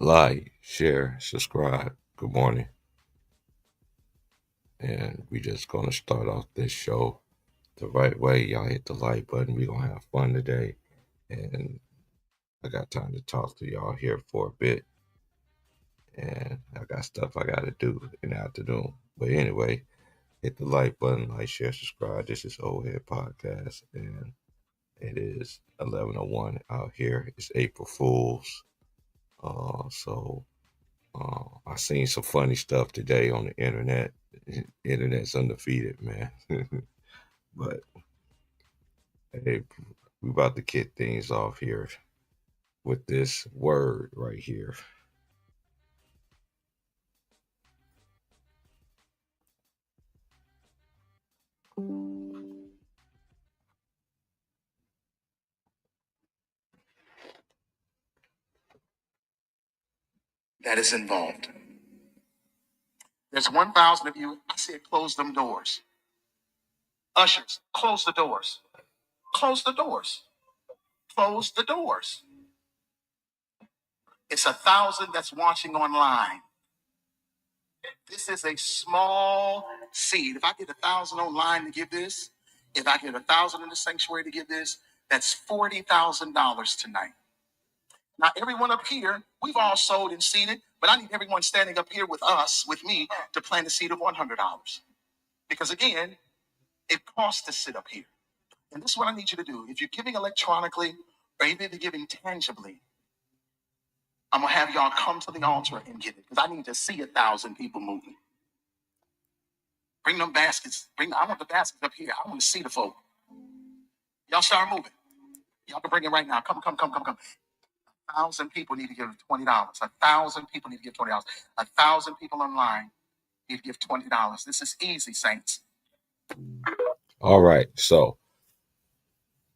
Like, share, subscribe. Good morning. And we just gonna start off this show the right way. Y'all hit the like button. We gonna have fun today. And I got time to talk to y'all here for a bit. And I got stuff I gotta do in the afternoon. But anyway, hit the like button, like, share, subscribe. This is Old Head Podcast. And it is 11:01 out here. It's April Fools. I seen some funny stuff today on the internet. Internet's undefeated, man. But hey, we about to kick things off here with this word right here. That is involved. There's 1,000 of you. I said, close them doors. Ushers, close the doors. Close the doors. Close the doors. It's 1,000 that's watching online. This is a small seed. If I get 1,000 online to give this, if I get 1,000 in the sanctuary to give this, that's $40,000 tonight. Now, everyone up here, we've all sold and seeded, but I need everyone standing up here with us, with me, to plant a seed of $100. Because again, it costs to sit up here. And this is what I need you to do. If you're giving electronically or even if you're giving tangibly, I'm going to have y'all come to the altar and give it because I need to see 1,000 people moving. Bring them baskets. I want the baskets up here. I want to see the folk. Y'all start moving. Y'all can bring it right now. Come. 1,000 people need to give $20. 1,000 people need to give $20. 1,000 people online need to give $20. This is easy, saints. All right, so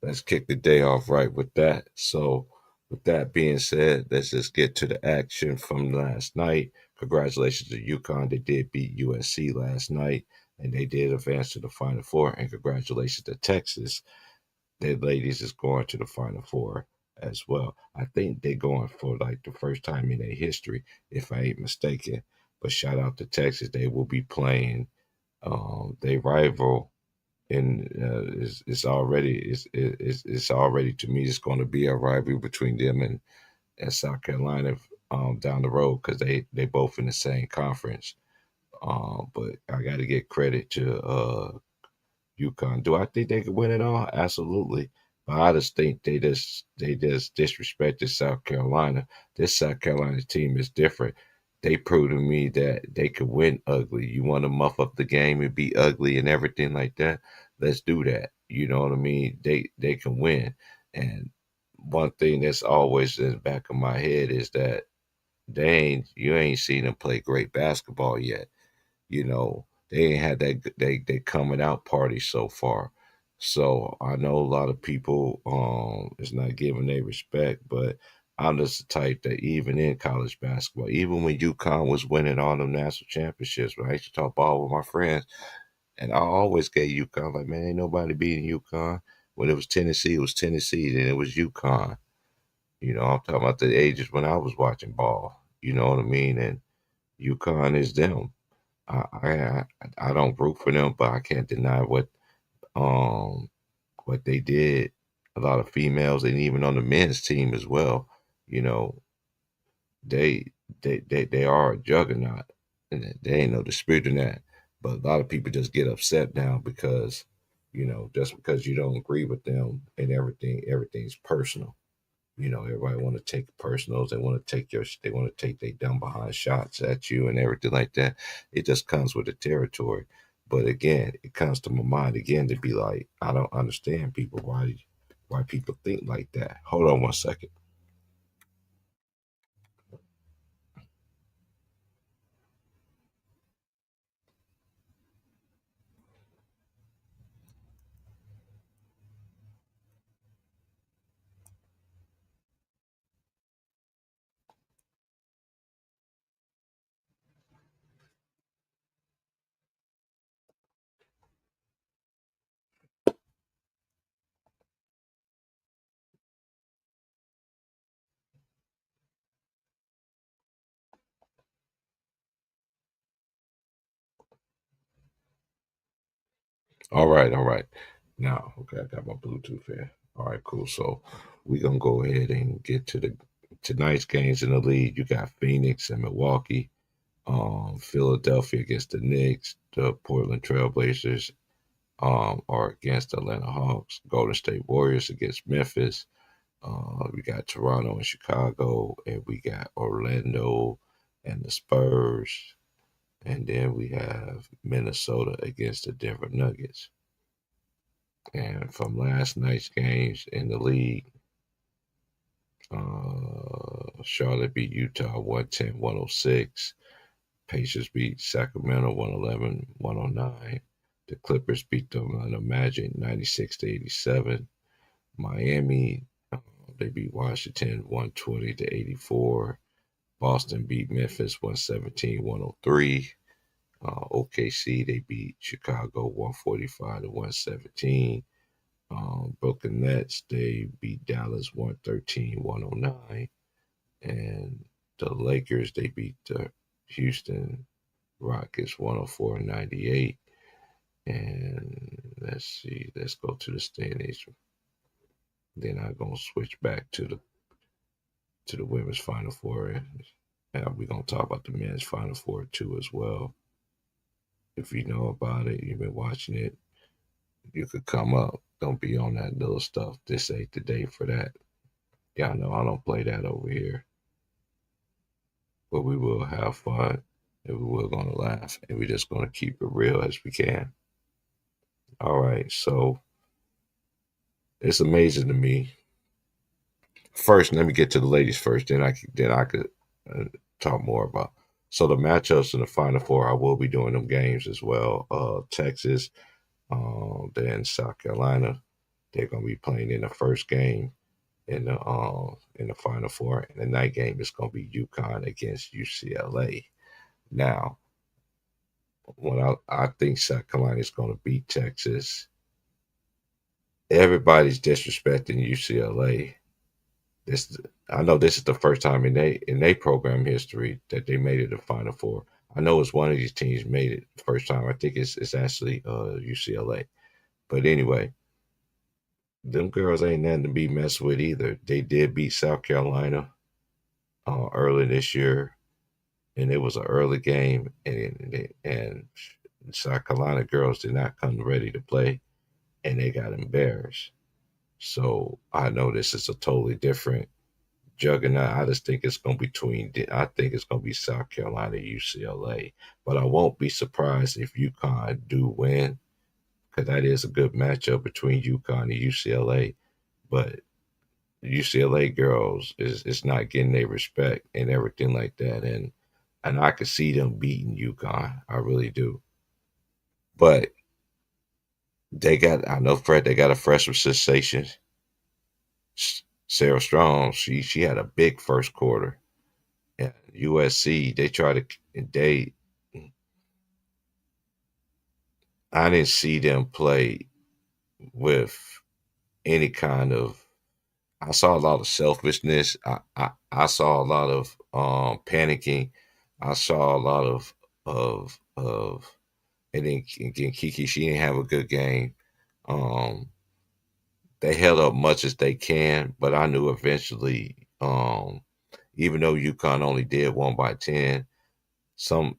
let's kick the day off right with that. So, with that being said, let's just get to the action from last night. Congratulations to UConn. They did beat USC last night, and they did advance to the Final Four. And congratulations to Texas. Their ladies is going to the Final Four as well. I think they're going for like the first time in their history, if I ain't mistaken. But shout out to Texas. They will be playing their rival, and it's already to me it's going to be a rivalry between them and South Carolina down the road because they both in the same conference. But I got to get credit to UConn. Do I think they could win it all? Absolutely. But I just think they just disrespected South Carolina. This South Carolina team is different. They proved to me that they could win ugly. You want to muff up the game and be ugly and everything like that? Let's do that. You know what I mean? They can win. And one thing that's always in the back of my head is that you ain't seen them play great basketball yet. You know, they ain't had that they coming out party so far. So I know a lot of people is not giving their respect, but I'm just the type that even in college basketball, even when UConn was winning all them national championships, when I used to talk ball with my friends, and I always gave UConn like, man, ain't nobody beating UConn. When it was Tennessee, then it was UConn. You know, I'm talking about the ages when I was watching ball. You know what I mean? And UConn is them. I, I I don't root for them, but I can't deny um what they did. A lot of females and even on the men's team as well. You know, they they are a juggernaut, and they ain't no disputing that. But a lot of people just get upset now because just because you don't agree with them and everything's personal. Everybody want to take personals. They want to take their dumb behind shots at you and everything like that. It just comes with the territory. But again, it comes to my mind again to be like, I don't understand people why people think like that. Hold on one second. All right, all right. Now, okay, I got my Bluetooth here. All right, cool. So we're gonna go ahead and get to the tonight's games in the league. You got Phoenix and Milwaukee, Philadelphia against the Knicks, the Portland Trailblazers are against the Atlanta Hawks, Golden State Warriors against Memphis. We got Toronto and Chicago, and we got Orlando and the Spurs, and then we have Minnesota against the Denver Nuggets. And from last night's games in the league, Charlotte beat Utah 110-106. Pacers beat Sacramento 111-109. The Clippers beat the Magic 96-87. Miami, they beat Washington 120-84. Boston beat Memphis 117-103. OKC, they beat Chicago 145-117. Brooklyn Nets, they beat Dallas 113-109. And the Lakers, they beat the Houston Rockets 104-98. And let's see, let's go to the standings. Then I'm gonna switch back to the women's Final Four, and we're gonna talk about the men's Final Four too as well. If you know about it, you've been watching it, you could come up. Don't be on that little stuff. This ain't the day for that. Yeah, I know I don't play that over here, but we will have fun and we will gonna laugh and we're just gonna keep it real as we can. All right, so it's amazing to me. First, let me get to the ladies first, then I could uh, talk more about. So the matchups in the Final Four, I will be doing them games as well. Texas, then South Carolina, they're gonna be playing in the first game in the Final Four, and the night game is gonna be UConn against UCLA. Now, when I think South Carolina is gonna beat Texas, everybody's disrespecting UCLA. This I know this is the first time in their program history that they made it to Final Four. I know it's one of these teams made it the first time. I think it's actually UCLA. But anyway, them girls ain't nothing to be messed with either. They did beat South Carolina early this year, and it was an early game, and South Carolina girls did not come ready to play, and they got embarrassed. So I know this is a totally different juggernaut. I just think it's going to be I think it's going to be South Carolina, UCLA. But I won't be surprised if UConn do win, because that is a good matchup between UConn and UCLA. But UCLA girls is not getting their respect and everything like that, and I could see them beating UConn. I really do. But I know Fred. They got a freshman sensation, Sarah Strong. She had a big first quarter. And USC, they try to they I didn't see them play with any kind of I saw a lot of selfishness. I saw a lot of panicking. I saw a lot of and then again Kiki, she didn't have a good game. Um they held up much as they can, but I knew eventually, even though UConn only did 1 by 10, some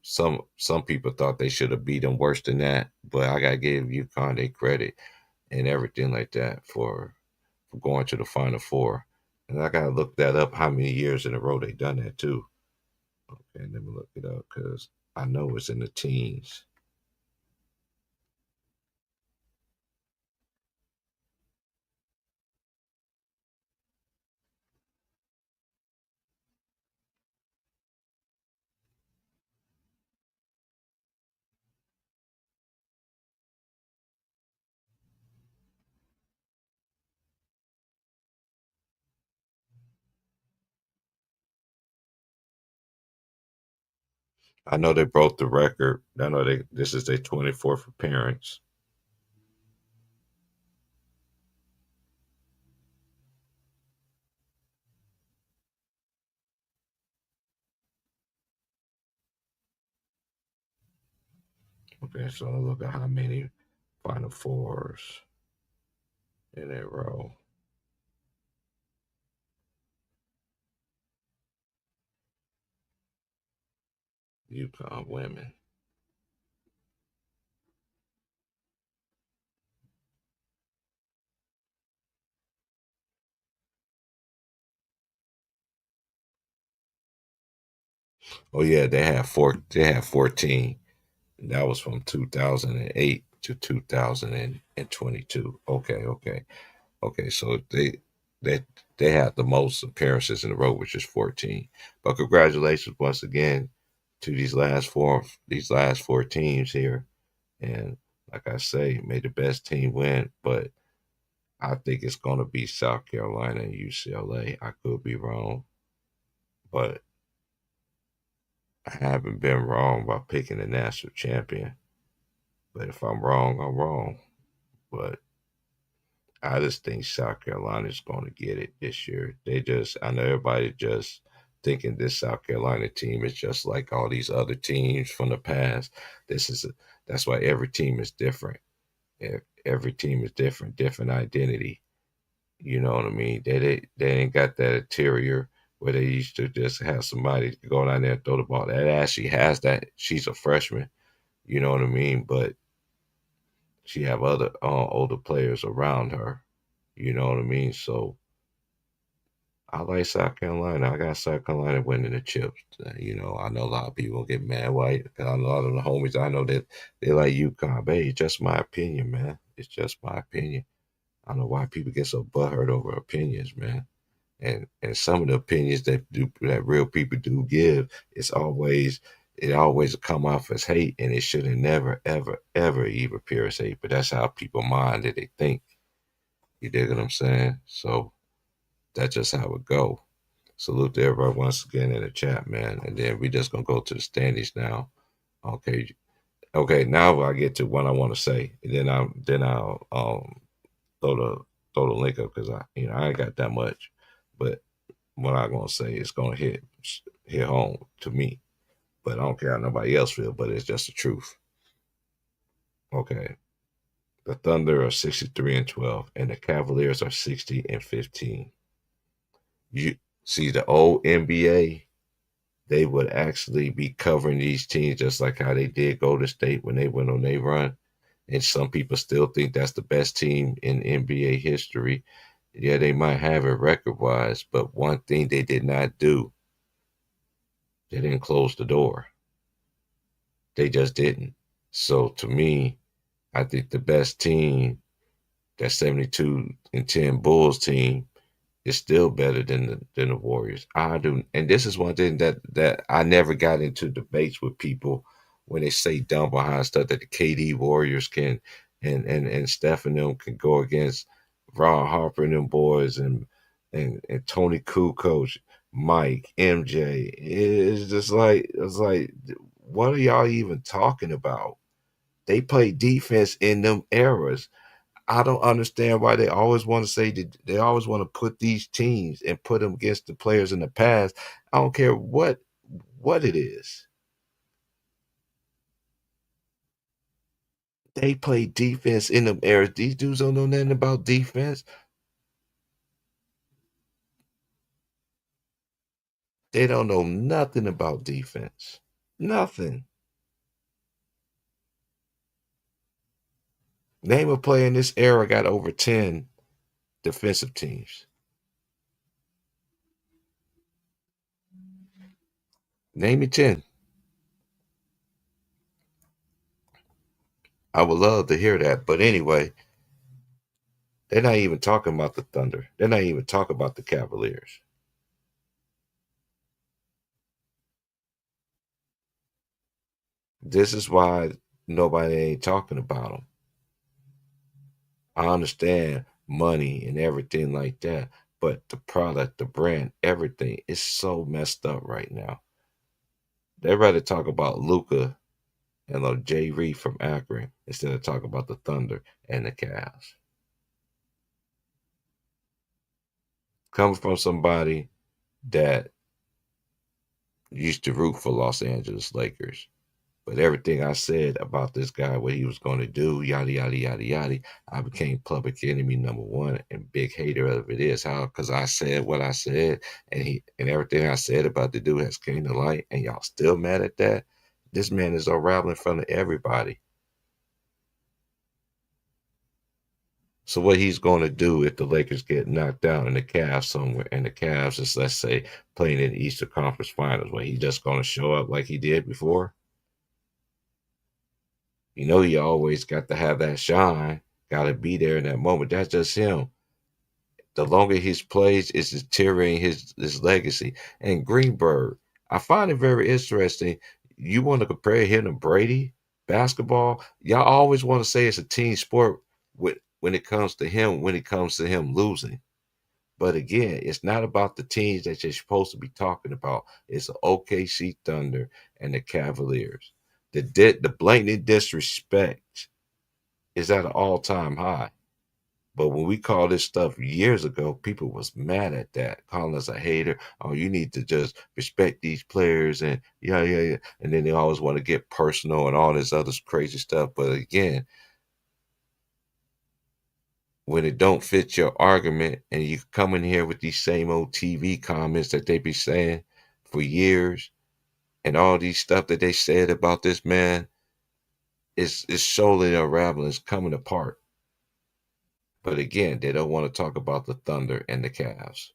people thought they should have beat them worse than that, but I gotta give UConn their credit and everything like that for going to the Final Four. And I gotta look that up how many years in a row they done that too. Okay, let me look it up because I know it's in the teens. I know they broke the record. I know they this is their 24th appearance. Okay, so look at how many. Final fours in a row. UConn women. Oh yeah, they had 14. That was from 2008 to 2022. Okay, okay. Okay, so they they had the most appearances in a row, which is 14. But congratulations once again to these last four teams here. And like I say, may the best team win. But I think it's gonna be South Carolina and UCLA. I could be wrong, but I haven't been wrong by picking the national champion. But if I'm wrong, I'm wrong. But I just think South Carolina's going to get it this year. I know everybody just thinking this South Carolina team is just like all these other teams from the past. That's why every team is different. Every team is different, different identity. You know what I mean? They ain't got that interior where they used to just have somebody go down there and throw the ball. That actually has that. She's a freshman. You know what I mean? But she have other older players around her. You know what I mean? So I like South Carolina. I got South Carolina winning the chips. I know a lot of people get mad. Why? Because I know a lot of the homies. I know that they like UConn. But hey, it's just my opinion, man. It's just my opinion. I don't know why people get so butthurt over opinions, man. And some of the opinions that real people do give, it always come off as hate, and it should have never, ever, ever even appear as hate. But that's how people mind that they think. You dig what I'm saying? So that's just how it go. Salute to everybody once again in the chat, man. And then we just gonna go to the standings now. Okay. Okay, now I get to what I want to say. And then I'll throw the throw the link up because I ain't got that much. But what I'm gonna say is gonna hit home to me. But I don't care how nobody else feel, but it's just the truth. Okay. The Thunder are 63-12, and the Cavaliers are 60-15. You see the old NBA, they would actually be covering these teams just like how they did Golden State when they went on their run. And some people still think that's the best team in NBA history. Yeah, they might have it record wise, but one thing they did not do, they didn't close the door. They just didn't. So to me, I think the best team, that 72-10 Bulls team, is still better than the Warriors. I do, and this is one thing that I never got into debates with people when they say dumb behind stuff that the KD Warriors can and Steph and them can go against Ron Harper and them boys and Tony Kukoc, Mike, MJ. It's like what are y'all even talking about? They play defense in them eras. I don't understand why they always want to say that they always want to put these teams and put them against the players in the past. I don't care what it is. They play defense in them eras. These dudes don't know nothing about defense. They don't know nothing about defense. Nothing. Name a player in this era got over 10 defensive teams. Name me 10. I would love to hear that. But anyway, they're not even talking about the Thunder. They're not even talking about the Cavaliers. This is why nobody ain't talking about them. I understand money and everything like that, but the product, the brand, everything is so messed up right now. They'd rather talk about Luca and Jay Reed from Akron instead of talk about the Thunder and the Cavs. Coming from somebody that used to root for Los Angeles Lakers, But everything I said about this guy, what he was going to do, yada yada yada yada, I became public enemy number one and big hater of it. Is how because I said what I said, and everything I said about the dude has came to light, and y'all still mad at that. This man is unraveling in front of everybody. So what he's going to do if the Lakers get knocked down in the Cavs somewhere, and the Cavs is, let's say, playing in the Eastern Conference Finals, where he just going to show up like he did before? You know, he always got to have that shine, got to be there in that moment. That's just him. The longer he's plays, it's deteriorating his legacy. And Greenberg, I find it very interesting. You want to compare him to Brady basketball? Y'all always want to say it's a team sport when it comes to him, when it comes to him losing. But again, it's not about the teams that you're supposed to be talking about. It's the OKC Thunder and the Cavaliers. The blatant disrespect is at an all-time high. But when we called this stuff years ago, people was mad at that, calling us a hater. Oh, you need to just respect these players and yeah, yeah, yeah. And then they always want to get personal and all this other crazy stuff. But again, when it don't fit your argument and you come in here with these same old TV comments that they be saying for years and all these stuff that they said about this man is solely unraveling, it's coming apart. But again, they don't want to talk about the Thunder and the Cavs.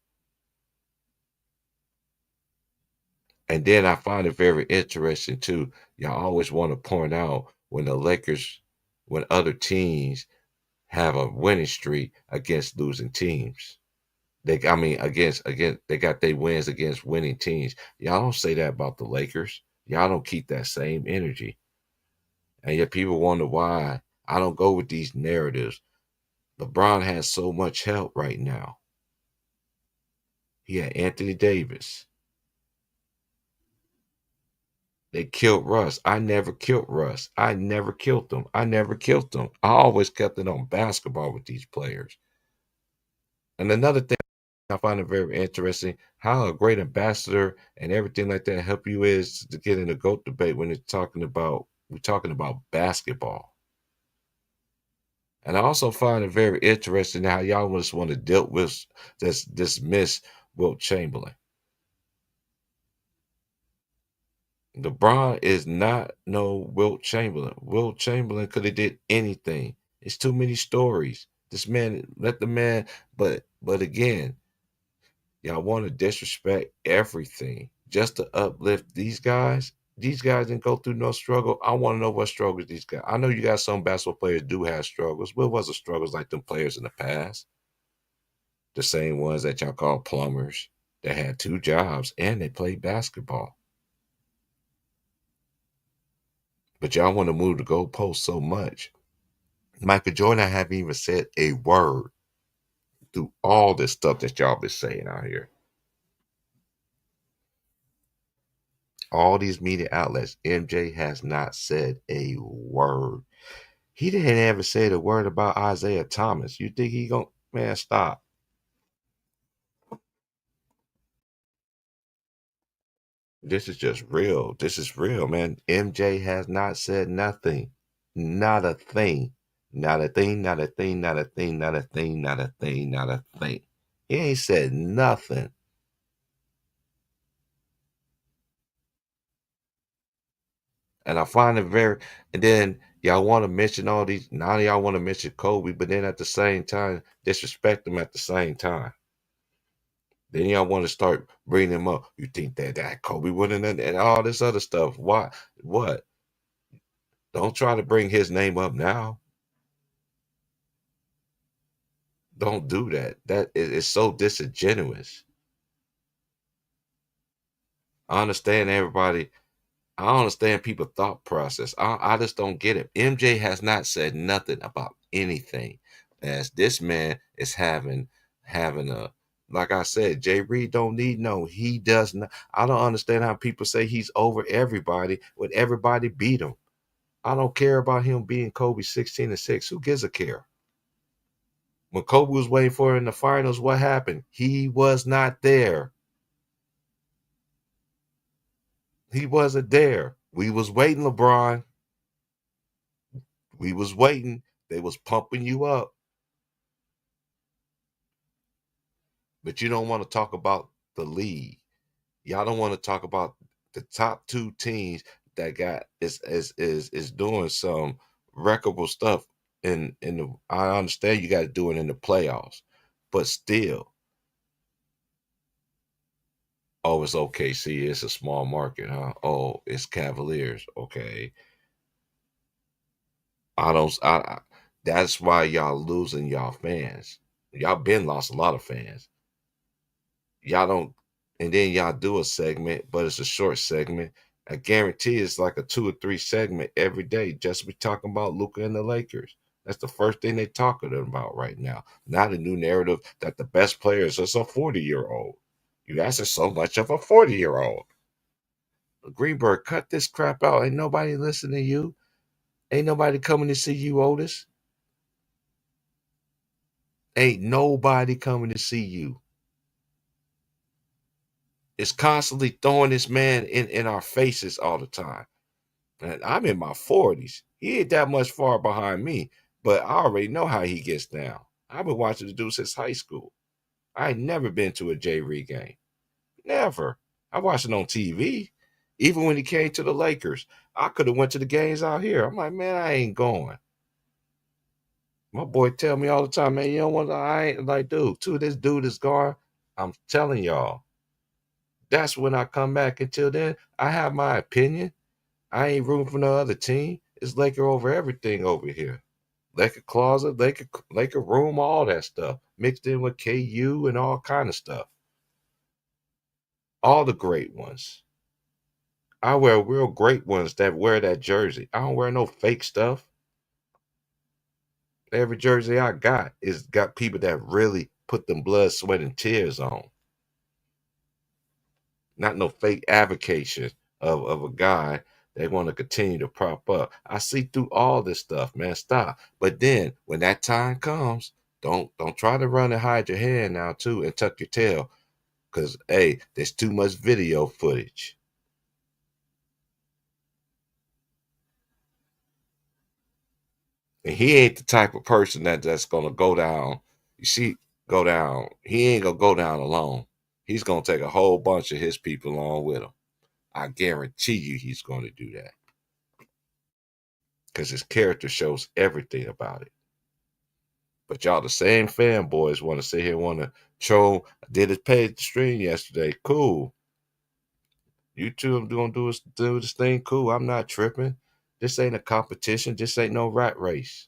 And then I find it very interesting too. Y'all always want to point out when the Lakers, when other teams have a winning streak against losing teams. I mean, against they got their wins against winning teams. Y'all don't say that about the Lakers. Y'all don't keep that same energy. And yet people wonder why I don't go with these narratives. LeBron has so much help right now. He had Anthony Davis. They killed Russ. I never killed Russ. I never killed them. I never killed them. I always kept it on basketball with these players. And another thing I find it very interesting how a great ambassador and everything like that help you is to get in the GOAT debate when it's talking about we're talking about basketball. And I also find it very interesting how y'all just want to deal with just dismiss Wilt Chamberlain. LeBron is not no Wilt Chamberlain. Wilt Chamberlain could have did anything. It's too many stories. This man, let the man, but again, y'all want to disrespect everything just to uplift these guys. These guys didn't go through no struggle. I want to know what struggles these guys. I know you got some basketball players do have struggles. What was the struggles like them players in the past? The same ones that y'all call plumbers that had two jobs and they played basketball. But y'all want to move the goalpost so much. Michael Jordan haven't even said a word through all this stuff that y'all been saying out here. All these media outlets, MJ has not said a word. He didn't ever say a word about Isaiah Thomas. You think he gonna man stop? This is just real. This is real, man. MJ has not said nothing. Not a thing. Not a thing, not a thing, not a thing, not a thing, not a thing, not a thing. He ain't said nothing. And I find it very, and then y'all want to mention all these, now y'all want to mention Kobe, but then at the same time, disrespect them at the same time. Then y'all want to start bringing him up. You think that Kobe wouldn't and all this other stuff. Why? What? Don't try to bring his name up now. Don't do that. That is so disingenuous. I understand everybody. I understand people's thought process. I just don't get it. MJ has not said nothing about anything. As this man is having a like I said, Jay Reed don't need no. He does not. I don't understand how people say he's over everybody when everybody beat him. I don't care about him being Kobe 16-6. Who gives a care? When Kobe was waiting for in the finals, what happened? He was not there. He wasn't there. We was waiting, LeBron. We was waiting. They was pumping you up, but you don't want to talk about the league. Y'all don't want to talk about the top two teams that got is doing some record stuff in the. I understand you got to do it in the playoffs, but still, oh, it's OKC. It's a small market, huh? Oh, it's Cavaliers. Okay, I don't. That's why y'all losing y'all fans. Y'all been lost a lot of fans. Y'all don't, and then y'all do a segment, but it's a short segment. I guarantee it's like a 2 or 3 segment every day. Just be talking about Luca and the Lakers. That's the first thing they talking about right now. Not a new narrative that the best players is a 40-year-old. You guys are so much of a 40-year-old. Greenberg, cut this crap out. Ain't nobody listening to you. Ain't nobody coming to see you, Otis. Ain't nobody coming to see you. It's constantly throwing this man in our faces all the time. And I'm in my 40s. He ain't that much far behind me, but I already know how he gets down. I've been watching the dude since high school. I ain't never been to a J. Reed game. Never. I watched it on TV. Even when he came to the Lakers, I could have went to the games out here. I'm like, man, I ain't going. My boy tell me all the time, man, you don't want to, I ain't like, dude, too, this dude is gone. I'm telling y'all, that's when I come back. Until then, I have my opinion. I ain't rooting for no other team. It's Laker over everything over here. Laker closet, Laker room, all that stuff mixed in with KU and all kind of stuff. All the great ones. I wear real great ones that wear that jersey. I don't wear no fake stuff. Every jersey I got is got people that really put them blood, sweat, and tears on. Not no fake avocation of a guy they want to continue to prop up. I see through all this stuff, man. Stop. But then when that time comes, don't try to run and hide your hand now too and tuck your tail. Cause hey, there's too much video footage. And he ain't the type of person that's gonna go down. You see, go down. He ain't gonna go down alone. He's gonna take a whole bunch of his people along with him. I guarantee you he's gonna do that. Because his character shows everything about it. But y'all, the same fanboys want to sit here, want to troll. I did his page stream yesterday. Cool. You two gonna do this thing. Cool. I'm not tripping. This ain't a competition. This ain't no rat race.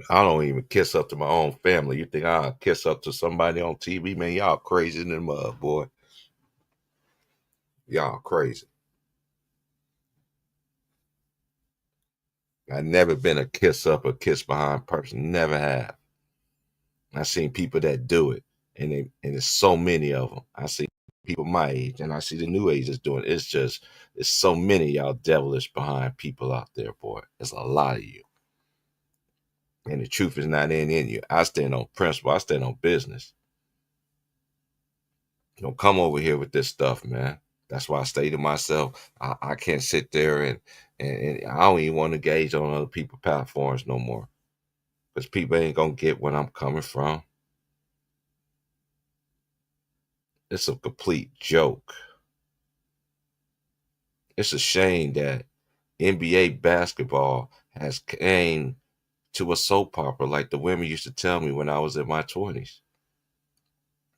I don't even kiss up to my own family. You think I'll kiss up to somebody on TV? Man, y'all crazy in the mud, boy. Y'all crazy. I never been a kiss up or kiss behind person. Never have. I seen people that do it, and there's so many of them. I see people my age, and I see the new age is doing it. It's so many y'all devilish behind people out there, boy. There's a lot of you, and the truth is not in you. I stand on principle. I stand on business. Don't come over here with this stuff, man. That's why I stay to myself. I can't sit there and I don't even want to engage on other people's platforms no more because people ain't gonna get where I'm coming from. It's a complete joke. It's a shame that NBA basketball has came to a soap opera like the women used to tell me when I was in my 20s.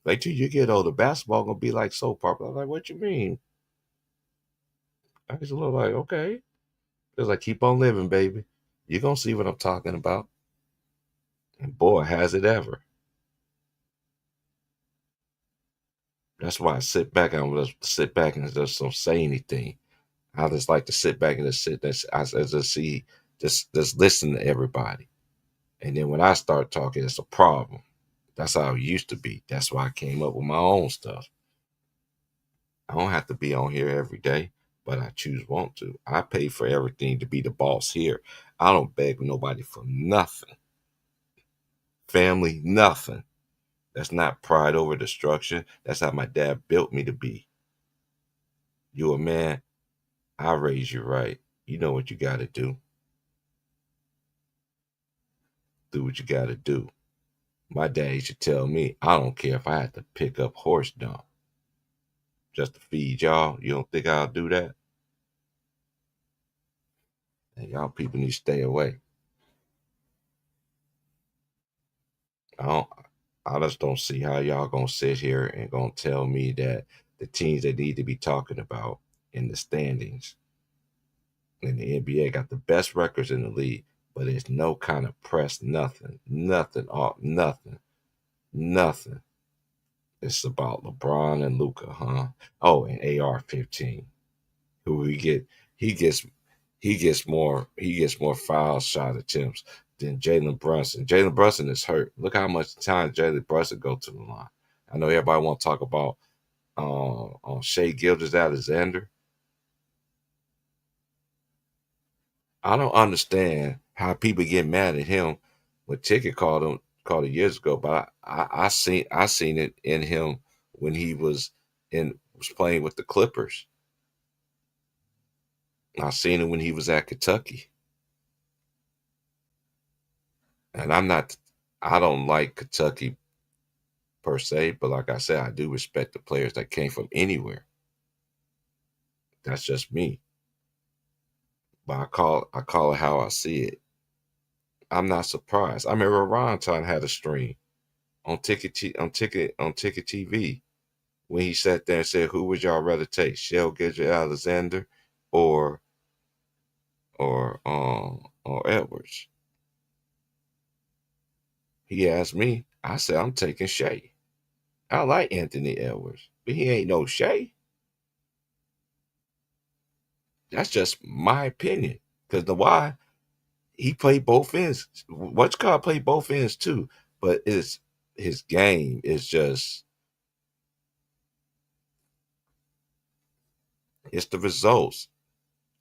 Like till you get older, basketball gonna be like soap opera. I'm like, what you mean? I was a little like, okay. It's like keep on living, baby. You're gonna see what I'm talking about. And boy, has it ever. That's why I sit back and just sit back and just don't say anything. I just like to sit back and just sit there. I just see, just listen to everybody. And then when I start talking, it's a problem. That's how it used to be. That's why I came up with my own stuff. I don't have to be on here every day, but I choose want to. I pay for everything to be the boss here. I don't beg nobody for nothing. family, nothing. That's not pride over destruction. That's how my dad built me to be. You a man, I raise you right. You know what you got to do. Do what you got to do. My dad used to tell me, I don't care if I had to pick up horse dung just to feed y'all. You don't think I'll do that? And y'all people need to stay away. I don't. I just don't see how y'all gonna sit here and gonna tell me that the teams that need to be talking about in the standings in the NBA got the best records in the league, but there's no kind of press, nothing. It's about LeBron and Luca, huh? Oh, and AR-15, who we get. He gets he gets more foul shot attempts than Jalen Brunson. Jalen Brunson is hurt. Look how much time Jalen Brunson go to the line. I know everybody want to talk about Shea Gilgeous-Alexander. I don't understand how people get mad at him when Ticket called it years ago, but I seen it in him when he was playing with the Clippers. I seen it when he was at Kentucky. And I don't like Kentucky per se, but like I said, I do respect the players that came from anywhere. That's just me. But I call it how I see it. I'm not surprised. I remember Ron had a stream on Ticket TV when he sat there and said, "Who would y'all rather take, Shell Gilgeous-Alexander or or Edwards?" He asked me. I said, "I'm taking Shea. I like Anthony Edwards, but he ain't no Shea." That's just my opinion. Because the why he played both ends. What's called played both ends too, but it's his game is just it's the results.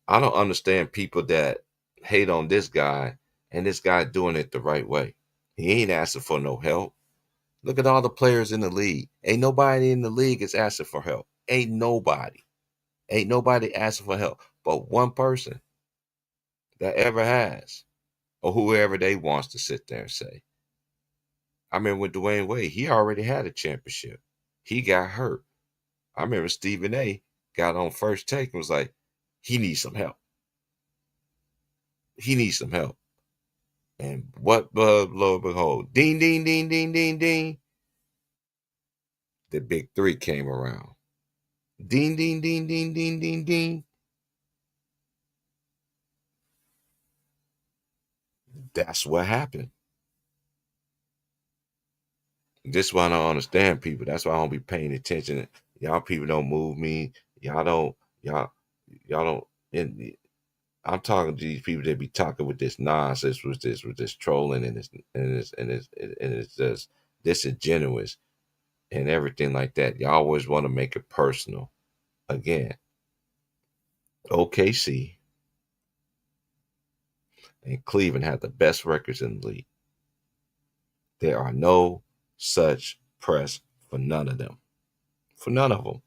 I don't understand people that hate on this guy and this guy doing it the right way. He ain't asking for no help. Look at all the players in the league. Ain't nobody in the league is asking for help. Ain't nobody. Ain't nobody asking for help. But one person that ever has, or whoever they wants to sit there and say. I remember with Dwayne Wade, he already had a championship. He got hurt. I remember Stephen A got on First Take and was like, he needs some help. He needs some help. And what, lo and behold, ding, ding, ding, ding, ding, ding, the big three came around. Ding, ding, ding, ding, ding, ding, ding. That's what happened. This is why I don't understand people. That's why I don't be paying attention. Y'all people don't move me. Y'all don't, y'all, y'all don't. And I'm talking to these people that be talking with this nonsense, with this trolling and it's just disingenuous and everything like that. Y'all always want to make it personal. Again, OKC and Cleveland have the best records in the league. There are no such press for none of them. For none of them.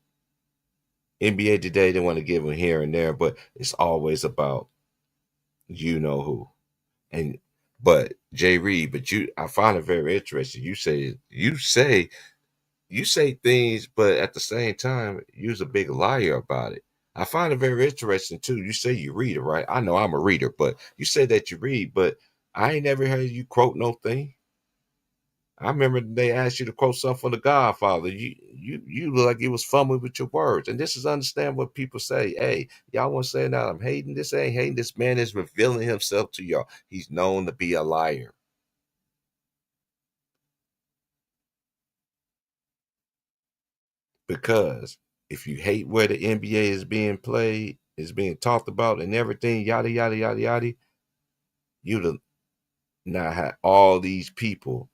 NBA today, they want to give them here and there, but it's always about you know who. And but Jay Reed, but I find it very interesting. You say things, but at the same time, you're a big liar about it. I find it very interesting too. You say you read it, right? I know I'm a reader, but you say that you read, but I ain't never heard you quote no thing. I remember they asked you to quote something from The Godfather. You look like you was fumbling with your words. And this is understand what people say. Hey, y'all want to say now I'm hating. This ain't hating. This man is revealing himself to y'all. He's known to be a liar. Because if you hate where the NBA is being played, is being talked about and everything, yada yada yada yada, you'd have not had all these people.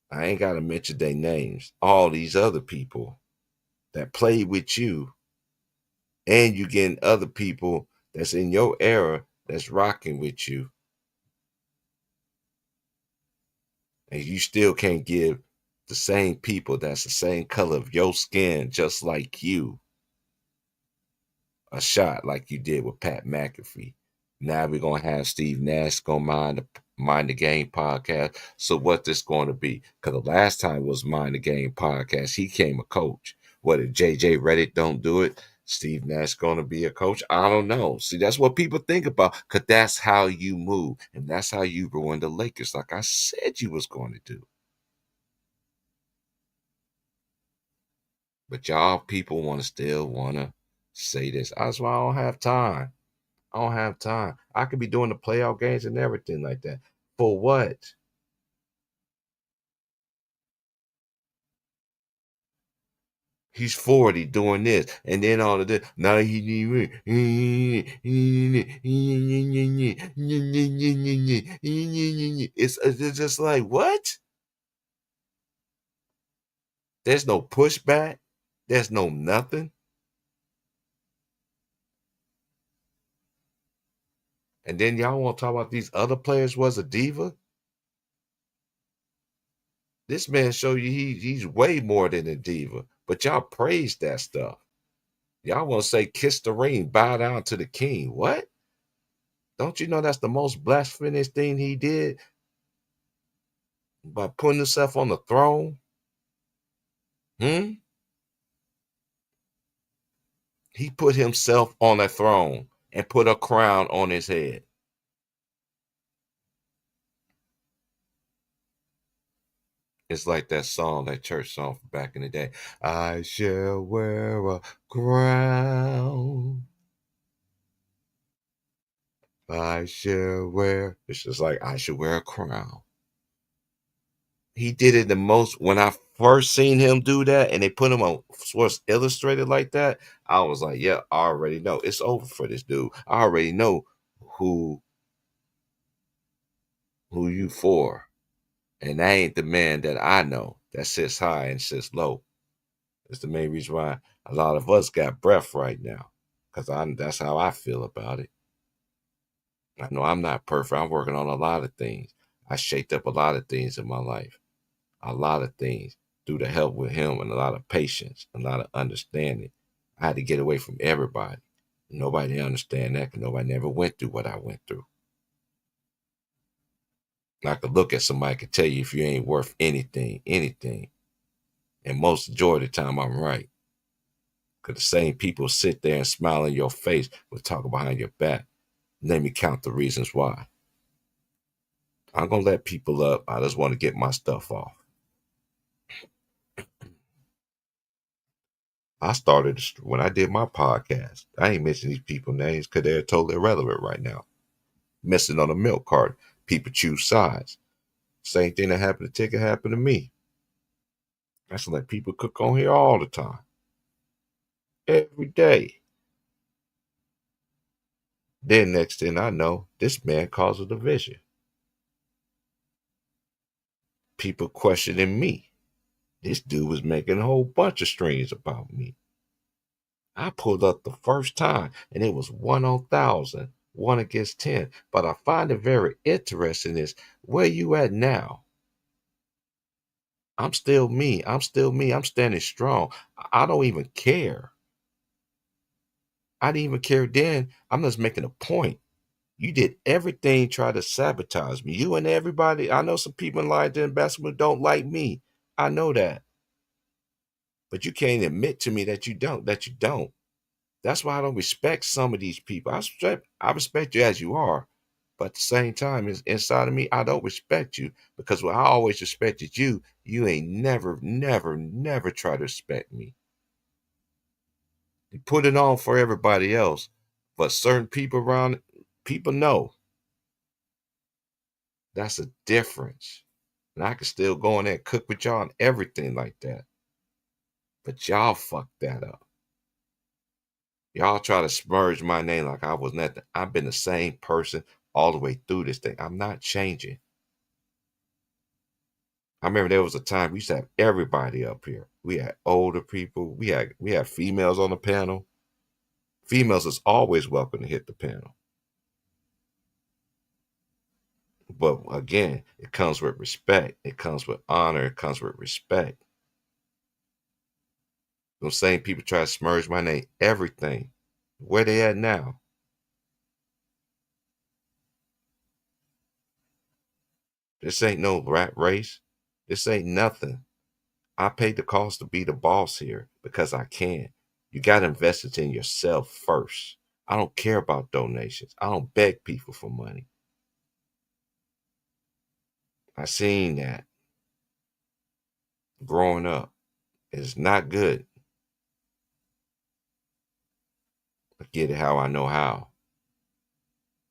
I ain't gotta mention their names, all these other people that played with you, and you getting other people that's in your era that's rocking with you. And you still can't give the same people that's the same color of your skin, just like you, a shot like you did with Pat McAfee. Now we're gonna have Steve Nash gonna mind the game podcast. So what this going to be? Because the last time was Mind the Game podcast, he came a coach. What if JJ Reddick don't do it? Steve Nash going to be a coach? I don't know. See, that's what people think about, because that's how you move, and that's how you ruin the Lakers, like I said you was going to do. But y'all people want to still want to say this. That's why I don't have time. I don't have time. I could be doing the playoff games and everything like that. For what? He's 40 doing this, and then all of this. Now he it's just like, what? There's no pushback. There's no nothing. And then y'all want to talk about these other players was a diva? This man show you he's way more than a diva. But y'all praise that stuff. Y'all want to say kiss the ring, bow down to the king. What? Don't you know that's the most blasphemous thing he did by putting himself on the throne? Hmm? He put himself on a throne and put a crown on his head. It's like that song, that church song from back in the day. I shall wear a crown. I shall wear. It's just like I should wear a crown. He did it the most. When I first seen him do that, and they put him on Sports Illustrated like that, I was like, yeah, I already know it's over for this dude. I already know who who you for, and that ain't the man that I know that sits high and sits low. It's the main reason why a lot of us got breath right now, because that's how I feel about it. I know I'm not perfect. I'm working on a lot of things. I shaped up a lot of things in my life, a lot of things through the help with him, and a lot of patience, a lot of understanding. I had to get away from everybody. Nobody understand that, because nobody never went through what I went through. I could look at somebody and tell you if you ain't worth anything, anything. And most majority of the time I'm right. Because the same people sit there and smile in your face but talk behind your back. Let me count the reasons why. I'm going to let people up. I just want to get my stuff off. I started when I did my podcast. I ain't mention these people names because they're totally irrelevant right now. Missing on a milk cart. People choose sides. Same thing that happened to Ticket happened to me. That's like people cook on here all the time. Every day. Then next thing I know, this man caused a division. People questioning me. This dude was making a whole bunch of streams about me. I pulled up the first time and it was 1 on 1,000, 1 against 10. But I find it very interesting is where you at now? I'm still me. I'm still me. I'm standing strong. I don't even care. I didn't even care then. I'm just making a point. You did everything try to sabotage me. You and everybody. I know some people in life in basketball don't like me. I know that. But you can't admit to me that you don't, that you don't. That's why I don't respect some of these people. I respect you as you are. But at the same time, inside of me, I don't respect you, because when I always respected you, you ain't never, never, never try to respect me. You put it on for everybody else, but certain people around, people know that's a difference. And I can still go in there and cook with y'all and everything like that. But y'all fucked that up. Y'all try to smudge my name like I was nothing. I've been the same person all the way through this thing. I'm not changing. I remember there was a time we used to have everybody up here. We had older people. We had females on the panel. Females is always welcome to hit the panel. But again, it comes with respect. It comes with honor. It comes with respect. Those same people try to smudge my name, everything. Where they at now? This ain't no rat race. This ain't nothing. I paid the cost to be the boss here because I can. You got to invest it in yourself first. I don't care about donations. I don't beg people for money. I seen that growing up. It's not good. I get it how I know how.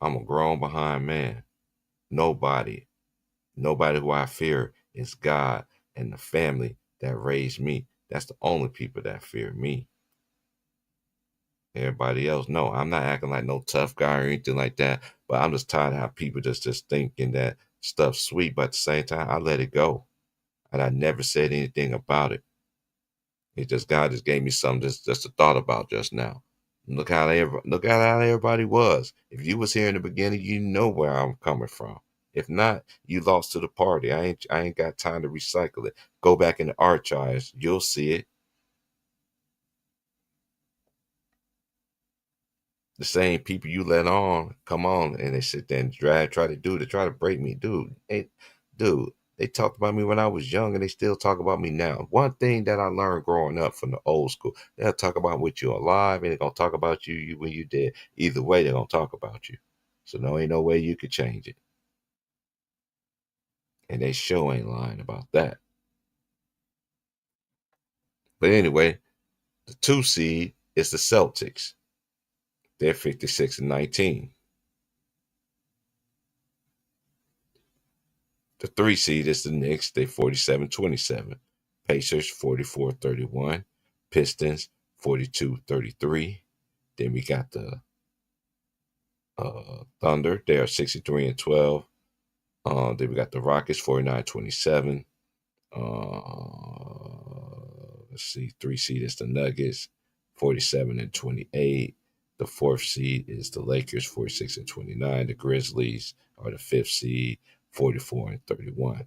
I'm a grown behind man. Nobody, nobody who I fear is God and the family that raised me. That's the only people that fear me. Everybody else, no, I'm not acting like no tough guy or anything like that. But I'm just tired of how people just thinking that stuff's sweet, but at the same time, I let it go. And I never said anything about it. It just God just gave me something just a thought about just now. Look at how everybody was. If you was here in the beginning, you know where I'm coming from. If not, you lost to the party. I ain't got time to recycle it. Go back in the archives, you'll see it. The same people you let on come on and they sit there and try to try to break me, dude. They talked about me when I was young and they still talk about me now. One thing that I learned growing up from the old school, they'll talk about what you're alive and they're gonna talk about you when you dead. Either way, they're gonna talk about you. So no ain't no way you could change it. And they sure ain't lying about that. But anyway, the 2 seed is the Celtics. They're 56-19. The 3 seed is the Knicks. They 47-27. Pacers 44-31. Pistons 42-33. Then we got the Thunder. They are 63-12. Then we got the Rockets 49-27. Let's see. 3 seed is the Nuggets 47-28. The 4th seed is the Lakers 46-29. The Grizzlies are the 5th seed 44-31.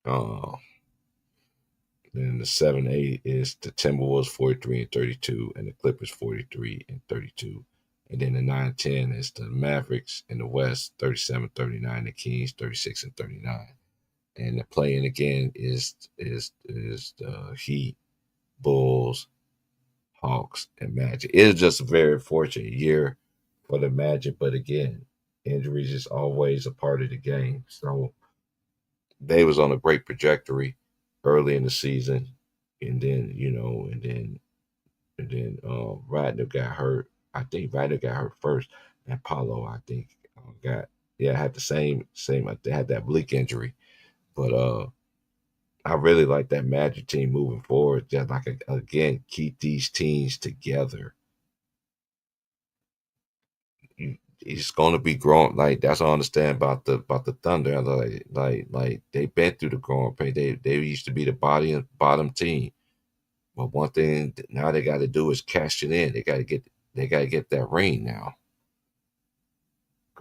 Uh, then the 7-8 is the Timberwolves 43-32 and the Clippers 43-32. And then the 9-10 is the Mavericks in the West 37-39, the Kings 36-39. And the playing again is the Heat, Bulls, Hawks, and Magic. It was just a very fortunate year for the Magic, but again, injuries is always a part of the game. So they was on a great trajectory early in the season, and then Radner got hurt. I think Radner got hurt first, and Paulo I think got had the same. They had that bleak injury, but I really like that Magic team moving forward. Just like again, keep these teams together. It's going to be growing. Like that's what I understand about the Thunder. Like they've been through the growing pain. They used to be the bottom team, but one thing now they got to do is cash it in. They got to get that ring now.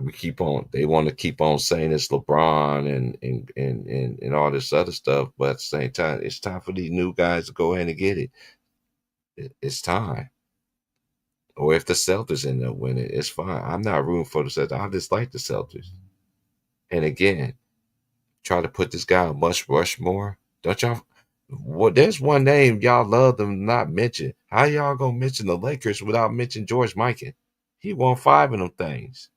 We keep on. They want to keep on saying it's LeBron and all this other stuff, but at the same time, it's time for these new guys to go ahead and get it. It's time. Or if the Celtics end up winning, it's fine. I'm not rooting for the Celtics. I just like the Celtics. And again, try to put this guy on Mush Rushmore. Don't y'all? Well, there's one name y'all love them not mention. How y'all gonna mention the Lakers without mentioning George Mikan? He won 5 of them things.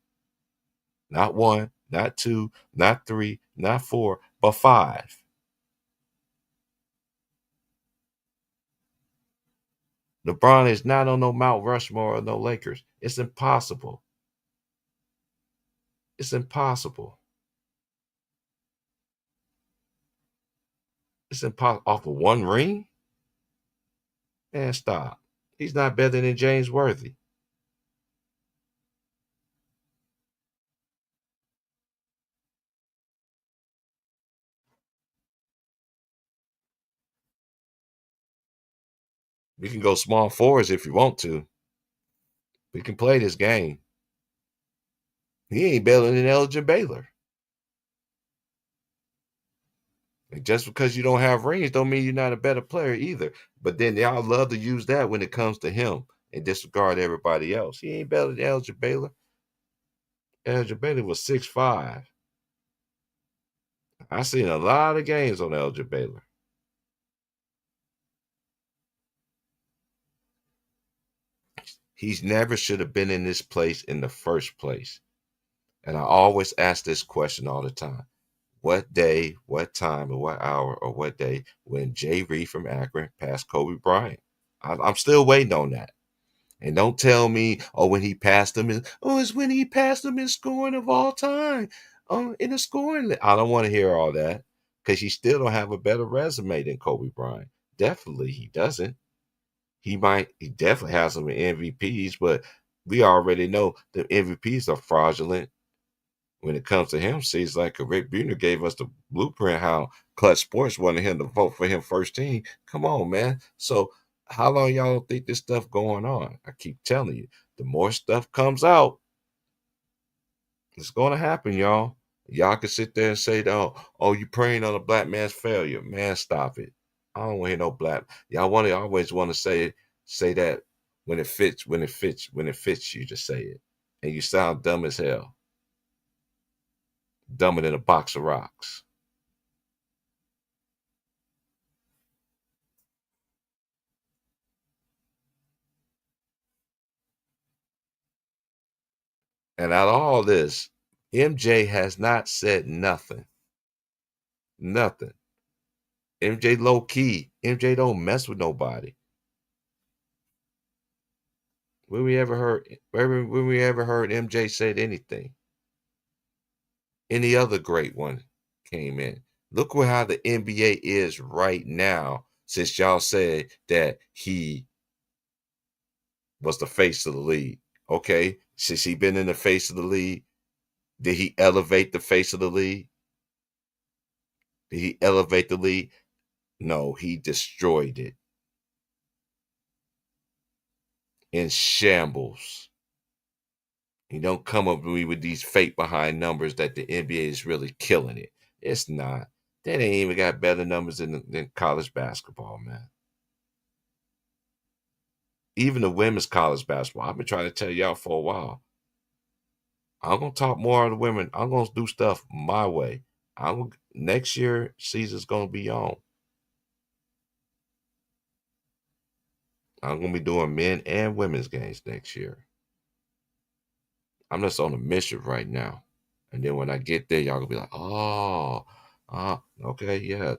Not one, not two, not three, not four, but 5. LeBron is not on no Mount Rushmore or no Lakers. It's impossible. It's impossible. It's impossible off of one ring. Man, stop. He's not better than James Worthy. We can go small forwards if you want to. We can play this game. He ain't better than Elgin Baylor. And just because you don't have rings don't mean you're not a better player either. But then y'all love to use that when it comes to him and disregard everybody else. He ain't better than Elgin Baylor. Elgin Baylor was 6'5". I seen a lot of games on Elgin Baylor. He's never should have been in this place in the first place. And I always ask this question all the time. What day, what time, or what hour, or what day when Jay Reed from Akron passed Kobe Bryant? I'm still waiting on that. And don't tell me, oh, when he passed him, it's when he passed him in scoring of all time. In the scoring, I don't want to hear all that because he still don't have a better resume than Kobe Bryant. Definitely, he doesn't. He definitely has some MVPs, but we already know the MVPs are fraudulent. When it comes to him, seems like Rick Buhner gave us the blueprint how Clutch Sports wanted him to vote for him first team. Come on, man. So how long y'all think this stuff going on? I keep telling you, the more stuff comes out, it's going to happen, y'all. Y'all can sit there and say, oh, you praying on a black man's failure. Man, stop it. I don't want to hear no black. Y'all want to always want to say that when it fits you to say it. And you sound dumb as hell. Dumber than a box of rocks. And out of all this, MJ has not said nothing. Nothing. MJ low key. MJ don't mess with nobody. When we ever heard MJ said anything? Any other great one came in. Look where how the NBA is right now, since y'all said that he was the face of the league. Okay, since he been in the face of the league, did he elevate the face of the league? Did he elevate the league? No, he destroyed it in shambles. You don't come up with me with these fake behind numbers that the NBA is really killing it. It's not. They ain't even got better numbers than college basketball, man. Even the women's college basketball. I've been trying to tell y'all for a while. I'm gonna talk more of the women. I'm gonna do stuff my way. Next year season's gonna be on. I'm gonna be doing men and women's games next year. I'm just on a mission right now. And then when I get there, y'all gonna be like, oh, okay, yeah,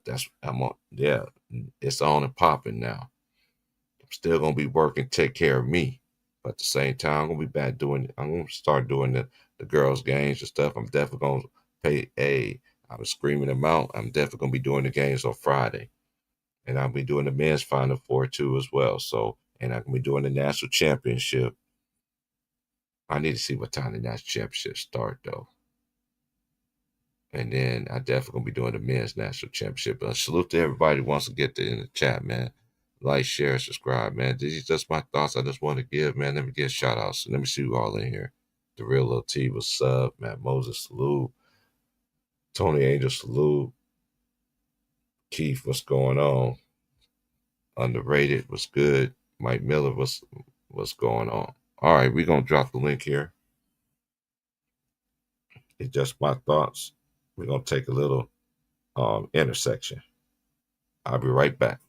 yeah, it's on and popping now. I'm still gonna be working, take care of me. But at the same time, I'm gonna start doing the girls' games and stuff. I'm definitely gonna I was screaming them out. I'm definitely gonna be doing the games on Friday. And I'll be doing the men's final four too as well. So and I'm gonna be doing the national championship. I need to see what time the national championship start though. And then I definitely gonna be doing the men's national championship. But salute to everybody who wants to get in the chat, man. Like, share, subscribe, man. These are just my thoughts I just want to give, man. Let me give shout outs. Let me see who all in here. The real Lil T, what's up? Matt Moses, salute. Tony Angel, salute. Keith, what's going on? Underrated, what's good? Mike Miller, what's going on? All right, we're gonna drop the link here. It's just my thoughts. We're gonna take a little intersection. I'll be right back.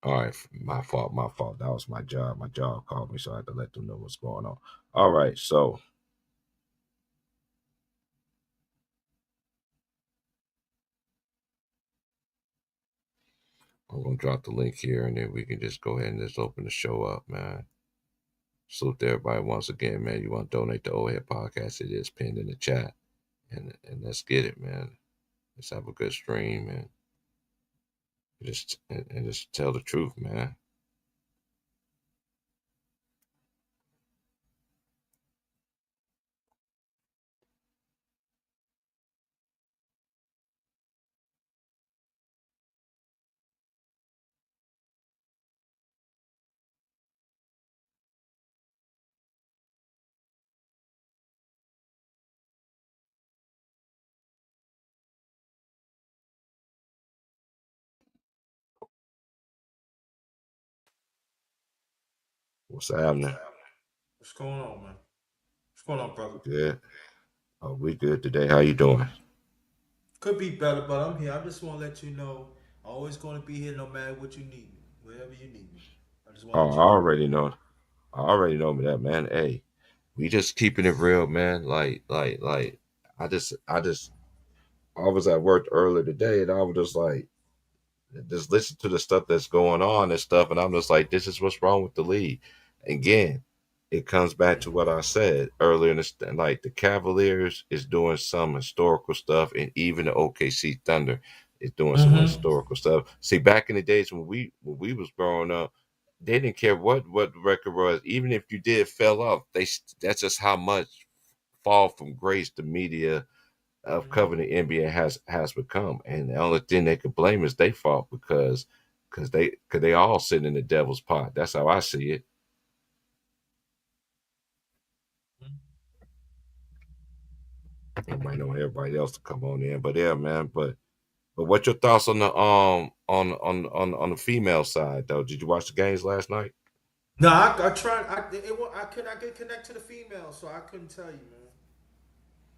All right, my fault, my fault. That was my job. My job called me, so I had to let them know what's going on. All right, so I'm gonna drop the link here, and then we can just go ahead and just open the show up, man. Salute to everybody once again, man. You want to donate to Old Head Podcast? It is pinned in the chat, and let's get it, man. Let's have a good stream, and just tell the truth, man. What's happening? What's going on, man? What's going on, brother? Good. We good today? How you doing? Could be better, but I'm here. I just want to let you know, I'm always going to be here no matter what you need me, wherever you need me. I just want to Oh, let I you know. already know. I already know that, man. Hey, we just keeping it real, man. Like. I was at work earlier today, and I was just listen to the stuff that's going on and stuff, and I'm just like, this is what's wrong with the league. Again, it comes back Yeah. to what I said earlier in this. Like the Cavaliers is doing some historical stuff, and even the OKC Thunder is doing some Mm-hmm. historical stuff. See, back in the days when we was growing up, they didn't care what the record was. Even if you did fell off, that's just how much fall from grace the media of Mm-hmm. covering the NBA has become, and the only thing they could blame is they fault because they all sit in the devil's pot. That's how I see it. I'm waiting on everybody else to come on in, but yeah, man. But what's your thoughts on the on the female side though? Did you watch the games last night? No, I tried. I could not get connected to the female, so I couldn't tell you, man,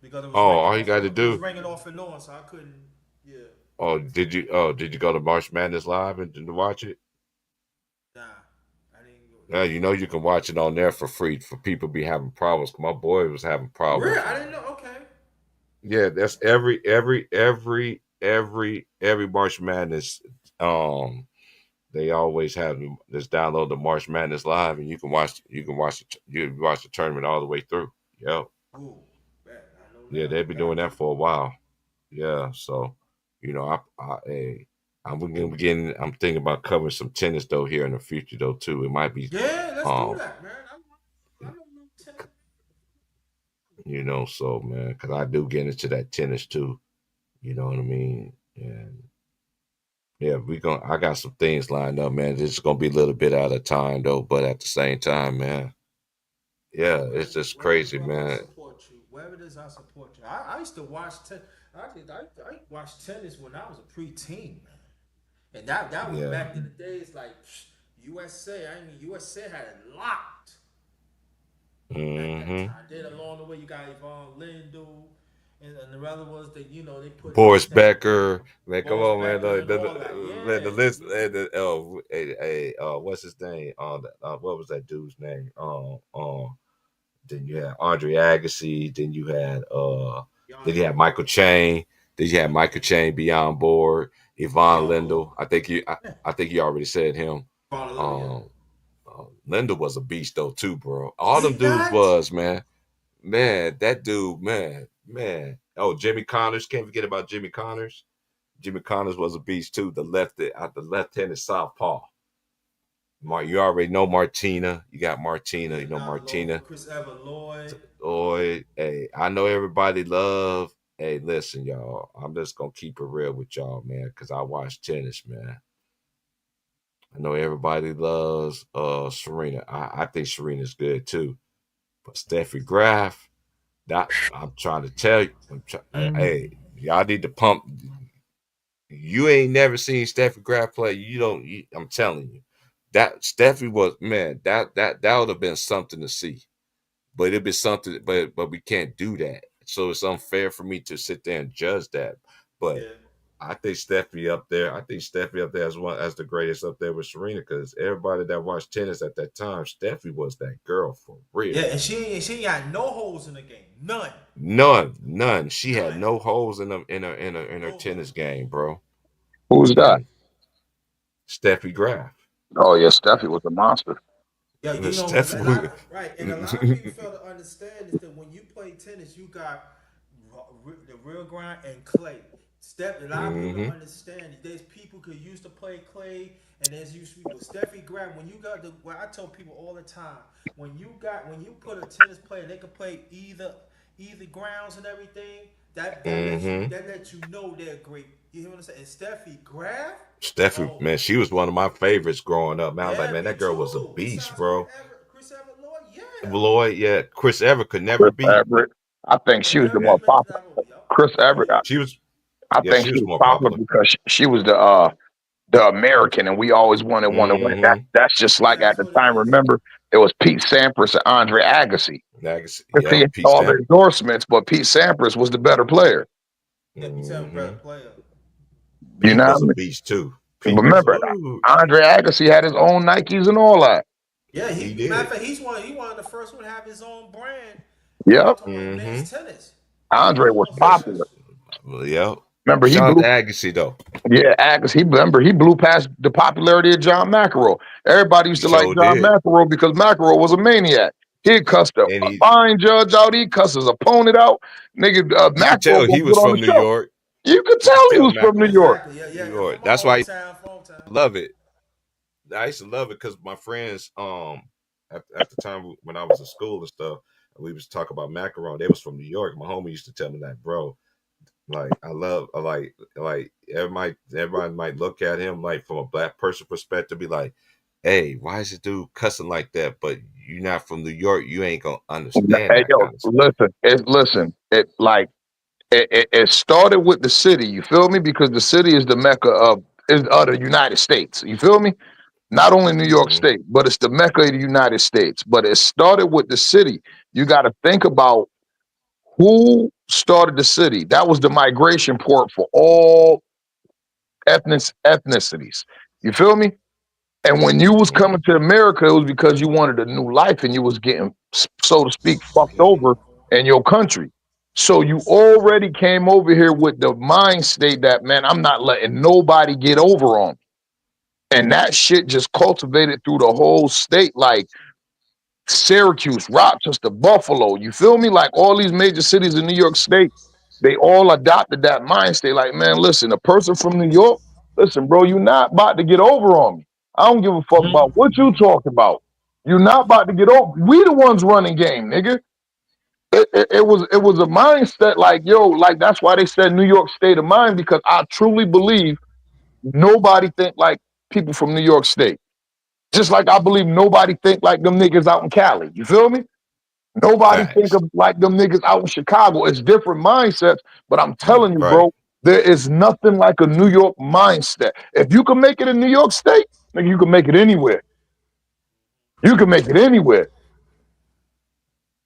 because it Oh, was ringing all you off got and to on. It was do. ringing off and on, so I couldn't. Yeah. Oh, did you go to March Madness live and to watch it? Nah, I didn't go. Yeah, you know you can watch it on there for free for people be having problems. My boy was having Really? problems. I didn't know. Okay. Yeah, that's every March Madness. Um, they always have this download the March Madness live, and you can watch the tournament all the way through. Yep. Ooh, man, I know Yeah, now. they've been doing Got that to. for a while. Yeah, so hey, I'm gonna begin. I'm thinking about covering some tennis though here in the future though too. It might be Yeah, let's do um, that, man. I know Lieutenant. so man, because I do get into that tennis too. You know what I mean? And yeah, I got some things lined up, man. This is gonna be a little bit out of time though, but at the same time, man, yeah, it's just Wherever, crazy, brother, I man. support you. Wherever it is, I support you. I used to watch I watched tennis when I was a preteen, man. And that was Yeah. back in the days like USA. I mean, USA had it locked at that Mm-hmm. time. Then along the way, you got Yvonne Lindell, and the other ones that they put Boris names down. Becker, man, come Boris on, man. Becker and all that. The Yeah, list, yeah. what's his name? What was that dude's name? Then you had Andre Agassi. Then you Yonder. had Michael Chain. Then you had Michael Chain be on board. Yvonne Yo, Lindell. I think you already said him. Yvonne Lindell, yeah. Um, Linda was a beast though too, bro. All Was them he dudes not? was, man. That dude, man. Oh, Jimmy Connors. Can't forget about Jimmy Connors. Jimmy Connors was a beast too. The left-handed southpaw. You already know Martina. You got Martina. Yeah, You know not alone. Martina. Chris Evan Lloyd. Hey, I know everybody love. Hey, listen, y'all. I'm just gonna keep it real with y'all, man, because I watch tennis, man. I know everybody loves Serena. I think Serena's good too. But Steffi Graf, that I'm trying to tell you, hey, y'all need to pump. You ain't never seen Steffi Graf play. I'm telling you, that Steffi was, man. That would have been something to see. But it'd be something. But we can't do that. So it's unfair for me to sit there and judge that. But Yeah. I think Steffi up there. I think Steffi up there as one as the greatest up there with Serena because everybody that watched tennis at that time, Steffi was that girl for Yeah, real. and she got no holes in the game, none, None. She had none, no holes in them in her no tennis holes. game, bro. Who's that? None. Steffi Graf. Oh yeah, Steffi Right. was a monster. Yeah, you know, Steffi a lot of, right, and a lot of people fail to understand is that when you play tennis, you got the real grind and clay. Step. A lot of people don't hmm understand. There's people who used to play clay, and there's used to people. Steffi Graham, when you got the, what I tell people all the time, when you put a tennis player, they can play either grounds and everything. hmm That lets you know they're great. You hear what I'm saying? And Steffi Graf, Steffi, oh man, she was one of my favorites growing up. Man, I was like, yeah, man, me that girl was a too. beast, Besides Chris bro. Everett, Chris Everett Lloyd, yeah. Lloyd, yeah, Chris Ever could never Chris beat. Everett. I think Can she was the never more beat Miss popular. Level. Yup. Chris Everett. Mm-hmm. She was, I yeah, think she she was was more popular popular. because she was the American, and we always wanted to win. hmm That's just Yeah, like at that's the what it time. is. Remember, it was Pete Sampras and Andre Agassi. But see, Yep, Pete all the Stamp. endorsements, but Pete Sampras was the better player. Yeah, he's a better hmm player. You Pete know was what I a mean? beast too. Pete was, Remember, ooh, Andre Agassi had his own Nikes and all that. Yeah, he matter of did. fact, he one of the first one to have his own brand. I'm Yep, talking about hmm men's tennis. He was Andre the was most popular. successful. Well, yep. Remember, he Shout out to blew. Agassi though. Yeah, Agassi. He blew past the popularity of John McEnroe. Everybody used to like Show John did, McEnroe because McEnroe was a maniac. He cussed and a he, fine judge out. He cussed his opponent out. Nigga, you could McEnroe tell gonna he get was on the from New show. York. You could You could tell he tell was from New McEnroe was York. Exactly. Yeah, New yeah. York. From my That's why I hometown, hometown. love it. I used to love it because my friends, at the time when I was in school and stuff, we was talking about macaron. They was from New York. My homie used to tell me that, bro. Like I love, like everybody might look at him like from a black person perspective, be like, "Hey, why is this dude cussing like that?" But you're not from New York, you ain't gonna understand Hey that yo, kind of stuff. listen. It started with the city. You feel me? Because the city is the mecca of the United States. You feel me? Not only New York hmm State, but it's the mecca of the United States. But it started with the city. You got to think about who started the city. That was the migration port for all ethnicities. You feel me? And when you was hmm coming to America, it was because you wanted a new life and you was getting, so to speak, fucked over in your country. So you already came over here with the mind state that, man, I'm not letting nobody get over on me. And that shit just cultivated through the whole state. Like Syracuse, Rochester, Buffalo. You feel me? Like all these major cities in New York State, they all adopted that mind state. Like, man, listen, a person from New York, listen, bro, you're not about to get over on me. I don't give a fuck about what you talking about. You're not about to get over. We the ones running game, nigga. It was a mindset like, yo, like that's why they said New York state of mind, because I truly believe nobody think like people from New York State. Just like I believe nobody think like them niggas out in Cali. You feel me? Nobody think Facts. of like them niggas out in Chicago. It's different mindsets, but I'm telling you, Right. bro, there is nothing like a New York mindset. If you can make it in New York State, nigga, you can make it anywhere. You can make it anywhere,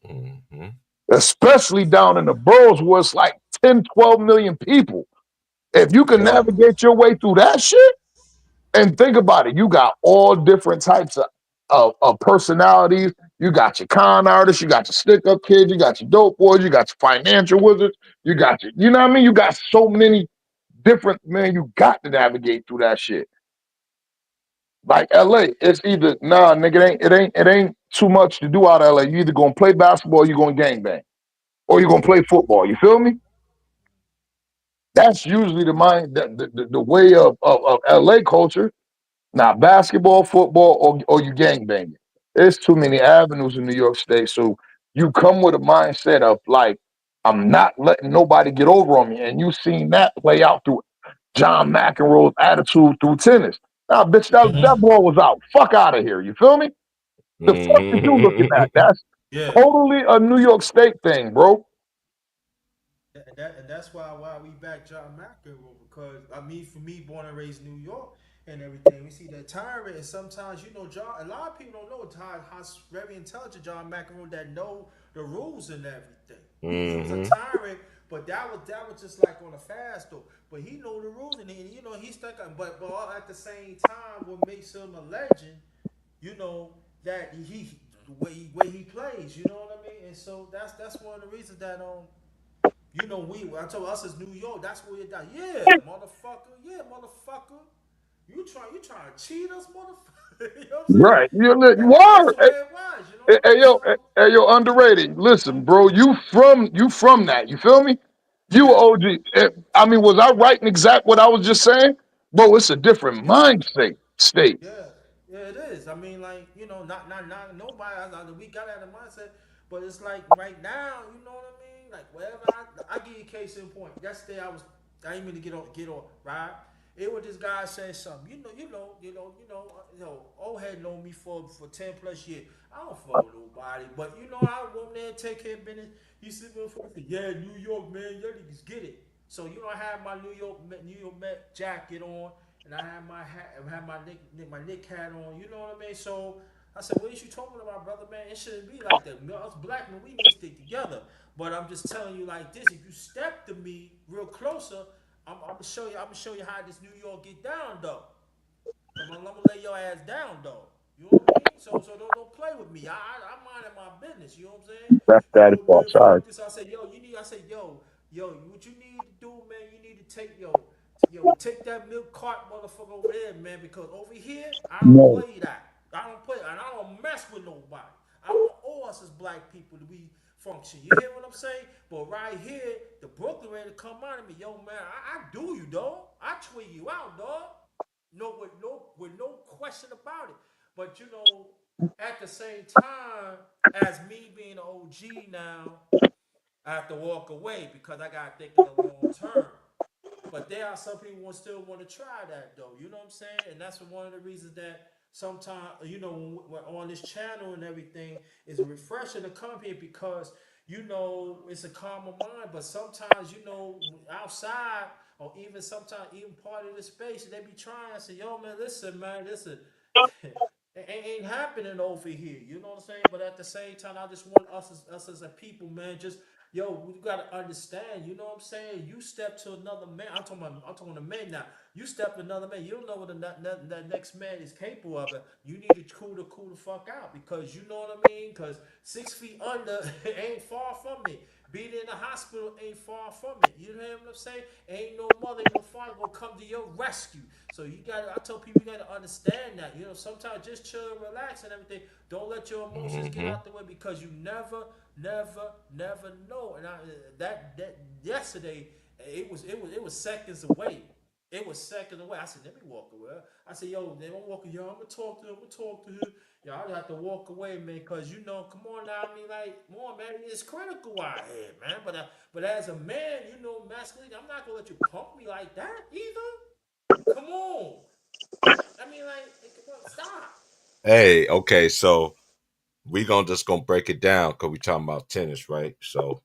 hmm especially down in the boroughs where it's like 10, 12 million people. If you can Yep. navigate your way through that shit, and think about it, you got all different types of personalities. You got your con artists, you got your stick up kids, you got your dope boys, you got your financial wizards, you got your, you know what I mean? You got so many different, man, you got to navigate through that shit. Like LA, it's either nah, nigga, it ain't too much to do out of LA. You either gonna play basketball, or you gonna gangbang, or you gonna play football. You feel me? That's usually the mind, the way of LA culture. Now, basketball, football, or you gangbanging. There's too many avenues in New York State. So you come with a mindset of like, I'm not letting nobody get over on me. And you've seen that play out through John McEnroe's attitude through tennis. Now, bitch, that Mm-hmm. ball was out. Fuck out of here. You feel me? The fuck is you looking at? hmm That's Yeah. totally a New York State thing, bro. And that's why we back John McEnroe, because I mean, for me, born and raised New York and everything, we see that tyrant, and sometimes, you know, John, a lot of people don't know how very intelligent John McEnroe, that know the rules and everything. He was a hmm tyrant, but But that was just like on a fast though. But he know the rules, and he stuck on. But all at the same time, what makes him a legend, you know, that he way he plays. You know what I mean? And so that's one of the reasons that I told us as New York, that's where you're at. Yeah, motherfucker. Yeah, motherfucker. You trying to cheat us, motherfucker? You know what I'm saying? Right. You That's are. the way it was. You know Hey, what I mean? So hey, yo, underrated. Listen, bro, you from that. You feel me? You a yeah. OG. I mean, was I right in exact what I was just saying? Bro, it's a different Yeah. state. Yeah, yeah, it is. I mean, like not nobody. We got out of mindset, but it's like right now, you know what I mean? Like wherever I give you a case in point. Yesterday I didn't mean to get on right. It was this guy saying something. Old head known me for 10 plus years. I don't follow nobody, but I go in there and take care of business. He said, "Yeah, New York man, y'all niggas get it." So I have my New York Met jacket on, and I had my hat, I had my Nick hat on. You know what I mean? So I said, "What is you talking about, brother? Man, it shouldn't be like that. Us black men, we need to stick together." But I'm just telling you like this: if you step to me real closer, I'm gonna show you. I'm gonna show you how this New York get down, though. I'm gonna lay your ass down, though. You know what I mean? So don't play with me. I'm minding my business. You know what I'm saying? That's daddy fault. Man, Sorry. fuck this. I said, yo, you need. I said, yo, what you need to do, man? You need to take that milk cart motherfucker over there, man. Because over here, I don't No. play that. I don't play, and I don't mess with nobody. I want all us as black people to be function. You hear what I'm saying? But right here, the Brooklyn ready to come out of me, yo, man. I do you, dog. I tweet you out, dog. No, with no question about it. But at the same time, as me being an OG now, I have to walk away because I got to think in the long term. But there are some people who still want to try that though. You know what I'm saying? And that's one of the reasons that sometimes when we're on this channel and everything is refreshing to come here because it's a calmer mind. But sometimes outside or even sometimes even part of the space they be trying to say, "Yo, man, listen." It ain't happening over here. You know what I'm saying? But at the same time, I just want us as a people, man. Just we gotta understand. You know what I'm saying? You step to another man. I'm talking to men now. You step to another man. You don't know what the next man is capable of. It. You need to cool the fuck out because you know what I mean. Because 6 feet under ain't far from it. Being in the hospital ain't far from it. You know what I'm saying? Ain't no mother, ain't no father gonna come to your rescue. So I tell people you gotta understand that. Sometimes just chill and relax and everything. Don't let your emotions get Mm-hmm. out the way because you never know. And that yesterday, it was seconds away. It was seconds away. I said, let me walk away. I said, yo, they don't walk. Yo, I'm gonna talk to him. I'm gonna talk to him. Yo, I have to walk away, man, because come on now. I mean, like, come on, man. It's critical out here, man. But as a man, masculine, I'm not gonna let you pump me like that either. Come on. I mean, like come on, stop. Hey, okay, so we gonna break it down because we talking about tennis, right? So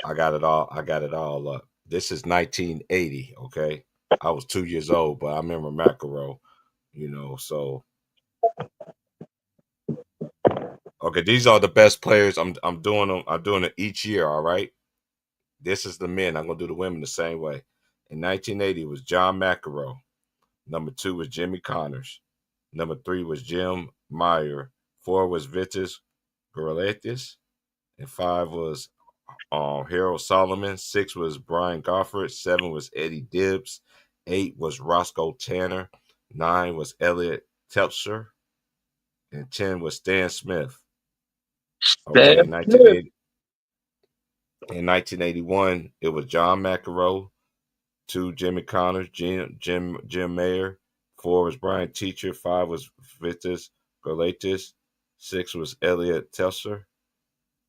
I got it all. I got it all up. This is 1980. Okay, I was 2 years old, but I remember McEnroe. So okay, these are the best players. I'm doing them. I'm doing it each year. All right. This is the men. I'm gonna do the women the same way. In 1980 was John McEnroe. Number 2 was Jimmy Connors. Number 3 was Jim Meyer. 4 was Vitas Gervais. And 5 was Harold Solomon. 6 was Brian Goffard. 7 was Eddie Dibbs. 8 was Roscoe Tanner. 9 was Elliot Teltscher. And 10 was Stan Smith. Okay, Damn good. in 1981, it was John McEnroe. 2, Jimmy Connors. Jim Mayer. 4 was Brian Teacher. 5 was Vitas Gervais. 6 was Elliot Teltscher.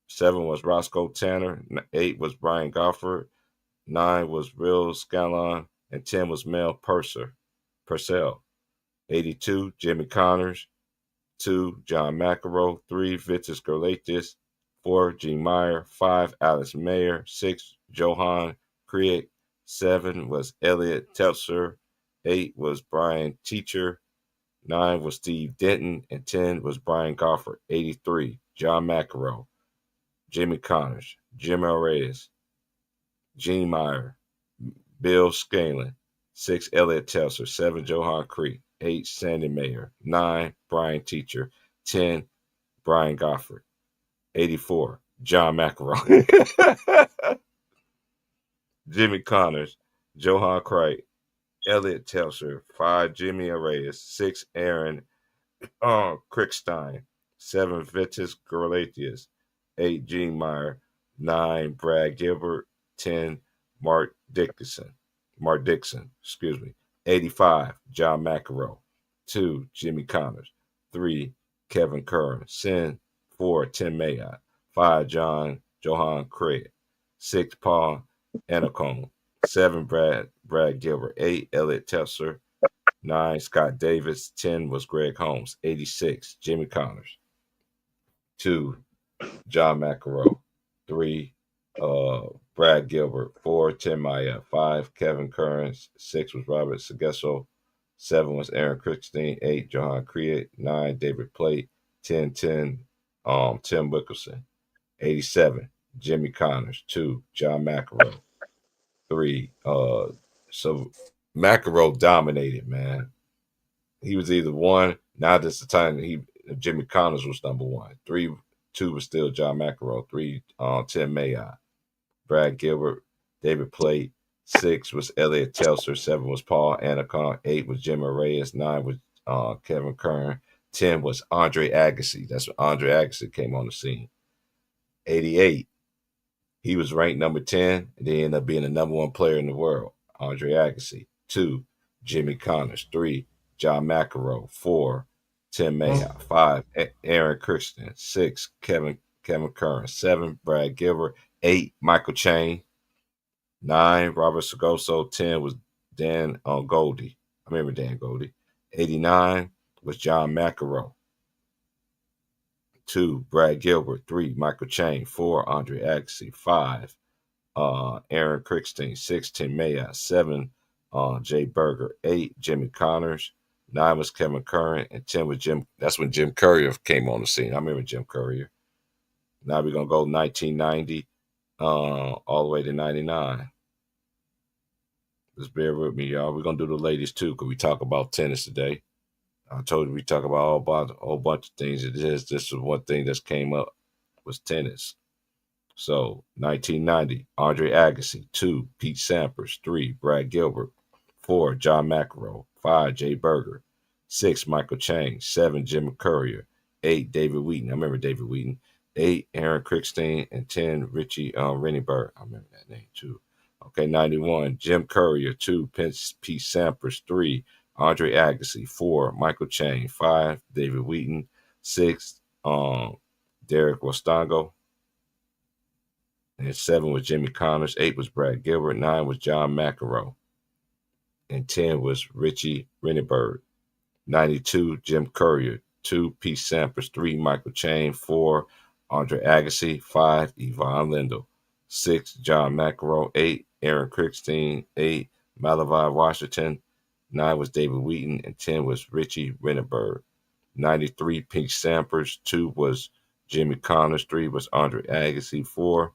7 was Roscoe Tanner. 8 was Brian Goffard. 9 was Will Scallon. And 10 was Mel Purcell. 82, Jimmy Connors. 2, John McEnroe. 3, Vitas Gervais. 4, Gene Meyer. 5, Alice Mayer. 6, Johan Kriek. 7 was Elliot Teltscher. 8 was Brian Teacher. 9 was Steve Denton. And 10 was Brian Goffard. 83, John McEnroe. Jimmy Connors. Jim Reyes. Gene Meyer. Bill Scanlon. 6. Elliot Telser. 7. Johan Creek. 8. Sandy Mayer. 9. Brian Teacher. 10. Brian Gofford. 84. John McEnroe. Jimmy Connors. Johan Cricht. Elliot Telser. 5. Jimmy Arias. 6. Aaron Crickstein. 7. Vitus Gerlathius. 8. Gene Meyer. 9. Brad Gilbert. 10. Mark Dixon. 85. John McEnroe. 2. Jimmy Connors. 3. Kevin Curran. 4. Tim Mayotte. 5. Johan Craig. 6. Paul Anacone. 7. Brad Gilbert. 8. Elliot Tesler. 9. Scott Davis. 10 was Greg Holmes. 86. Jimmy Connors. 2. John McEnroe. 3. Brad Gilbert. 4. Tim Maya. 5. Kevin Curran. 6 was Robert Segesso. 7 was Aaron Crickstein. 8. Johan Creed. 9. David Plate. 10. Tim Wickerson. 87. Jimmy Connors. 2. John McEnroe. 3. So McEnroe dominated, man. He was either one. Now this the time Jimmy Connors was number 1. 2 was still John McEnroe. 3. Tim Mayotte. Brad Gilbert. David Plate. 6 was Elliot Telser. 7 was Paul Anacon. 8 was Jim Reyes. 9 was Kevin Kern. 10 was Andre Agassi. That's when Andre Agassi came on the scene. 88. He was ranked number 10, and they ended up being the number 1 player in the world. Andre Agassi. 2. Jimmy Connors. 3. John McEnroe. 4. Tim Mayotte. 5. Aaron Christian. 6. Kevin Kern. 7. Brad Gilbert. 8. Michael Chang. 9. Robert Segoso. 10 was Dan Goldie. I remember Dan Goldie. 89 was John McEnroe. 2. Brad Gilbert. 3. Michael Chang. 4. Andre Agassi. 5. Aaron Crickstein. 6. Tim Mayotte. 7. Jay Berger. 8. Jimmy Connors. 9 was Kevin Curran. And 10 was Jim. That's when Jim Courier came on the scene. I remember Jim Courier. Now we're going to go 1990 all the way to 99. Just bear with me, y'all. We're going to do the ladies too, because we talk about tennis today. I told you we talk about a whole bunch of things. This is one thing that's came up was tennis. So 1990, Andre Agassi. 2, Pete Sampras. 3, Brad Gilbert. 4, John McEnroe. 5, Jay Berger. 6, Michael Chang. 7, Jim Courier. 8, David Wheaton. I remember David Wheaton. 8, Aaron Crickstein. And 10, Richie Rennieberg. I remember that name too. Okay, 91, Jim Courier. 2, Pete Sampras. 3, Andre Agassi. 4, Michael Chang. 5, David Wheaton. 6, Derek Wostango. And 7 was Jimmy Connors. 8 was Brad Gilbert. 9 was John McEnroe. And 10 was Richie Rennieberg. 92, Jim Courier. 2, Pete Sampras. 3, Michael Chang. 4, Andre Agassi. 5, Yvonne Lindell. 6, John McEnroe. 8, Aaron Crickstein. 8, Malavai Washington. 9 was David Wheaton. And 10 was Richie Rennieberg. 93, Pete Sampras. 2 was Jimmy Connors. 3 was Andre Agassi. 4,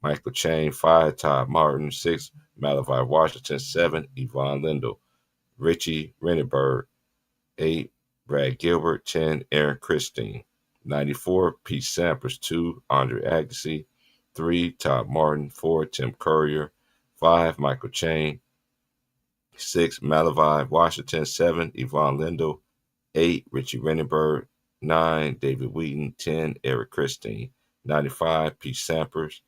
Michael Chang. 5, Todd Martin. 6, Malavai Washington. 7, Yvonne Lindell. Richie Rennieberg. 8, Brad Gilbert. 10, Aaron Christine. 94, Pete Sampras. 2, Andre Agassi. 3, Todd Martin. 4, Tim Courier. 5, Michael Chang. 6, Malavai Washington. 7, Yvonne Lindell. 8, Richie Rennieberg. 9, David Wheaton. 10, Eric Christine. 95, Pete Sampras.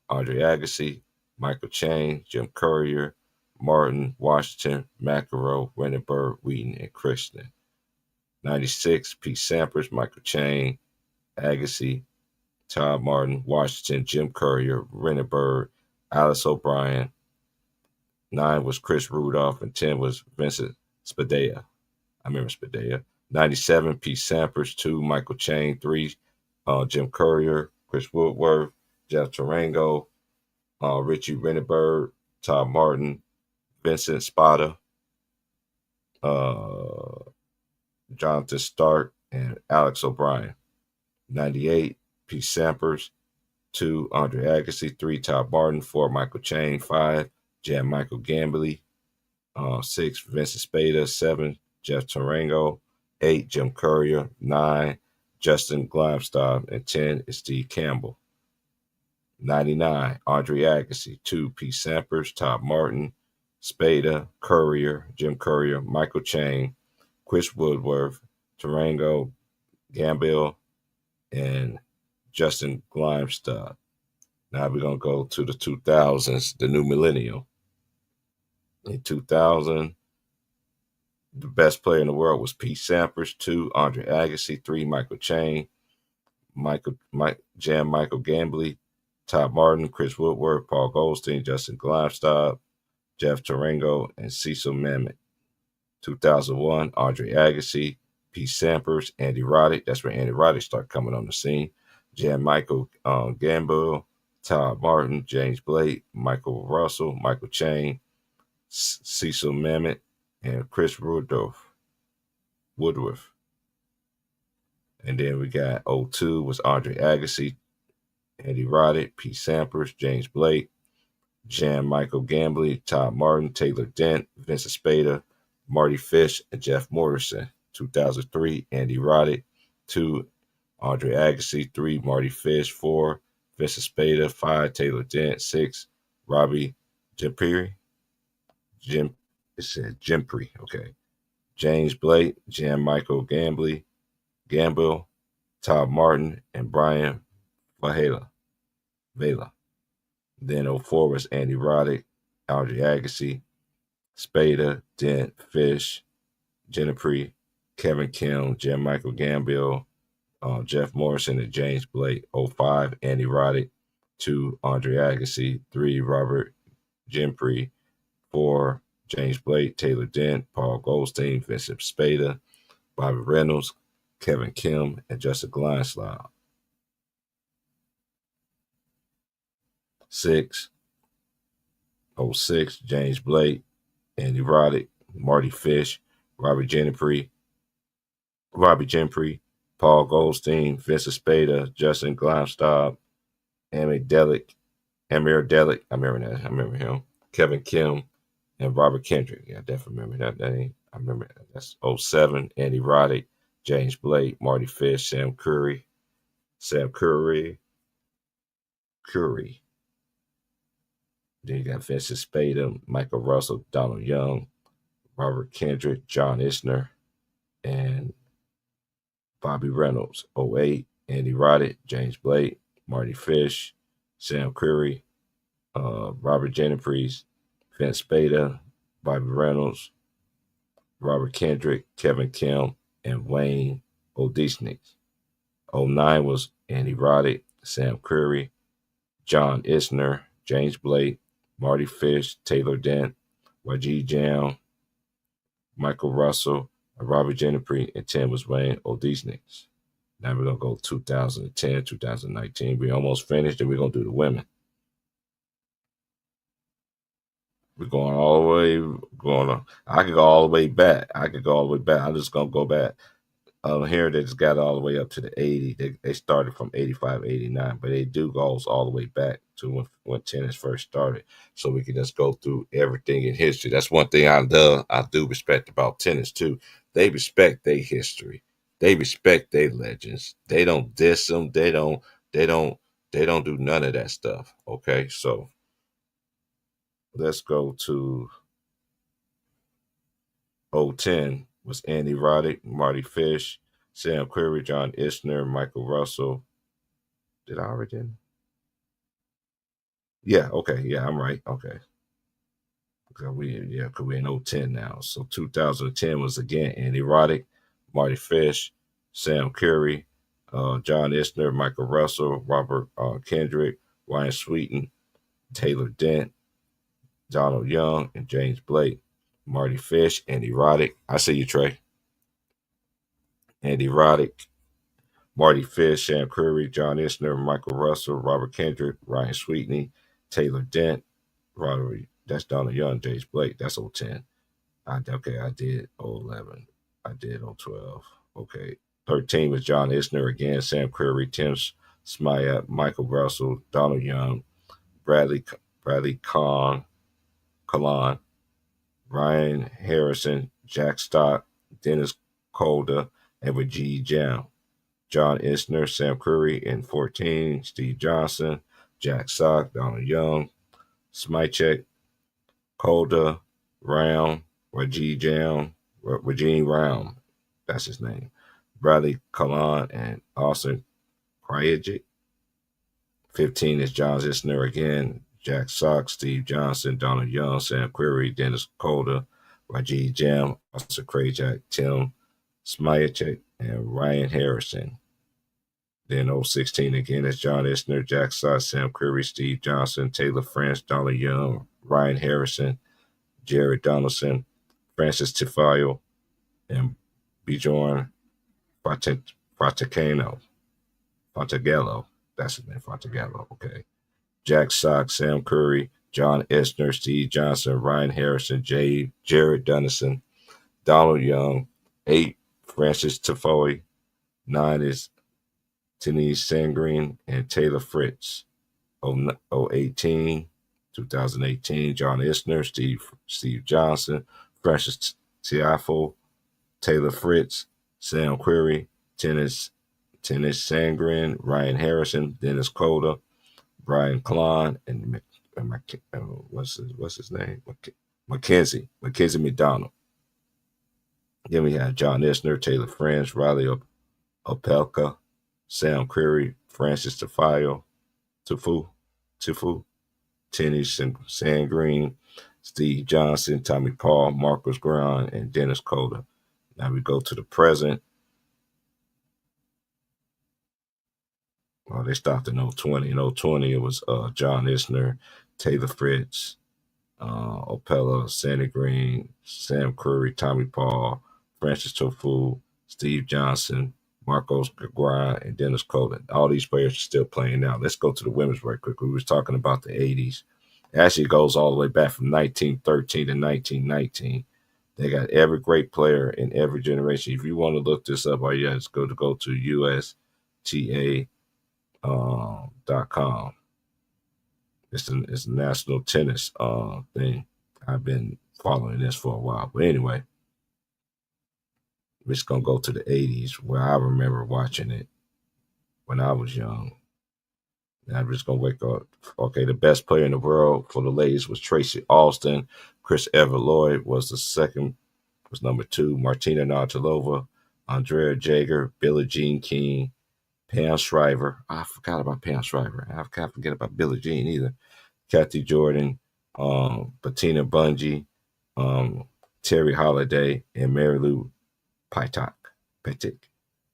Andre Agassi, Michael Chang, Jim Courier, Martin, Washington, McEnroe, Rennieberg, Wheaton, and Christian. 96, Pete Sampras, Michael Chang, Agassi, Todd Martin, Washington, Jim Courier, Rennieberg, Alice O'Brien. 9 was Chris Rudolph, and 10 was Vincent Spadea. I remember Spadea. 97, Pete Sampras. 2, Michael Chang. 3, Jim Courier, Chris Woodworth, Jeff Tarango, Richie Rennieberg, Todd Martin, Vincent Spada, Jonathan Stark, and Alex O'Brien. 98, Pete Sampras. 2, Andre Agassi. 3, Todd Martin. 4, Michael Chang. 5, Jan Michael Gambly. 6, Vincent Spada. 7, Jeff Tarango. 8, Jim Courier. 9, Justin Glimstock. And 10 is Steve Campbell. 99, Andre Agassi. 2, Pete Sampras. Todd Martin. Spada, Courier, Jim Courier, Michael Chang, Chris Woodworth, Tarango, Gambill, and Justin Glimstock. Now we're going to go to the 2000s, the new millennium. In 2000, the best player in the world was Pete Sampras. 2, Andre Agassi. 3, Michael Chang, Jan Michael Gambly, Todd Martin, Chris Woodworth, Paul Goldstein, Justin Glimstock, Jeff Tarango, and Cecil Mamet. 2001, Andre Agassi, Pete Sampras, Andy Roddick. That's where Andy Roddick started coming on the scene. Jan Michael Gamble, Todd Martin, James Blake, Michael Russell, Michael Chang, Cecil Mamet, and Chris Woodworth. And then we got 02 was Andre Agassi, Andy Roddick, Pete Sampras, James Blake, Jan Michael Gambly, Todd Martin, Taylor Dent, Vincent Spada, Marty Fish, and Jeff Morrison. 2003, Andy Roddick. 2, Andre Agassi. 3, Marty Fish. 4, Vincent Spada. 5, Taylor Dent. 6, Robbie Jimpree. It said Jimpree. Okay. James Blake, Jan Michael Gambly, Gamble, Todd Martin, and Brian Vela. Then 04 was Andy Roddick, Andre Agassi, Spada, Dent, Fish, Jimpree, Kevin Kim, Jan Michael Gambill, Jeff Morrison, and James Blake. 05, Andy Roddick. 2, Andre Agassi. 3, Robert Jimpree. 4, James Blake, Taylor Dent, Paul Goldstein, Vincent Spada, Bobby Reynolds, Kevin Kim, and Justin Glimstock. 06, James Blake, Andy Roddick, Marty Fish, Robbie Jimpree, Paul Goldstein, Vincent Spada, Justin Glimstock, Amir Delic. I remember him. Kevin Kim, and Robert Kendrick. Yeah, I definitely remember that name. I remember that's 07, Andy Roddick, James Blake, Marty Fish, Sam Curry. Then you got Vincent Spada, Michael Russell, Donald Young, Robert Kendrick, John Isner, and Bobby Reynolds. 08, Andy Roddick, James Blake, Marty Fish, Sam Curry, Robert Jimpree, Vince Spada, Bobby Reynolds, Robert Kendrick, Kevin Kim, and Wayne Odisnik. 09 was Andy Roddick, Sam Curry, John Isner, James Blake, Marty Fish, Taylor Dent, Wajid Jam, Michael Russell, Robert Jimpree, and 10 was Wayne Odisnik. Now we're going to go 2010, 2019. We almost finished, and we're going to do the women. We're going all the way, I could go all the way back. I'm just going to go back. Here they just got all the way up to the 80. They started from 85, 89, but they do goes all the way back to when tennis first started. So we can just go through everything in history. That's one thing I do respect about tennis too. They respect their history. They respect their legends. They don't diss them. They don't do none of that stuff. Okay, so let's go to 010 was Andy Roddick, Marty Fish, Sam Curry, John Isner, Michael Russell. Did I already do? Yeah, okay. Yeah, I'm right. Okay. Because we're in 010 now. So 2010 was again Andy Roddick, Marty Fish, Sam Curry, John Isner, Michael Russell, Robert Kendrick, Ryan Sweeten, Taylor Dent, Donald Young, and James Blake. Marty Fish, Andy Roddick. I see you, Trey. Andy Roddick, Marty Fish, Sam Curry, John Isner, Michael Russell, Robert Kendrick, Ryan Sweetney, Taylor Dent, Roderick. That's Donald Young, James Blake. That's 010. I did 011. I did 012. Okay. 13 was John Isner again, Sam Curry, Tim Smyat, Michael Russell, Donald Young, Bradley Kahn, Kalan, Ryan Harrison, Jack Stock, Dennis Calder, and Rajiv Jam. John Isner, Sam Curry in 14, Steve Johnson, Jack Sock, Donald Young, Smichek, Calder, Round, Regine Round, that's his name, Bradley Kalan, and Austin Krajicic. 15 is John Isner again, Jack Sock, Steve Johnson, Donald Young, Sam Query, Dennis Calder, Rajiv Jam, Austin Krajicic, Tim Smichek, and Ryan Harrison. Then 016 again is John Isner, Jack Sock, Sam Query, Steve Johnson, Taylor French, Donald Young, Ryan Harrison, Jared Donaldson, Francis Tifayo, and Bjorn Fatigello. That's his name, Fatigello. Okay. Jack Sock, Sam Curry, John Isner, Steve Johnson, Ryan Harrison, Jared Donaldson, Donald Young. 8, Francis Tifoy. 9 is Tenise Sandgreen and Taylor Fritz. 2018, John Isner, Steve Johnson, Francis Tiafo, Taylor Fritz, Sam Query, Tennis Sandgren, Ryan Harrison, Dennis Calder, Brian Klon, and what's his name? Mackenzie McDonald. Then we had John Isner, Taylor French, Riley Opelka, Sam Query, Francis Tifu, Tennis Sandgreen, Steve Johnson, Tommy Paul, Marcus Graham, and Dennis Calder. Now we go to the present. Well, they stopped in 020. In 020, it was John Isner, Taylor Fritz, Opella, Sandy Green, Sam Curry, Tommy Paul, Francis Tofu, Steve Johnson, Marcos Gaguin, and Dennis Calder. All these players are still playing now. Let's go to the women's right quick. We was talking about the 80s. It actually goes all the way back from 1913 to 1919. They got every great player in every generation. If you want to look this up, all you have to go to USTA.com. It's a national tennis thing. I've been following this for a while. But anyway, we're just going to go to the 80s where I remember watching it when I was young. And I'm just going to wake up. Okay, the best player in the world for the ladies was Tracy Alston. Chris Everloyd was the second, was number 2. Martina Navratilova, Andrea Jaeger, Billie Jean King, Pam Shriver. I forgot about Pam Shriver. I can't forget about Billie Jean either. Kathy Jordan, Bettina Bungie, Terry Holiday, and Mary Lou Patek.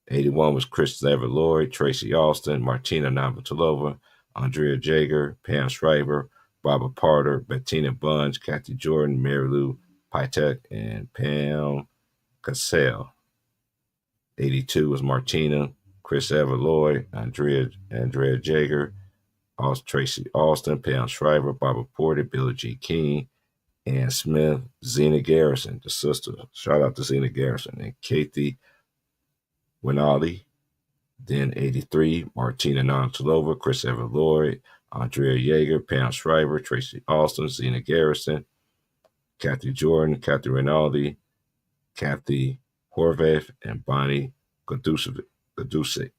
81 was Chris Everloyd, Tracy Alston, Martina Navratilova, Andrea Jaeger, Pam Shriver, Barbara Porter, Bettina Bunge, Kathy Jordan, Mary Lou Patek, and Pam Cassell. 82 was Martina, Chris Everloyd, Andrea Jaeger, Tracy Alston, Pam Shriver, Barbara Porter, Billie Jean King, Ann Smith, Zena Garrison, the sister. Shout out to Zena Garrison, and Kathy Winali. Then 83, Martina Navratilova, Chris Everloyd, Andrea Jaeger, Pam Shriver, Tracy Alston, Zena Garrison, Kathy Jordan, Kathy Rinaldi, Kathy Horvath, and Bonnie Gadusic.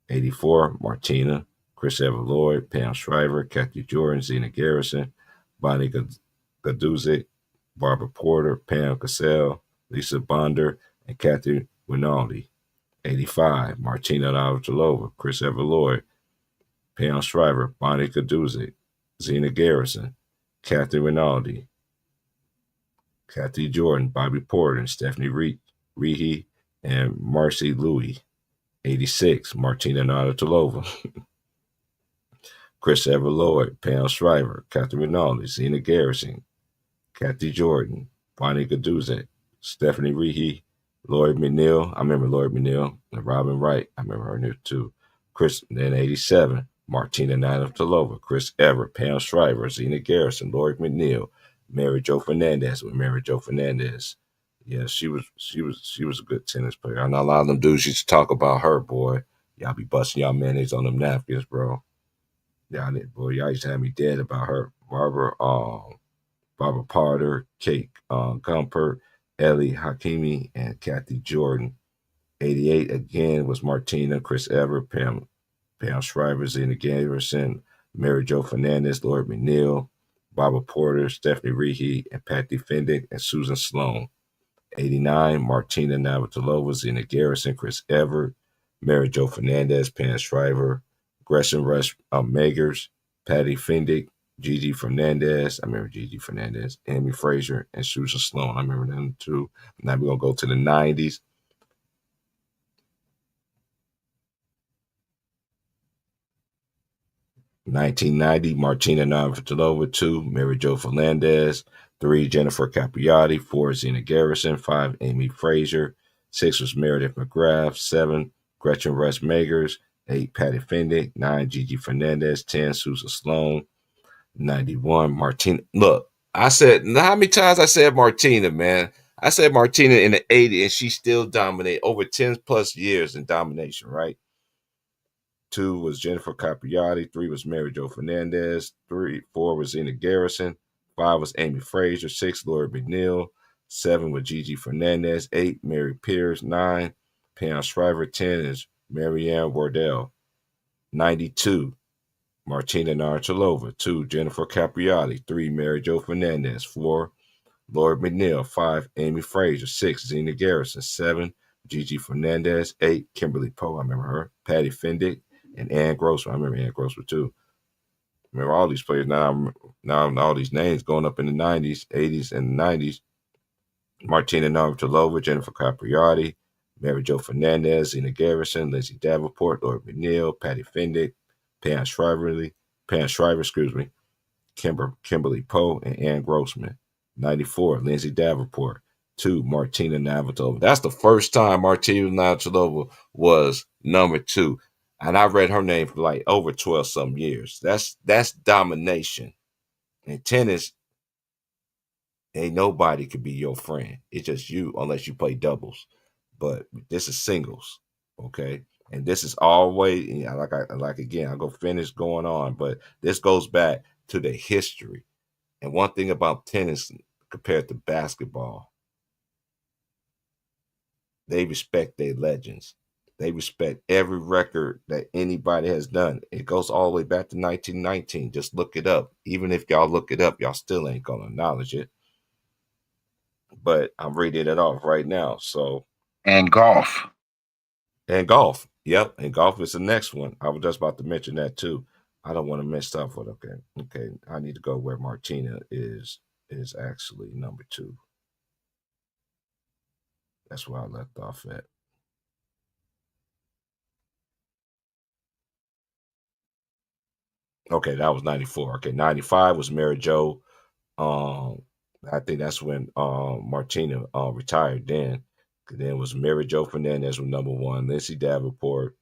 84, Martina, Chris Everloyd, Pam Shriver, Kathy Jordan, Zena Garrison, Bonnie Gadusic, Barbara Porter, Pam Cassell, Lisa Bonder, and Kathy Rinaldi. 85, Martina Navratilova, Chris Everloyd, Pam Shriver, Bonnie Gadusic, Zena Garrison, Kathy Rinaldi, Kathy Jordan, Bobby Porter, and Stephanie Rehe, and Marcy Louie. 86, Martina Navratilova, Chris Everloyd, Pam Shriver, Kathy Rinaldi, Zena Garrison, Kathy Jordan, Bonnie Gadusic, Stephanie Rehe, Lloyd McNeil. I remember Lloyd McNeil. And Robin Wright. I remember her too. Then 87, Martina Navratilova, Chris Everett, Pam Shriver, Zena Garrison, Lloyd McNeil, Mary Jo Fernandez. With Mary Jo Fernandez. Yeah, she was a good tennis player. I know a lot of them dudes used to talk about her, boy. Y'all be busting y'all mayonnaise on them napkins, bro. Y'all used to have me dead about her. Barbara Potter, Kate Gumpert, Ellie Hakimi, and Kathy Jordan. 88 again was Martina, Chris Everett, Pam Shriver, Zena Garrison, Mary Jo Fernandez, Lord McNeil, Barbara Porter, Stephanie Rehe, and Patty Fendick, and Susan Sloan. 89, Martina Navratilova, Zena Garrison, Chris Everett, Mary Jo Fernandez, Pam Shriver, Gresham Rush Megers, Patty Fendick, Gigi Fernandez. I remember Gigi Fernandez, Amy Frazier, and Susan Sloan. I remember them too. Now we're going to go to the 90s. 1990, Martina Navratilova. 2, Mary Jo Fernandez. 3, Jennifer Capriati. 4, Zena Garrison. 5, Amy Frazier. 6 was Meredith McGrath. 7, Gretchen Russ Megers. 8, Patty Fendick. 9, Gigi Fernandez. 10, Susan Sloan. 91, Martina. Look, I said, how many times I said Martina, man? I said Martina in the 80s, and she still dominated over 10 plus years in domination, right? 2 was Jennifer Capriati. 3 was Mary Jo Fernandez. 4 was Zena Garrison. 5 was Amy Frazier. 6, Lori McNeil. 7 was Gigi Fernandez. 8, Mary Pierce. 9, Pam Shriver. 10 is Marianne Wardell. 92, Martina Navratilova. 2, Jennifer Capriati. 3, Mary Jo Fernandez. 4, Lori McNeil. 5, Amy Frazier. 6, Zena Garrison. 7, Gigi Fernandez. 8, Kimberly Poe. I remember her. Patty Fendick. And Ann Grossman. I remember Ann Grossman too. I remember all these players now. Now all these names going up in the 90s, 80s, and 90s. Martina Navratilova, Jennifer Capriati, Mary Jo Fernandez, Zena Garrison, Lindsay Davenport, Lori McNeil, Patty Fendick, Pam Shriver, Kimberly Poe, and Ann Grossman. 94, Lindsay Davenport. 2, Martina Navratilova. That's the first time Martina Navratilova was number 2. And I read her name for like over 12 some years. That's domination. In tennis, ain't nobody could be your friend. It's just you unless you play doubles. But this is singles, okay? And this is always like again, I go finish going on, but this goes back to the history. And one thing about tennis compared to basketball, they respect their legends. They respect every record that anybody has done. It goes all the way back to 1919. Just look it up. Even if y'all look it up, y'all still ain't going to acknowledge it. But I'm reading it off right now. So, And golf. and golf. Yep. And golf is the next one. I was just about to mention that too. I don't want to mess up with. Okay. I need to go where Martina is actually number 2. That's where I left off at. Okay, that was 94. Okay, 95 was Mary Jo. I think that's when Martina retired then. Then it was Mary Jo Fernandez was number 1. Lindsay Davenport,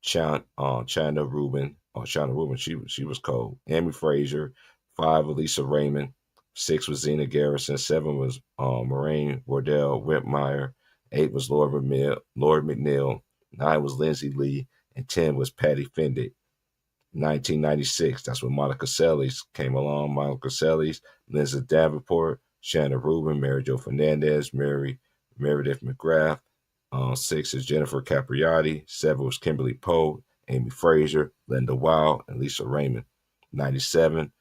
China Rubin. China Rubin, she was cold. Amy Frazier. 5, Elisa Raymond. 6 was Zena Garrison. 7 was Maureen Wardell Whitmire. 8 was Lord McNeil. 9 was Lindsay Lee. And 10 was Patty Fendick. 1996, that's when Monica Seles came along. Monica Seles, Lindsay Davenport, Shannon Rubin, Mary Jo Fernandez, Meredith McGrath. 6 is Jennifer Capriati. 7 was Kimberly Poe, Amy Frazier, Linda Weil, and Lisa Raymond. 97,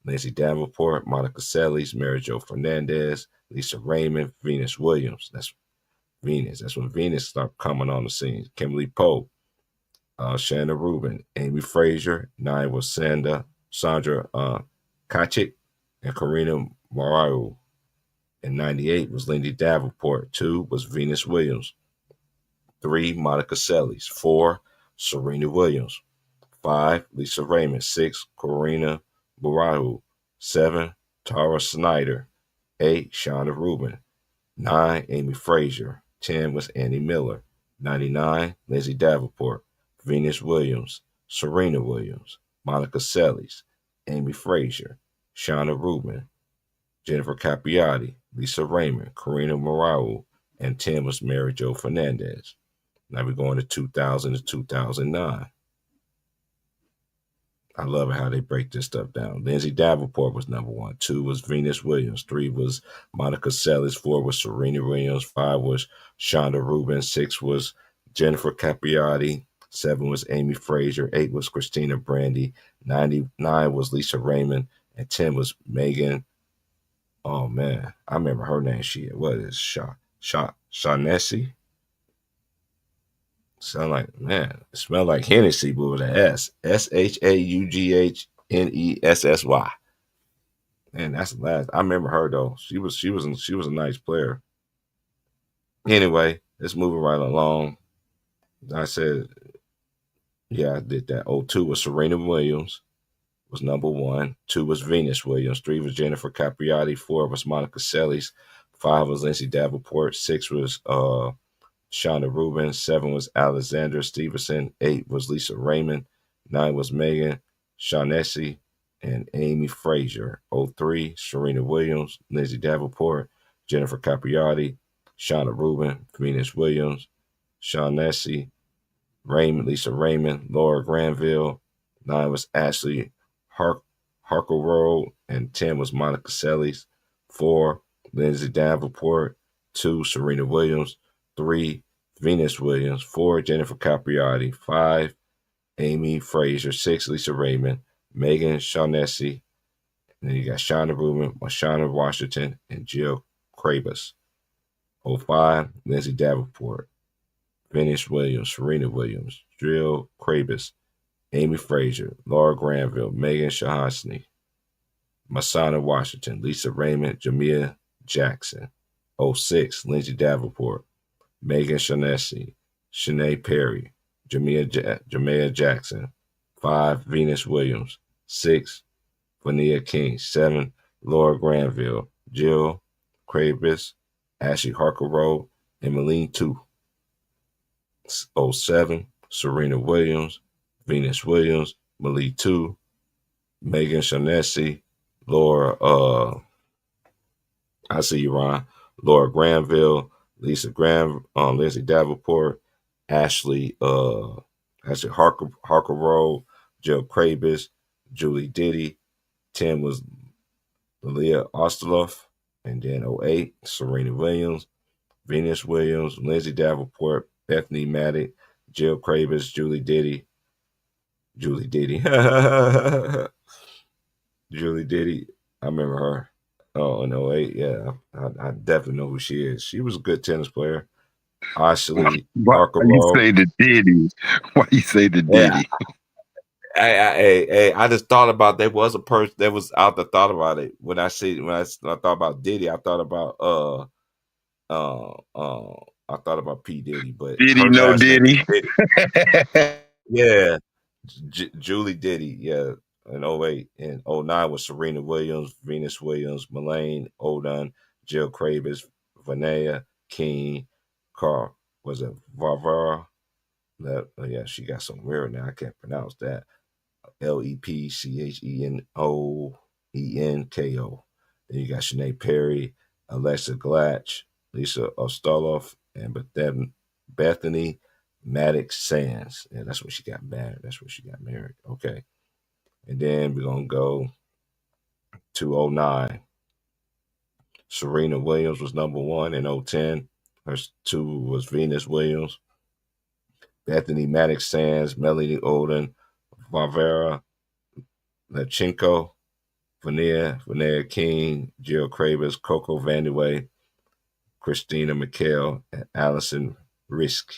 Lindsay Davenport, Monica Seles, Mary Jo Fernandez, Lisa Raymond, Venus Williams. That's Venus. That's when Venus started coming on the scene. Kimberly Poe, Shannon Rubin, Amy Frazier. 9 was Sandra Kachik, and Karina Morau. And 98 was Lindy Davenport. 2 was Venus Williams. 3, Monica Seles. 4, Serena Williams. 5, Lisa Raymond. 6, Karina Morau. 7, Tara Snyder. 8, Shauna Rubin. 9, Amy Frazier. 10 was Annie Miller. 99, Lindsay Davenport. Venus Williams, Serena Williams, Monica Seles, Amy Frazier, Shauna Rubin, Jennifer Capriati, Lisa Raymond, Karina Morau, and 10 was Mary Jo Fernandez. Now we're going to 2000 to 2009. I love how they break this stuff down. Lindsay Davenport was number 1. 2 was Venus Williams. 3 was Monica Seles. 4 was Serena Williams. 5 was Shonda Rubin. 6 was Jennifer Capriati. 7 was Amy Frazier. 8 was Christina Brandy. 9 was Lisa Raymond. And 10 was Megan. Oh, man. I remember her name. What is Shaughnessy? Sound like, man, it smelled like Hennessy, but with an S. SHAUGHNESSY. Man, that's the last. I remember her though. She was a nice player. Anyway, let's move it right along. I said, yeah, I did that. 02 was Serena Williams, was number 1. 2 was Venus Williams. 3 was Jennifer Capriati. 4 was Monica Seles. 5 was Lindsay Davenport. 6 was Shonda Rubin. 7 was Alexandra Stevenson. 8 was Lisa Raymond. 9 was Megan Shaughnessy and Amy Frazier. 03, Serena Williams, Lindsay Davenport, Jennifer Capriati, Shonda Rubin, Venus Williams, Shaughnessy, Raymond, Lisa Raymond, Laura Granville. 9 was Ashley Harkleroad, and 10 was Monica Seles. 4, Lindsay Davenport. 2, Serena Williams. 3, Venus Williams. 4, Jennifer Capriati. 5, Amy Frazier. 6, Lisa Raymond. Megan Shaughnessy. And then you got Shonda Rubin, Mashana Washington, and Jill Krabus. 05, Lindsay Davenport. Venus Williams, Serena Williams, Jill Krabus, Amy Frazier, Laura Granville, Megan Shaughnessy, Masana Washington, Lisa Raymond, Jamia Jackson. 06, Lindsay Davenport, Megan Shaughnessy, Shanae Perry, Jamia Jackson. 5, Venus Williams. 6, Vania King. 7, Laura Granville, Jill Krabus, Ashley Harkleroad, and Malene 2. 07, Serena Williams, Venus Williams, Malik 2, Megan Shaughnessy, Laura, I see you, Ron, Laura Granville, Lindsay Davenport, Ashley Harkleroad, Jill Krabus, Julie Diddy. 10 was Leah Ostaloff, and then 08, Serena Williams, Venus Williams, Lindsay Davenport, Bethany Maddox, Jill Krabus, Julie Diddy. Julie Diddy. I remember her. Oh, in 08, yeah. I definitely know who she is. She was a good tennis player. Ashley Why you say the Diddy? Why you say the Diddy? I just thought about there was a person that was out there thought about it. When I thought about Diddy, I thought about I thought about P. Diddy, but Diddy no Diddy. Yeah. Julie Diddy, yeah. In 08. In 09 was Serena Williams, Venus Williams, Malene Odon, Jill Krabus, Vania King, Carl, was it Varvara? Yeah, she got some weird now. I can't pronounce that. LEPCHENOENKO. Then you got Shanae Perry, Alexa Glatch, Lisa Ostaloff, and Bethany Maddox Sands. Yeah, that's when she got married. Okay. And then we're going to go to 09. Serena Williams was number 1 in 010. Her 2 was Venus Williams. Bethany Maddox Sands, Melanie Odin, Varvara Lechenko, Vania King, Jill Krabus, Coco Vandeweghe, Christina McHale, and Allison Risk.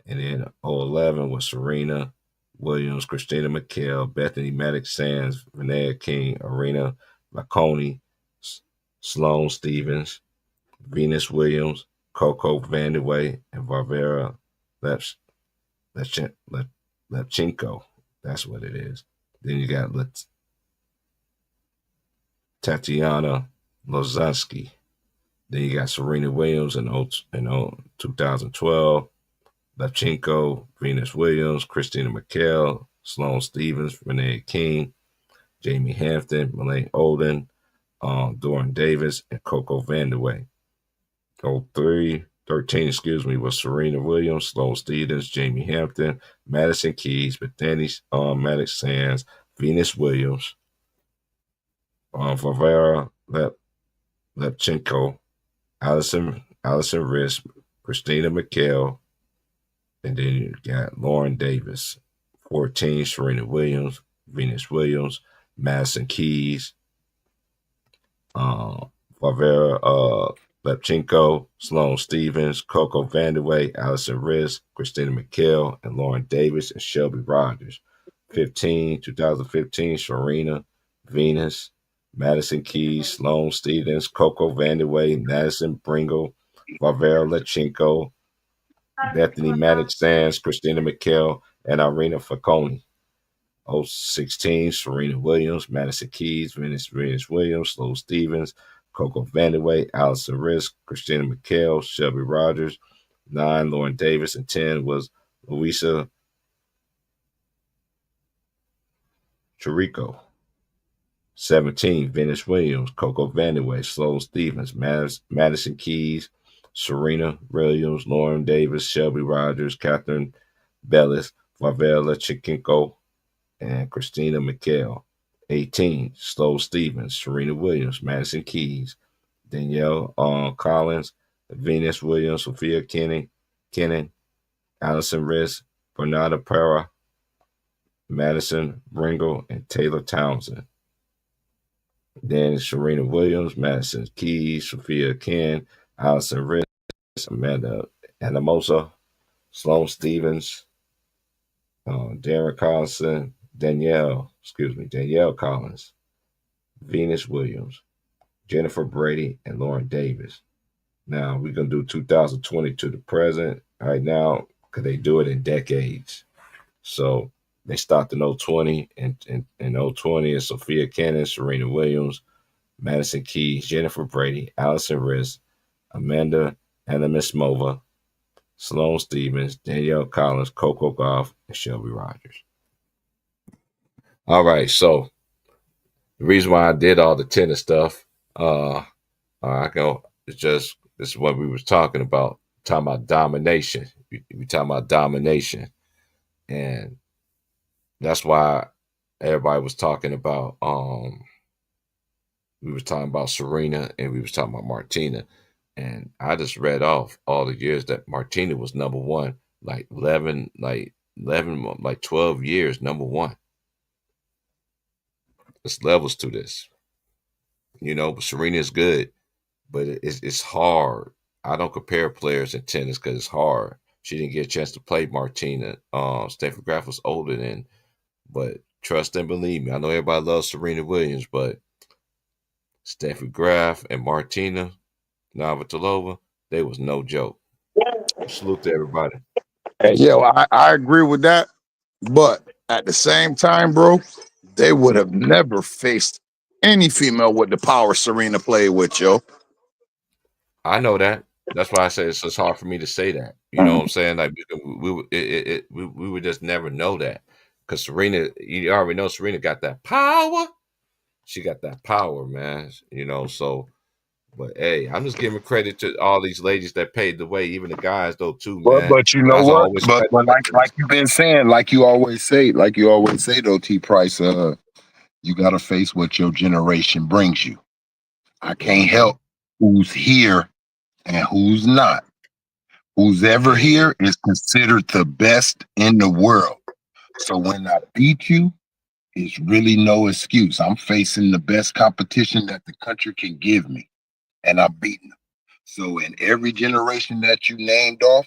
And then 011 was Serena Williams, Christina McHale, Bethany Maddox Sands, Vania King, Arena Laconi, Sloane Stevens, Venus Williams, Coco Vandeweghe, and Varvara Lechenko. That's what it is. Then you got Tatiana Lozansky. Then you got Serena Williams in 2012. Lechenko, Venus Williams, Christina McHale, Sloane Stevens, Renee King, Jamie Hampton, Malene Odin, Doran Davis, and Coco Vandeweghe. 03, 13, excuse me, was Serena Williams, Sloane Stephens, Jamie Hampton, Madison Keys, Bethany Maddox Sands, Venus Williams, Varvara Lepchenko, Allison Risk, Christina McHale, and then you got Lauren Davis. 14, Serena Williams, Venus Williams, Madison Keys, Varvara Lepchenko, Sloane Stephens, Coco Vandeweghe, Allison Risk, Christina McHale, and Lauren Davis, and Shelby Rogers. 2015, Serena, Venus, Madison Keys, Sloane Stephens, Coco Vandeweghe, Madison Bringle, Varvara Lechenko, Bethany Maddox Sands, Christina McHale, and Irina Falcone. 016, Serena Williams, Madison Keys, Venus Williams, Sloane Stephens, Coco Vandeweghe, Allison Risk, Christina McHale, Shelby Rogers. 9, Lauren Davis, and 10 was Louisa Chirico. 17, Venus Williams, Coco Vandeweghe, Sloane Stephens, Madison Keys, Serena Williams, Lauren Davis, Shelby Rogers, Catherine Bellis, Varvara Lechenko, and Christina McHale. 18, Sloane Stephens, Serena Williams, Madison Keys, Danielle Collins, Venus Williams, Sophia Kennan, Allison Risk, Bernarda Pera, Madison Bringle, and Taylor Townsend. Then Serena Williams, Madison Keys, Sophia Ken, Allison Risk, Amanda Anamosa, Sloane Stephens, Darren Collison, Danielle Collins, Venus Williams, Jennifer Brady, and Lauren Davis. Now we're gonna do 2020 to the present right now because they do it in decades. So they stopped in 020, and in 020 is Sophia Cannon, Serena Williams, Madison Keys, Jennifer Brady, Allison Risk, Amanda Ananismova, Sloane Stephens, Danielle Collins, Coco Gauff, and Shelby Rogers. All right, so the reason why I did all the tennis stuff, it's just this is what we was talking about domination. We talking about domination, and that's why everybody was talking about. We was talking about Serena, and we was talking about Martina, and I just read off all the years that Martina was number one, like 11, 12 years number one. There's levels to this, but Serena is good, but it's hard. I don't compare players in tennis because it's hard. She didn't get a chance to play Martina. Steffi Graf was older than, but trust and believe me, I know everybody loves Serena Williams, but Steffi Graf and Martina Navratilova, they was no joke. Salute to everybody. Hey, yo, I agree with that, but at the same time, bro, they would have never faced any female with the power Serena played with, yo. I know that. That's why I say it's just hard for me to say that. You know what I'm saying? Like we would just never know that because Serena, you already know Serena got that power. She got that power, man. So. But hey, I'm just giving credit to all these ladies that paved the way, even the guys though too, man. But you know guys what? always But like you've been saying, like you always say though, T Price, you gotta face what your generation brings you. I can't help who's here and who's not. Who's ever here is considered the best in the world. So when I beat you, it's really no excuse. I'm facing the best competition that the country can give me, and I'm beating them. So in every generation that you named off,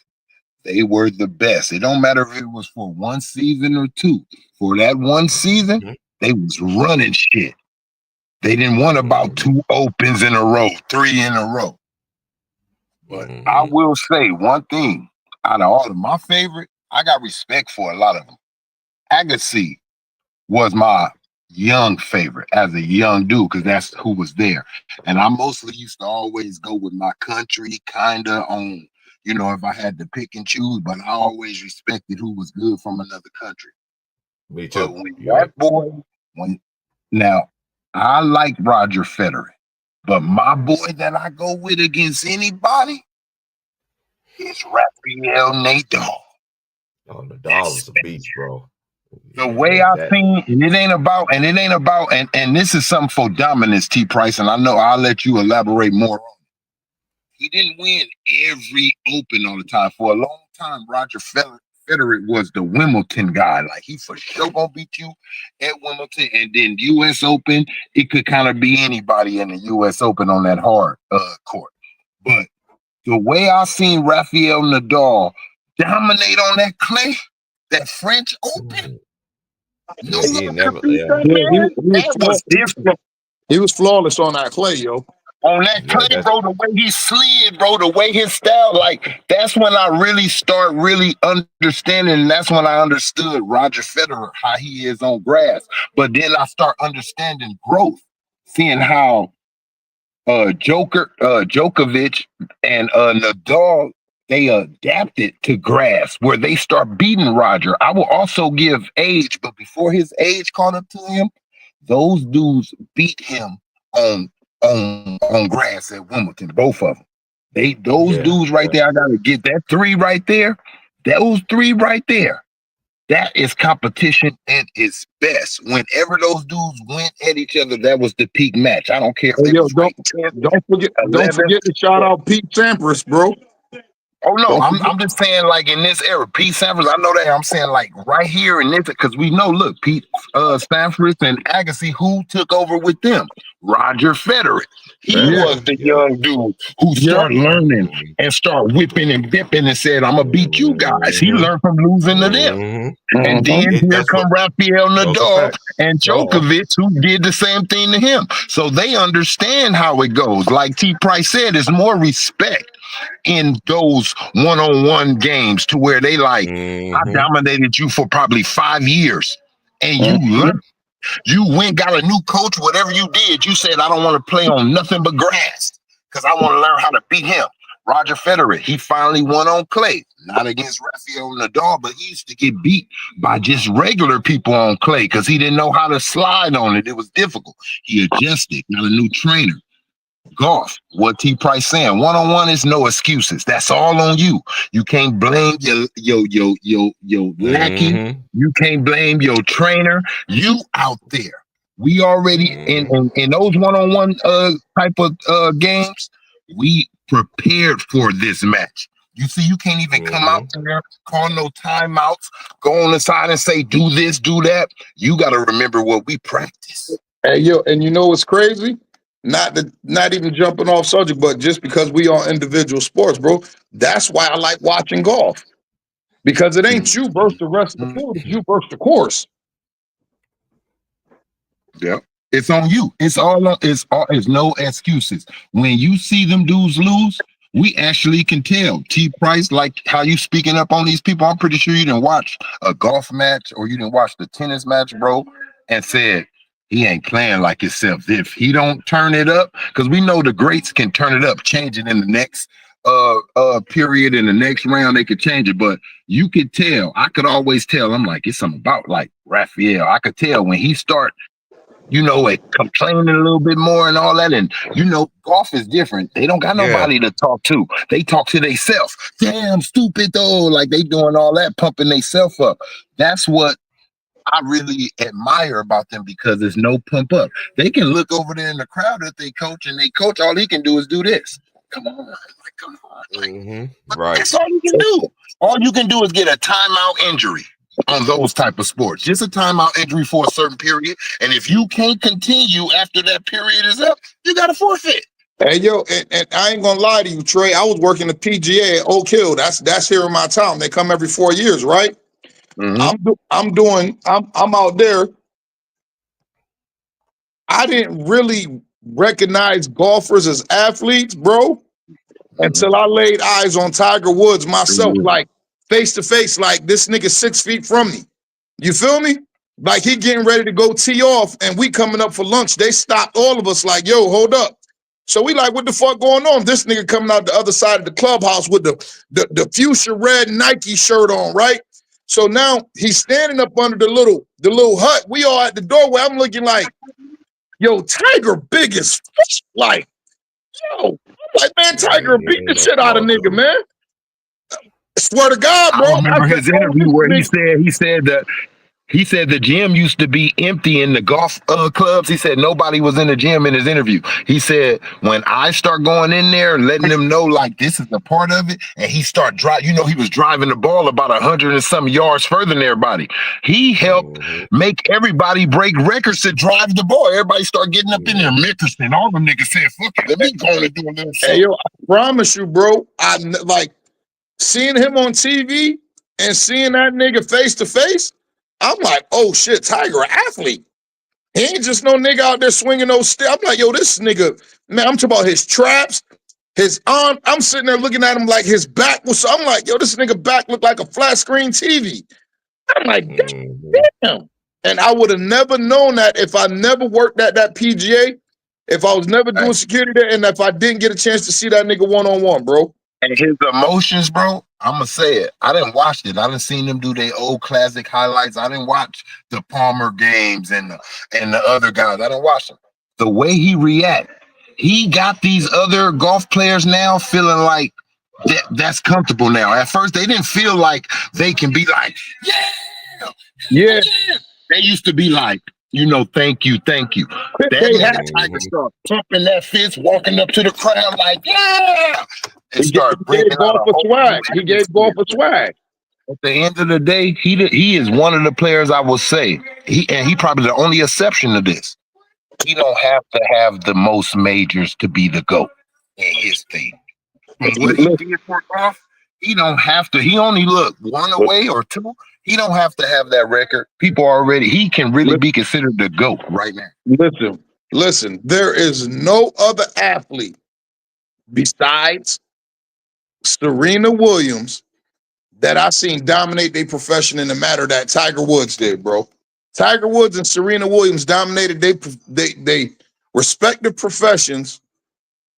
they were the best. It don't matter if it was for one season or two. For that one season, they was running shit. They didn't want about 2 opens in a row, 3 in a row. But I will say one thing. Out of all of my favorite, I got respect for a lot of them. Agassi was my young favorite as a young dude because that's who was there. And I mostly used to always go with my country kind of on, if I had to pick and choose, but I always respected who was good from another country. Me too. But now I like Roger Federer, but my boy that I go with against anybody, is Rafael Nadal. Oh, Nadal That's is a beast, bro. the Yeah, way I that. seen, and it ain't about, and this is something for dominance, T Price, and I know I'll let you elaborate more on. He didn't win every Open all the time. For a long time, Roger Federer was the Wimbledon guy. Like, he for sure gonna beat you at Wimbledon, and then U.S. Open, it could kind of be anybody in the U.S. Open on that hard court. But the way I seen Rafael Nadal dominate on that clay, that French Open, no Yeah, he one ain't could never. beat Yeah, that man. That was different. he was flawless on that clay, yo. On that yeah, clay, that's bro, the way he slid, bro, the way his style, like, that's when I really start really understanding. And that's when I understood Roger Federer, how he is on grass. But then I start understanding growth, seeing how Djokovic and Nadal, they adapted to grass where they start beating Roger. I will also give age, but before his age caught up to him, those dudes beat him on on grass at Wimbledon, both of them. Those yeah, dudes right yeah. there, I gotta get that three right there. Those three right there. That is competition at its best. Whenever those dudes went at each other, that was the peak match. I don't care if Hey, they yo, was ranked 10th, don't 11th. forget to shout out Pete Sampras, bro. Oh no, Don't forget. I'm just saying, like, in this era, Pete Sampras, I know that. I'm saying, like, right here in this, because we know, look, Pete Sampras and Agassi, who took over with them? Roger Federer. He Yeah, was Federer. the Yeah. young dude who yeah. started learning Mm-hmm. and start whipping and dipping and said, I'm gonna beat you guys. He Mm-hmm. learned from losing to them. Mm-hmm. And Mhm. then here That's what come Rafael those are Nadal facts. and Dog. Djokovic, who did the same thing to him. So they understand how it goes. Like T. Price said, there's more respect in those one-on-one games to where they like, I Mm-hmm. dominated you for probably 5 years. And you Mhm. learned, you went, got a new coach, whatever you did, you said, I don't want to play on nothing but grass because I want to learn how to beat him. Roger Federer, he finally won on clay, not against Rafael Nadal, but he used to get beat by just regular people on clay because he didn't know how to slide on it. It was difficult. He adjusted, got a new trainer. Golf, what T Price saying, one-on-one is no excuses. That's all on you. You can't blame your lackey. Mm-hmm. You can't blame your trainer. You out there. We already in Mm-hmm. in those one-on-one type of games, we prepared for this match. You see, you can't even come out Mm-hmm. there, call no timeouts, go on the side and say, do this, do that. You got to remember what we practice. Hey, yo, and you know what's crazy? Not even jumping off subject, but just because we are individual sports, bro. That's why I like watching golf because it ain't you versus the rest of the field. It's you versus the course. Yeah. It's on you. It's no excuses. When you see them dudes lose, we actually can tell. T Price, like how you speaking up on these people, I'm pretty sure you didn't watch a golf match or you didn't watch the tennis match, bro, and said he ain't playing like himself. If he don't turn it up, because we know the greats can turn it up, change it in the next period in the next round, they could change it. But you could tell, I could always tell, I'm like, it's something about like Raphael. I could tell when he start like complaining a little bit more and all that. And golf is different. They don't got Yeah. nobody to talk to. They talk to themselves. Damn stupid though. Like they doing all that, pumping themselves up. That's what I really admire about them because there's no pump up. They can look over there in the crowd at they coach, and they coach, all he can do is do this. Come on, like, come on. Like, Mm-hmm. Right. that's all you can do. All you can do is get a timeout injury on those type of sports. Just a timeout injury for a certain period. And if you can't continue after that period is up, you got to forfeit. Hey, yo, and I ain't gonna lie to you, Trey. I was working the PGA at Oak Hill. That's here in my town. They come every 4 years, right? Mm-hmm. I'm out there. I didn't really recognize golfers as athletes, bro, until I laid eyes on Tiger Woods myself, Mm-hmm. like face to face, like this nigga 6 feet from me. You feel me? Like he getting ready to go tee off, and we coming up for lunch. They stopped all of us, like, yo, hold up. So we like, what the fuck going on? This nigga coming out the other side of the clubhouse with the fuchsia red Nike shirt on, right? So now he's standing up under the little hut. We all at the doorway. I'm looking like, yo, Tiger big as fuck. Like, yo, I'm like, man, Tiger beat the shit out of nigga, man. Swear to God, bro. I remember I said, his oh, interview this where nigga. he said the gym used to be empty in the golf clubs. He said nobody was in the gym in his interview. He said, when I start going in there, letting them know like this is a part of it, and he start driving, he was driving the ball about 100 and some yards further than everybody. He helped make everybody break records to drive the ball. Everybody start getting up in there. Mickelson, all them niggas said, fuck it, let me go and do a little Hey, something. yo, I promise you, bro. Like seeing him on TV and seeing that nigga face to face. I'm like, oh shit, Tiger, an athlete. He ain't just no nigga out there swinging those sticks. I'm like, yo, this nigga, man, I'm talking about his traps, his arm. I'm sitting there looking at him like his back was. I'm like, yo, this nigga back looked like a flat screen TV. I'm like, damn. And I would have never known that if I never worked at that PGA, if I was never doing security there, and if I didn't get a chance to see that nigga one-on-one, bro. And his emotions, bro, I'm gonna say it. I didn't watch it. I didn't seen them do their old classic highlights. I didn't watch the Palmer games and the other guys. I didn't watch them. The way he react, he got these other golf players now feeling like that's comfortable now. At first, they didn't feel like they can be like, yeah. They used to be like, thank you. That nigga Tiger started pumping that fist, walking up to the crowd like, yeah. He gave golf a swag. He gave golf a swag. At the end of the day, he is one of the players I will say. He probably the only exception to this. He don't have to have the most majors to be the GOAT in his thing. From what he did for golf, he don't have to. He only one away or two. He don't have to have that record. He can really be considered the GOAT right now. Listen, there is no other athlete besides Serena Williams that I seen dominate their profession in the manner that Tiger Woods did, bro. Tiger Woods and Serena Williams dominated they respective professions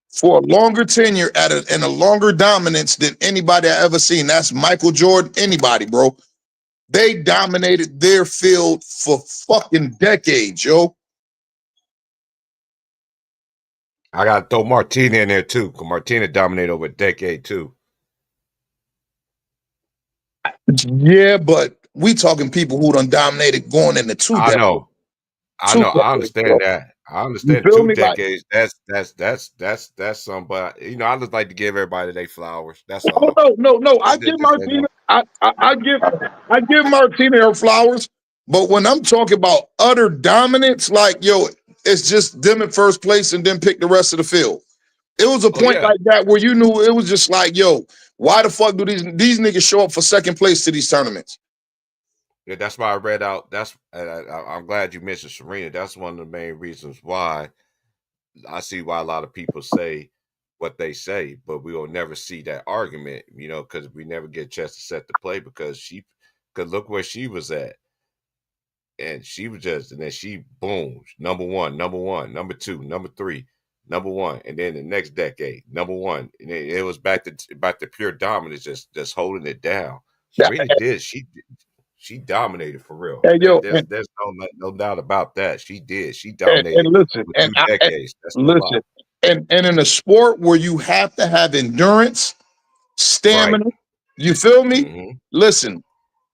for a longer tenure and a longer dominance than anybody I ever seen. That's Michael Jordan, anybody, bro. They dominated their field for fucking decades, yo. I got to throw Martina in there too, because Martina dominated over a decade too. Yeah, but we talking people who done dominated going into 2 decades. I know. I understand that. I understand 2 decades. Like, that's something. But I just like to give everybody their flowers. That's all. No. I give Martina. I give Martina her flowers. But when I'm talking about utter dominance, like it's just them in first place and then pick the rest of the field. It was a point like that where you knew it was just like, why the fuck do these niggas show up for second place to these tournaments? Yeah, that's why I read out. I'm glad you mentioned Serena. That's one of the main reasons why I see why a lot of people say what they say, but we will never see that argument, because we never get a chance to set the play because look where she was at. And she was and then she boom, number one, number two, number three, number one, and then the next decade, number one, and it was back to pure dominance, just holding it down. Serena did. She dominated for real. Hey, there's no doubt about that. She did. She dominated. And listen, for 2 decades. And in a sport where you have to have endurance, stamina, you feel me? Mm-hmm. Listen,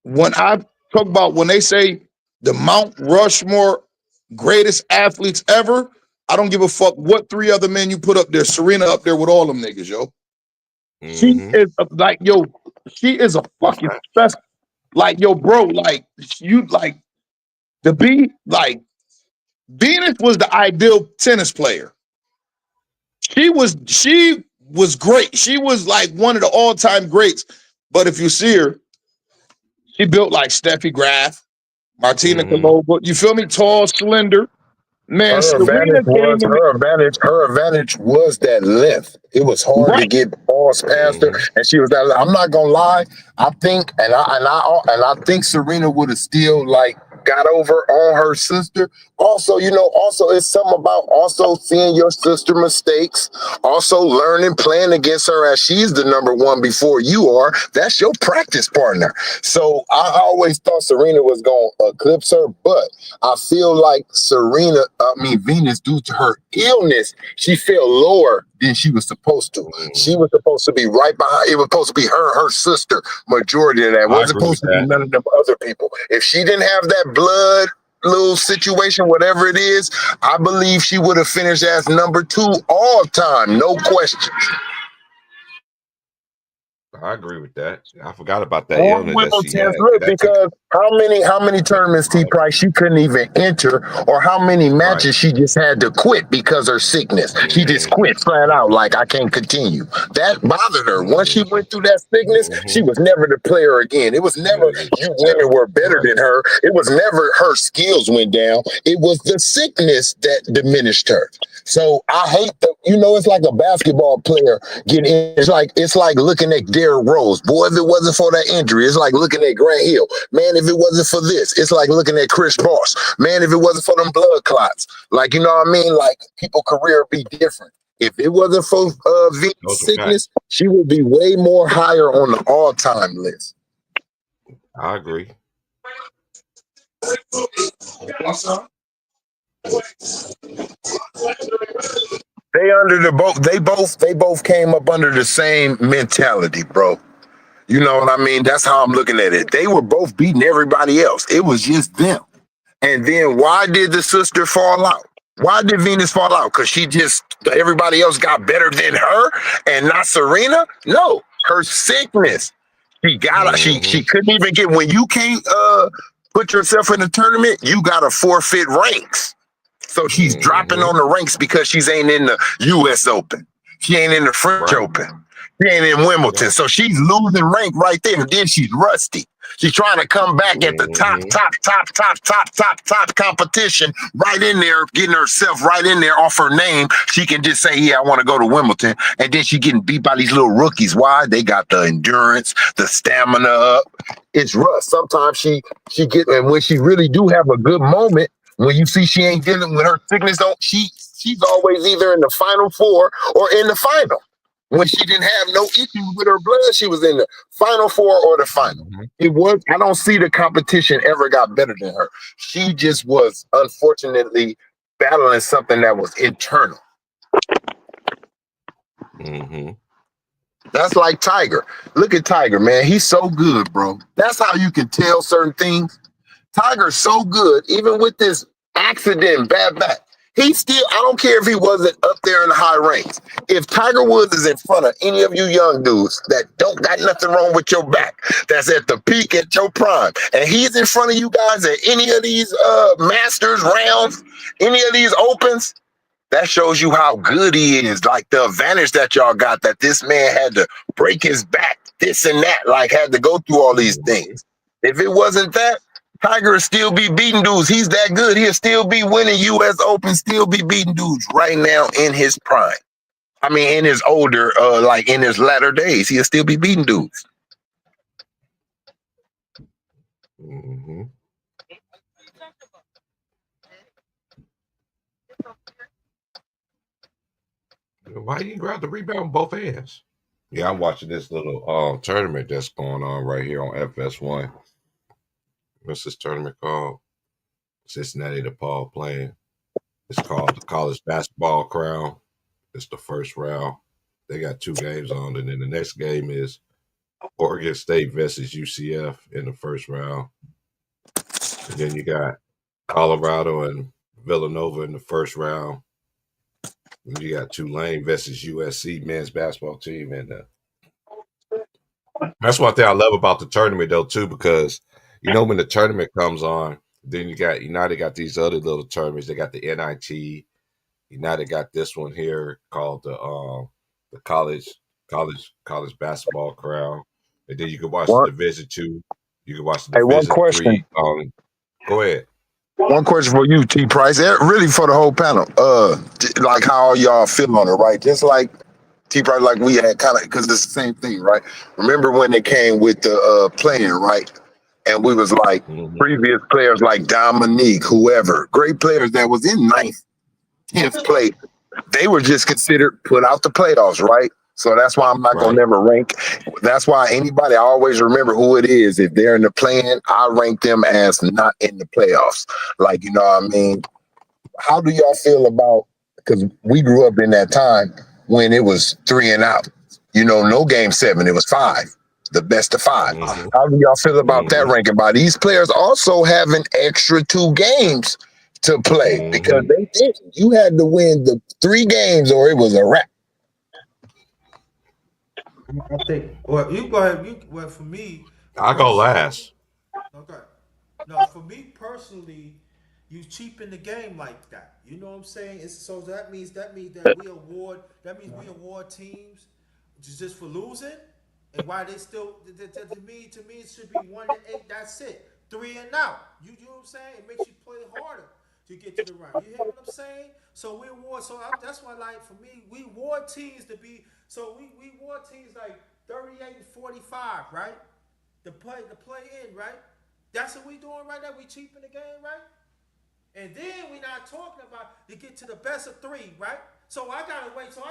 when I talk about when they say the Mount Rushmore greatest athletes ever, I don't give a fuck what 3 other men you put up there. Serena up there with all them niggas, yo. Mm-hmm. She is like, she is a fucking special. Like, bro, like you like Venus was the ideal tennis player. She was great. She was like one of the all-time greats. But if you see her, she built like Steffi Graf, Martina Kalova. You feel me? Tall, slender. Man, her advantage was that length. It was hard to get balls past her, and she was that. I'm not gonna lie. I think, and I think Serena would have still got over on her sister. Also, it's something about also seeing your sister mistakes, also learning, playing against her as she's the number one before you are. That's your practice partner. So I always thought Serena was going to eclipse her, but I feel like Venus, due to her illness, she fell lower than she was supposed to. She Mhm. was supposed to be right behind. It was supposed to be her sister. Majority of that I wasn't agree with supposed to be that. none of them other people. If she didn't have that blood little situation, whatever it is, I believe she would have finished as number 2 all time, no question. I agree with that. I forgot about that Or illness that she had. Wimbledon's look, That took because how many tournaments T right, Price she couldn't even enter, or how many right. matches she just had to quit because her sickness. She just Mhm. quit flat out, like I can't continue. That bothered her. Once she Mhm. went through that sickness, she Mhm. was never the player again. It was never you women were better Right. than her. It was never her skills went down. It was the sickness that diminished her. So I hate it's like a basketball player getting in. It's like looking at Derrick Rose. Boy, if it wasn't for that injury, it's like looking at Grant Hill. Man, if it wasn't for this, it's like looking at Chris Bosh. Man, if it wasn't for them blood clots. Like, you know what I mean? Like, people's career be different. If it wasn't for Venus' Those are facts. sickness, she would be way more higher on the all-time list. I agree. They both came up under the same mentality, bro. You know what I mean? That's how I'm looking at it. They were both beating everybody else. It was just them. And then why did the sister fall out? Why did Venus fall out? Because everybody else got better than her and not Serena? No, her sickness. She Mhm. couldn't even get, when you can't put yourself in a tournament, you gotta forfeit ranks. So she's dropping Mhm. on the ranks because she's ain't in the US Open. She ain't in the French Right. Open. She ain't in Wimbledon. Yeah. So she's losing rank right there. And then she's rusty. She's trying to come back at the Mhm. top competition, right in there, getting herself right in there off her name. She can just say, yeah, I want to go to Wimbledon. And then she getting beat by these little rookies. Why? They got the endurance, the stamina up. It's rough. Sometimes she get, and when she really do have a good moment, when you see she ain't dealing with her sickness, she's always either in the final 4 or in the final. When she didn't have no issues with her blood, she was in the final 4 or the final. Mhm. I don't see the competition ever got better than her. She just was unfortunately battling something that was internal. Mhm. That's like Tiger. Look at Tiger, man. He's so good, bro. That's how you can tell certain things. Tiger's so good, even with this accident, bad back. I don't care if he wasn't up there in the high ranks. If Tiger Woods is in front of any of you young dudes that don't got nothing wrong with your back, that's at the peak at your prime, and he's in front of you guys at any of these Masters rounds, any of these Opens, that shows you how good he is. Like the advantage that y'all got, that this man had to break his back, this and that, like had to go through all these things. If it wasn't that, Tiger would still be beating dudes. He's that good. He'll still be winning US Open, still be beating dudes right now in his prime. I mean, in his older, like in his latter days, he'll still be beating dudes. Mhm. Why you grab the rebound with both hands? Yeah, I'm watching this little tournament that's going on right here on FS1. What's this tournament called? Cincinnati DePaul playing. It's called the College Basketball Crown. It's the first round. They got 2 games on, and then the next game is Oregon State versus UCF in the first round. And then you got Colorado and Villanova in the first round. And you got Tulane versus USC men's basketball team. And that's one thing I love about the tournament, though, too, because, when the tournament comes on, then United got these other little tournaments. They got the NIT. United got this one here called the college basketball crown. And then you can watch the One, Division 2. You can watch the hey, one Division question. 3. Go ahead. One question for you, T Price. Really for the whole panel. Like how all y'all feel on it, right? Just like T Price, like we had kind of, because it's the same thing, right? Remember when they came with the playing, right? And we was like Mhm. previous players like Dominique, whoever, great players that was in 9th, 10th place, they were just considered put out the playoffs, right? So that's why I'm not gonna Right. never rank. That's why I always remember who it is. If they're in the play-in, I rank them as not in the playoffs. Like, you know what I mean? How do y'all feel about, because we grew up in that time when it was 3 and out. You know, no game 7, it was 5. The best of 5. Mhm. How do y'all feel about that Mhm. ranking? By these players also having extra 2 games to play because Mhm. they didn't. You had to win the 3 games or it was a wrap. I think. Well, you go ahead. Well, for me, I go last. okay. No, for me personally, you cheapen the game like that. You know what I'm saying? So that means that we award teams just for losing, and why they still to me it should be 1-8. That's it, 3 and out. You know what I'm saying? It makes you play harder to get to the round. You hear what I'm saying? So we award. That's why, like for me, we award teams to be. So we award teams like 38 and 45, right? The play in, right? That's what we doing right now. We cheaping the game, right? And then we not talking about to get to the best of 3, right? So I gotta wait. So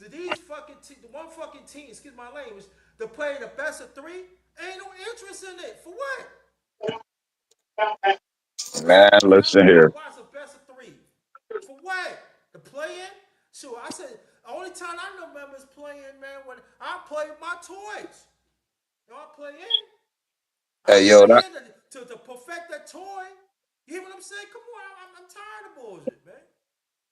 these the one fucking team, excuse my language, to play the best of 3. Ain't no interest in it. For what? Man, You hear listen me? here. Why is the best of 3? For what? The play in? Sure. I said the only time I remember is playing, man, when I play with my toys. You know, I play in. I Hey, yo, play that in to perfect that toy. You hear what I'm saying? Come on, I'm tired of bullshit, man.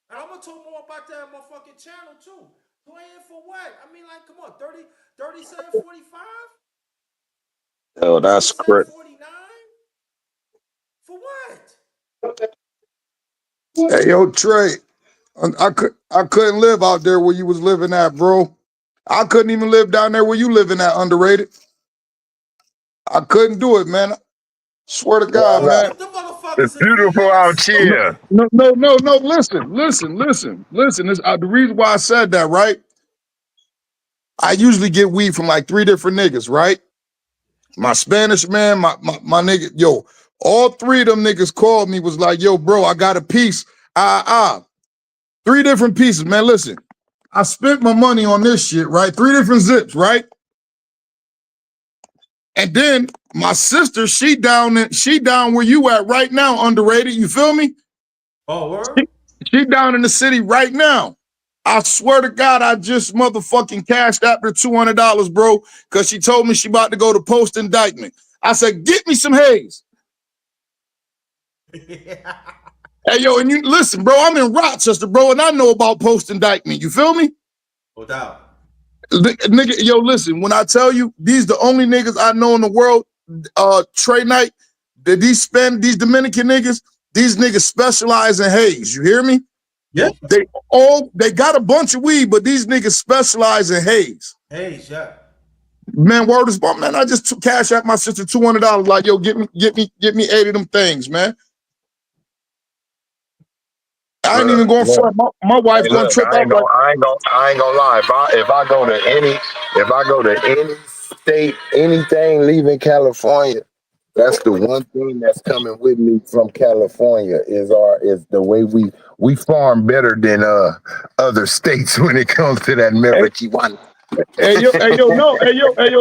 And I'm gonna talk more about that on my fucking channel too. Playing for what? I mean, like, come on, 37-45? That's Thirty-seven correct. forty-nine? For what? Hey, yo, Trey, I couldn't live out there where you was living at, bro. I couldn't even live down there where you living at, underrated. I couldn't do it, man. Swear to God, why man. not? The It's motherfuckers in beautiful VA, out shit. No, here. no. Listen. The reason why I said that, right? I usually get weed from like 3 different niggas, right? My Spanish man, my nigga, yo, all 3 of them niggas called me, was like, yo, bro, I got a piece. 3 different pieces, man. Listen, I spent my money on this shit, right? 3 different zips, right? And then my sister, she down where you at right now, underrated. You feel me? Oh, word? She, she down in the city right now. I swear to God, I just motherfucking cashed after $200, bro, because she told me she about to go to post indictment. I said, get me some haze. Hey, yo, and you listen, bro, I'm in Rochester, bro, and I know about post indictment. You feel me? No doubt. Nigga, yo, listen, when I tell you these the only niggas I know in the world, Trey Knight, that these Dominican niggas, these niggas specialize in haze. You hear me? Yeah. They got a bunch of weed, but these niggas specialize in haze. Hey, yeah. Man, word is born, man. I just took cash out my sister $200. Like, yo, get me 8 of them things, man. I ain't even Look, going look. front. My wife Hey, gonna look, trip out like, I ain't gonna lie. If I go to any state, anything leaving California, that's the one thing that's coming with me from California is the way we farm better than other states when it comes to that hey, marijuana. hey, yo,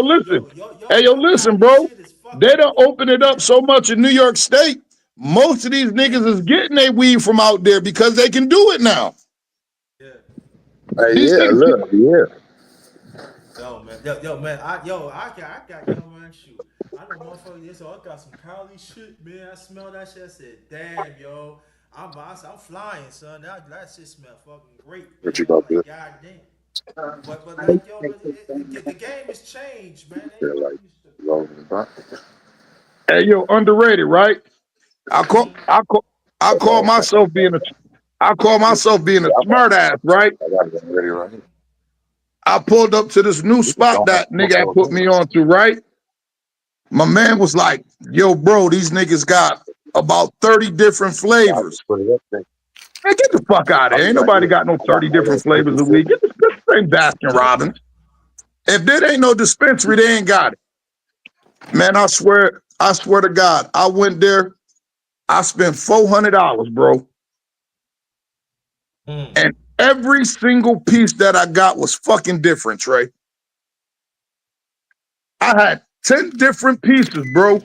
listen. Hey, yo, Your listen, Cali bro. shit is They fucking don't open it good, up man. so much in New York State. Most of these Yeah. niggas is getting their weed from out there because they can do it now. Yeah. Hey, These yeah, niggas, look, yeah. Yo, man, I got, yo, man, shoot. I know motherfuckers, so I got some Cali shit, man. I smell that shit. I said, damn, yo. I'm flying, son. That shit smell fucking great, What man. you I'm gonna do? like, god damn. But like, yo, but the game has changed, man. Ain't what it used to be. hey, yo, underrated, right? I call, Mm-hmm. I call, I call myself being a smart ass, right? I gotta get ready right here. I pulled up to this new spot that nigga had put me on to, right? My man was like, yo, bro, these niggas got about 30 different flavors. Put it up there. Man, get the fuck out of here. Ain't nobody got no 30 different flavors of weed. Get this thing Baskin Robbins. If there ain't no dispensary, they ain't got it. Man, I swear to God, I went there. I spent $400, bro. Mm. And every single piece that I got was fucking different, Trey. I had 10 different pieces, bro.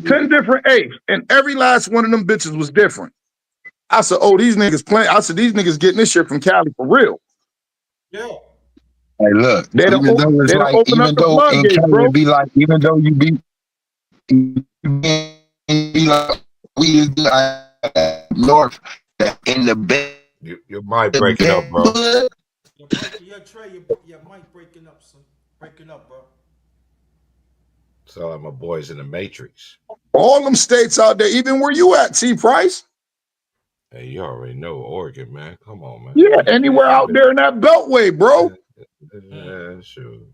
10 different apes. And every last one of them bitches was different. I said, oh, these niggas playing. I said, these niggas getting this shit from Cali for real. Yeah. Hey, look, They don't even though it's like, open up even the though in floodgates, Canada bro. it be like, even though you be like, we is north in the bed, Your mic breaking up, bro. Your mic breaking up, son. Breaking up, bro. Sound like my boys in the Matrix. All them states out there, even where you at, T Price. Hey, you already know Oregon, man. Come on, man. Yeah, anywhere out there in that beltway, bro. Shoot,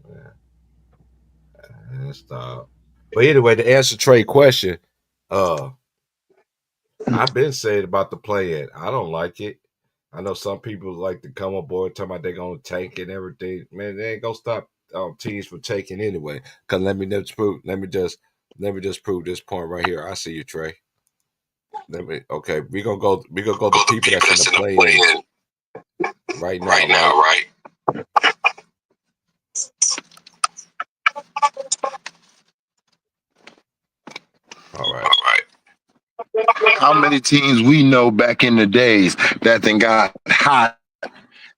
man. Stop. But anyway, to answer Trey question, I've been saying about the play in. I don't like it. I know some people like to come aboard talking about they're gonna tank and everything. Man, they ain't gonna stop teams from taking anyway. Cause let me just prove this point right here. I see you, Trey. We gonna go the people that's in the play in right now, right? All right. how many teams we know back in the days that then got hot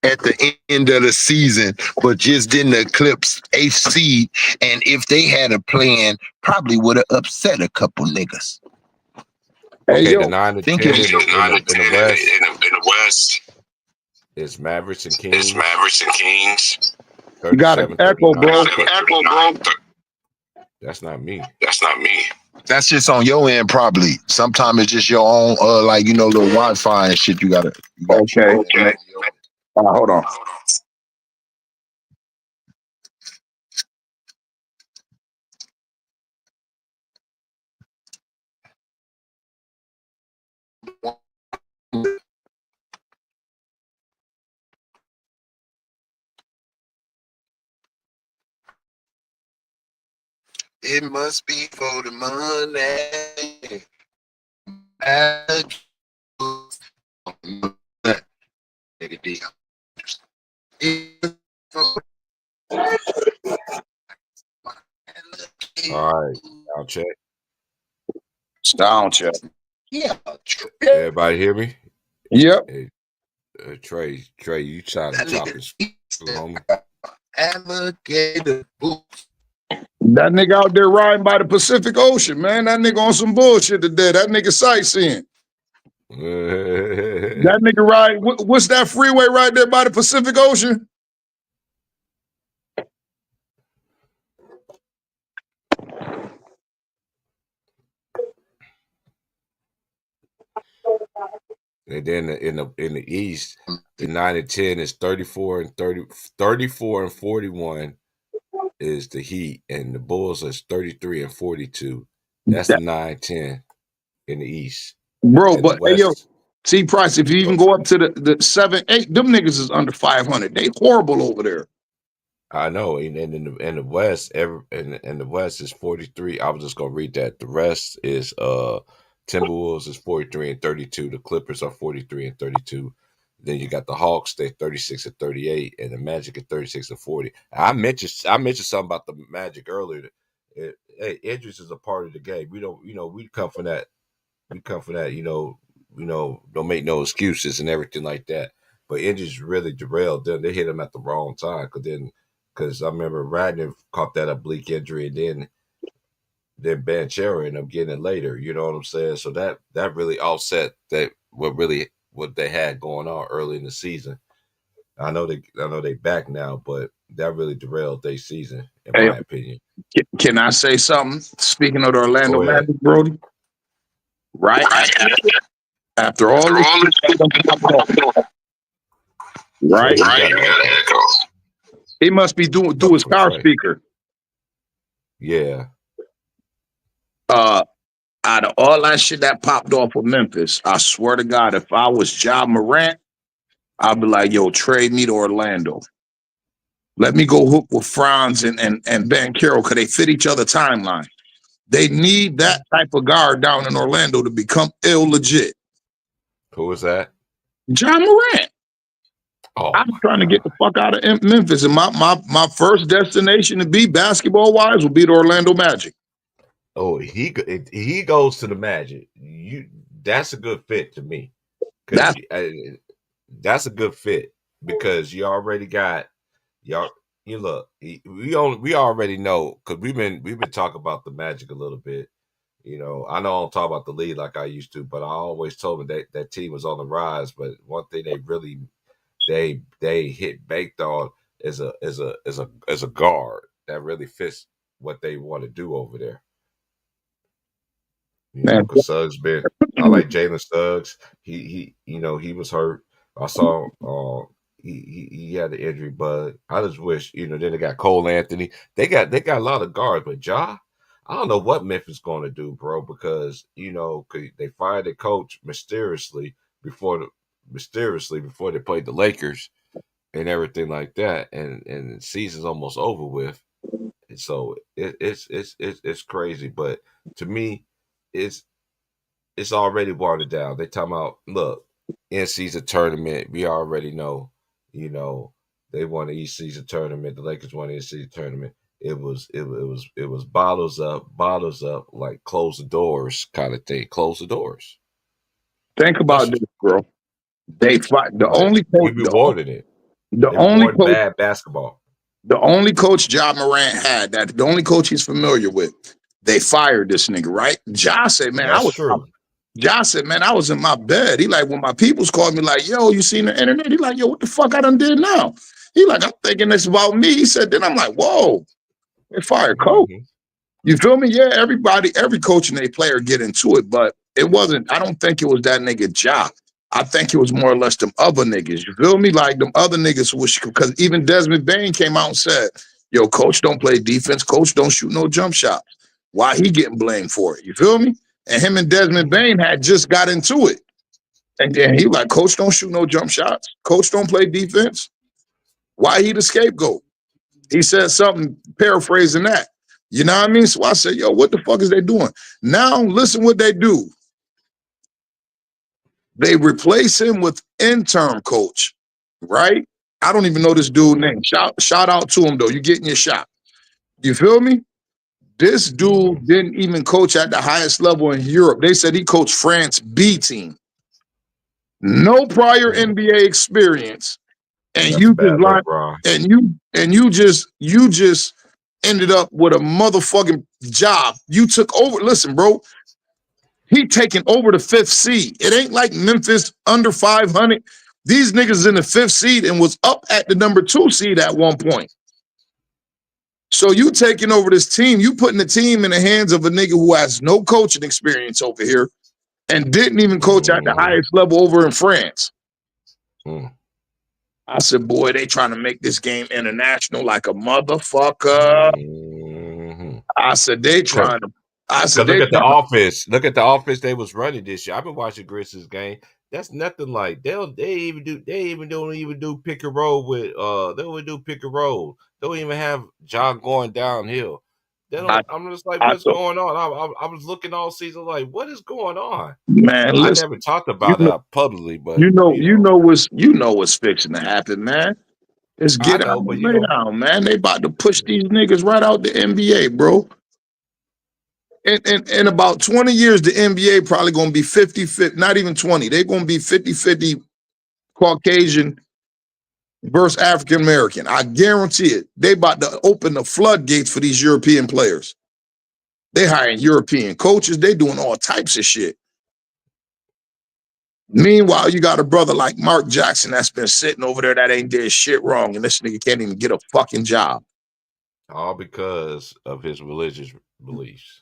at the end of the season, but just didn't eclipse eighth seed. And if they had a plan, probably would have upset a couple niggas. Hey, Okay, yo, the 9 to 10 Think in if the West is Mavericks and Kings. you got an 37, echo, 39. bro. That's not me. that's just on your end, probably. Sometimes it's just your own, like, little Wi-Fi and shit. You got Okay. Hold on. It must be for the money. All right, I'll check. Sound check. Yeah. Everybody hear me? Yep. Hey, Trey, you sound chopping, homie. Alligator boots. That nigga out there riding by the Pacific Ocean, man. That nigga on some bullshit today. That nigga sightseeing. That nigga ride. What's that freeway right there by the Pacific Ocean? And then in the East, the 9 and 10 is 34 and 41 is the Heat, and the Bulls is 33 and 42. That's the 9-10 in the East. Bro, And but the hey, yo, West, T Price, if you even go up to the 7-8, them niggas is under 500. They horrible over there. I know, and in the West, in the West is 43. I was just gonna read that. The rest is Timberwolves is 43 and 32. The Clippers are 43 and 32. Then you got the Hawks, they're 36 and 38, and the Magic at 36 and 40. I mentioned something about the Magic earlier. Hey, injuries is a part of the game. We don't, we come from that. We come from that. Don't make no excuses and everything like that. But injuries really derailed them. They hit them at the wrong time because I remember Radner caught that oblique injury, and then Banchero ended up getting it later. You know what I'm saying? So that really offset what they had going on early in the season. I know they back now, but that really derailed their season, in Hey, my opinion. can I say something? Speaking of the Orlando Go ahead. Magic, Brody, right after all this, right? Trey, you got an echo. He must be doing his car speaker. Yeah. Out of all that shit that popped off of Memphis, I swear to God, if I was Ja Morant, I'd be like, yo, trade me to Orlando. Let me go hook with Franz and Banchero because they fit each other timeline. They need that type of guard down in Orlando to become legit. Who was that? Ja Morant. Oh, I'm trying to get the fuck out of Memphis, and my first destination to be basketball wise will be the Orlando Magic. Oh, he goes to the Magic. That's a good fit to me. That's a good fit because you already got y'all, you look, we already know because we've been talking about the Magic a little bit. You know, I know I don't talk about the league like I used to, but I always told them that team was on the rise. But one thing they really they hit baked on is a guard that really fits what they want to do over there. You know, Man, because Suggs been. I like Jalen Suggs. He was hurt. I saw. He had the injury, but I just wish then they got Cole Anthony. They got a lot of guards, but Ja, I don't know what Memphis going to do, bro, because 'cause they fired the coach mysteriously before they played the Lakers and everything like that, and the season's almost over with. And so it's crazy, but to me, it's it's already watered down. They talking about look in season tournament. We already know, you know, they won the East season tournament. The Lakers won the East season tournament. It was bottles up, like close the doors kind of thing. Close the doors. think That's about this, bro. They fight the but only we coach. rewarded it. The They only rewarded coach. bad basketball. The only coach Ja Morant had that. The only coach he's familiar with. They fired this nigga, right? Ja said, man, That's true. Ja said, man, I was in my bed. He like, when my peoples called me like, yo, you seen the internet? He like, yo, what the fuck I done did now? He like, I'm thinking this about me. He said, then I'm like, whoa, they fired coach. Mhm. You feel me? Yeah, every coach and a player get into it, but it wasn't, I don't think it was that nigga Ja. I think it was more or less them other niggas. You feel me? Like them other niggas, because even Desmond Bain came out and said, yo, coach don't play defense. Coach don't shoot no jump shots. Why he getting blamed for it? You feel me? And him and Desmond Bain had just got into it. And then he like, coach don't shoot no jump shots. Coach don't play defense. Why he the scapegoat? He said something paraphrasing that. You know what I mean? So I said, yo, what the fuck is they doing? Now listen what they do. They replace him with interim coach, right? I don't even know this dude's name. Shout out to him though. You're getting your shot. You feel me? This dude didn't even coach at the highest level in Europe. They said he coached France B team. No prior NBA experience. And That's you bad just luck, like Ron. and you just ended up with a motherfucking job. You took over. Listen, bro. He taking over the 5th seed. It ain't like Memphis under 500. These niggas in the 5th seed and was up at the number 2 seed at one point. So you taking over this team, you putting the team in the hands of a nigga who has no coaching experience over here and didn't even coach at the highest level over in France. Mm. I said, boy, they trying to make this game international like a motherfucker. Mhm. I said, they trying to. I said, look they at the trying to. offense. Look at the offense they was running this year. I've been watching Grizzlies game. That's nothing like they don't even do pick and roll with they don't do pick and roll. They don't even have John going downhill. They don't. I'm just like, what's going on? I was looking all season like, what is going on? Man, I listen, never talked about that publicly, but you know what's fixing to happen, man. It's I get out know, and but lay down, man. They about to push these niggas right out the NBA, bro. In about 20 years, the NBA probably gonna be 50-50, not even 20. They're gonna be 50-50 Caucasian versus African American. I guarantee it. They about to open the floodgates for these European players. They hiring European coaches. They doing all types of shit. Meanwhile, you got a brother like Mark Jackson that's been sitting over there that ain't did shit wrong, and this nigga can't even get a fucking job. all because of his religious beliefs.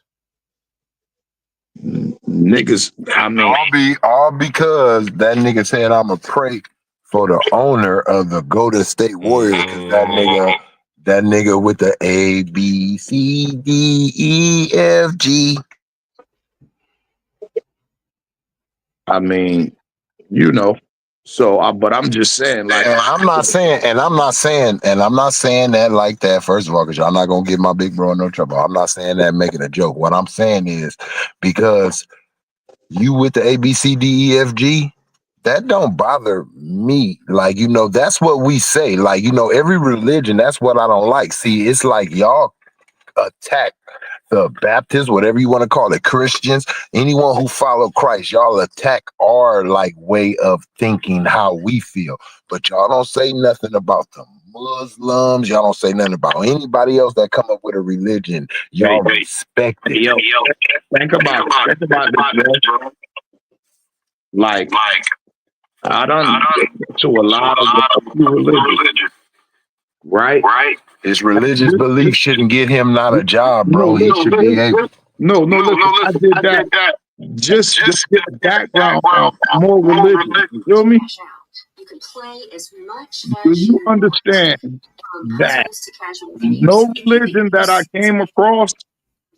Niggas, I mean, All because that nigga said I'ma pray for the owner of the Golden State Warriors because that nigga with the A B C D E F G. I mean, you know. So, but I'm just saying, like, And I'm not saying that like that. First of all, because y'all not gonna give my big bro in no trouble. I'm not saying that making a joke. What I'm saying is because you with the ABCDEFG, that don't bother me. Like, that's what we say. Like, every religion, that's what I don't like. See, it's like y'all attack the Baptists, whatever you want to call it, Christians, anyone who follow Christ, y'all attack our like way of thinking, how we feel. But y'all don't say nothing about the Muslims. Y'all don't say nothing about anybody else that come up with a religion. Y'all respect it. Yo, think about this, bro. Like, I done to a lot of religions, right? His religious belief shouldn't get him not a job, No, bro. He should be able. No, listen, I did that just to get a background on more religion. You feel me? You can play as much Do as you understand that puzzles to casual no games. religion that I came across,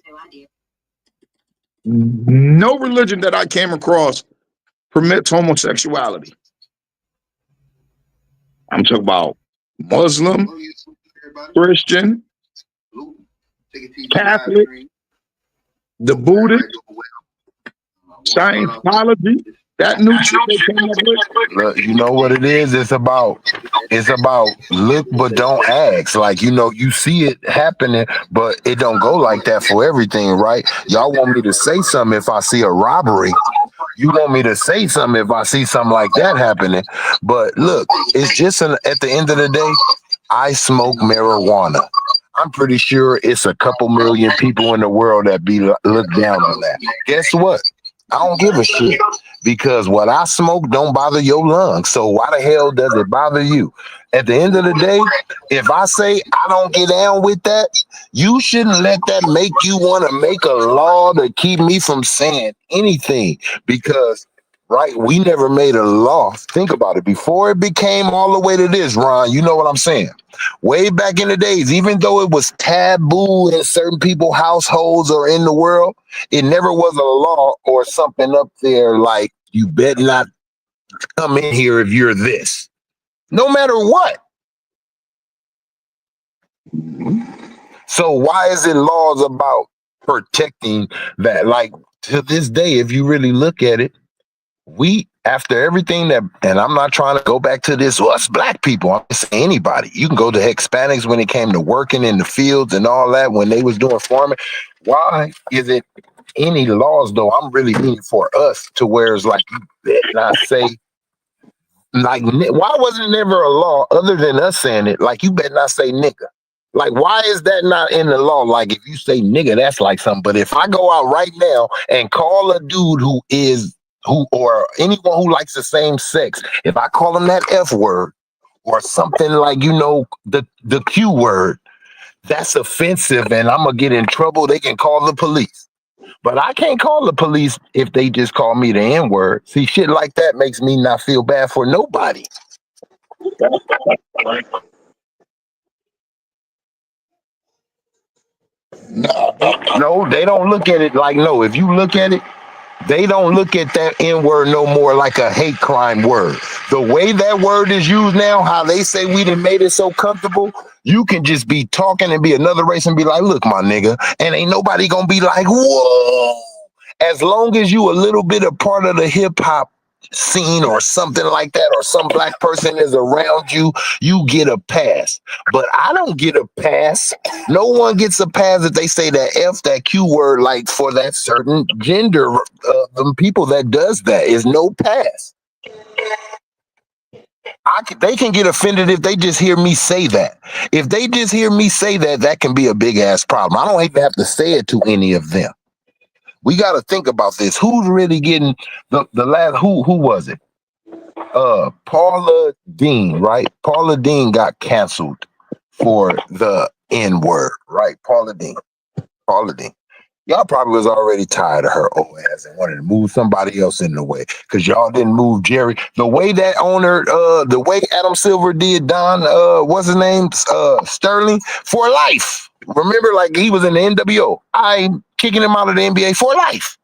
No idea. no religion that I came across permits homosexuality? I'm talking about Muslim, Christian, Catholic, the Buddhist, Scientology, that new shit they came up with. Look, you know what it is? It's about look but don't ask. Like, you know, you see it happening, but it don't go like that for everything, right? Y'all want me to say something if I see a robbery. You want me to say something if I see something like that happening. But look, it's just at the end of the day, I smoke marijuana. I'm pretty sure it's a couple million people in the world that be look down on that. Guess what? I don't give a shit because what I smoke don't bother your lungs. So why the hell does it bother you? At the end of the day, if I say I don't get down with that, you shouldn't let that make you want to make a law to keep me from saying anything because, right, we never made a law. Think about it. Before it became all the way to this, Ron, you know what I'm saying? Way back in the days, even though it was taboo in certain people's households or in the world, it never was a law or something up there like you better not come in here if you're this. No matter what. So why is it laws about protecting that? Like to this day, if you really look at it, we after everything that, and I'm not trying to go back to this, us black people, I'm just saying anybody. You can go to Hispanics when it came to working in the fields and all that when they was doing farming. Why is it any laws though? I'm really meaning for us to where it's like you better not say like why wasn't never a law other than us saying it? Like you better not say nigga. Like why is that not in the law? Like if you say nigga, that's like something. But if I go out right now and call a dude who or anyone who likes the same sex, if I call him that F word or something like, you know, the Q word, that's offensive and I'm gonna get in trouble. They can call the police. But I can't call the police if they just call me the N word. See, shit like that makes me not feel bad for nobody. No, they don't look at it like no. If you look at it, they don't look at that N word no more like a hate crime word. The way that word is used now, how they say we done made it so comfortable, you can just be talking and be another race and be like, look, my nigga, and ain't nobody gonna be like, whoa. As long as you a little bit a part of the hip hop scene or something like that, or some black person is around you, you get a pass. But I don't get a pass. No one gets a pass if they say that F, that Q word, like for that certain gender, the people that does that is no pass. They can get offended if they just hear me say that. If they just hear me say that, that can be a big ass problem. I don't even have to say it to any of them. We got to think about this. Who's really getting the last? Who was it? Paula Dean, right? Paula Dean got canceled for the N word, right? Paula Dean. Y'all probably was already tired of her old ass and wanted to move somebody else in the way because y'all didn't move Jerry. The way that owner, the way Adam Silver did Don, what's his name? Sterling for life. Remember, like he was in the NWO. I'm kicking him out of the NBA for life.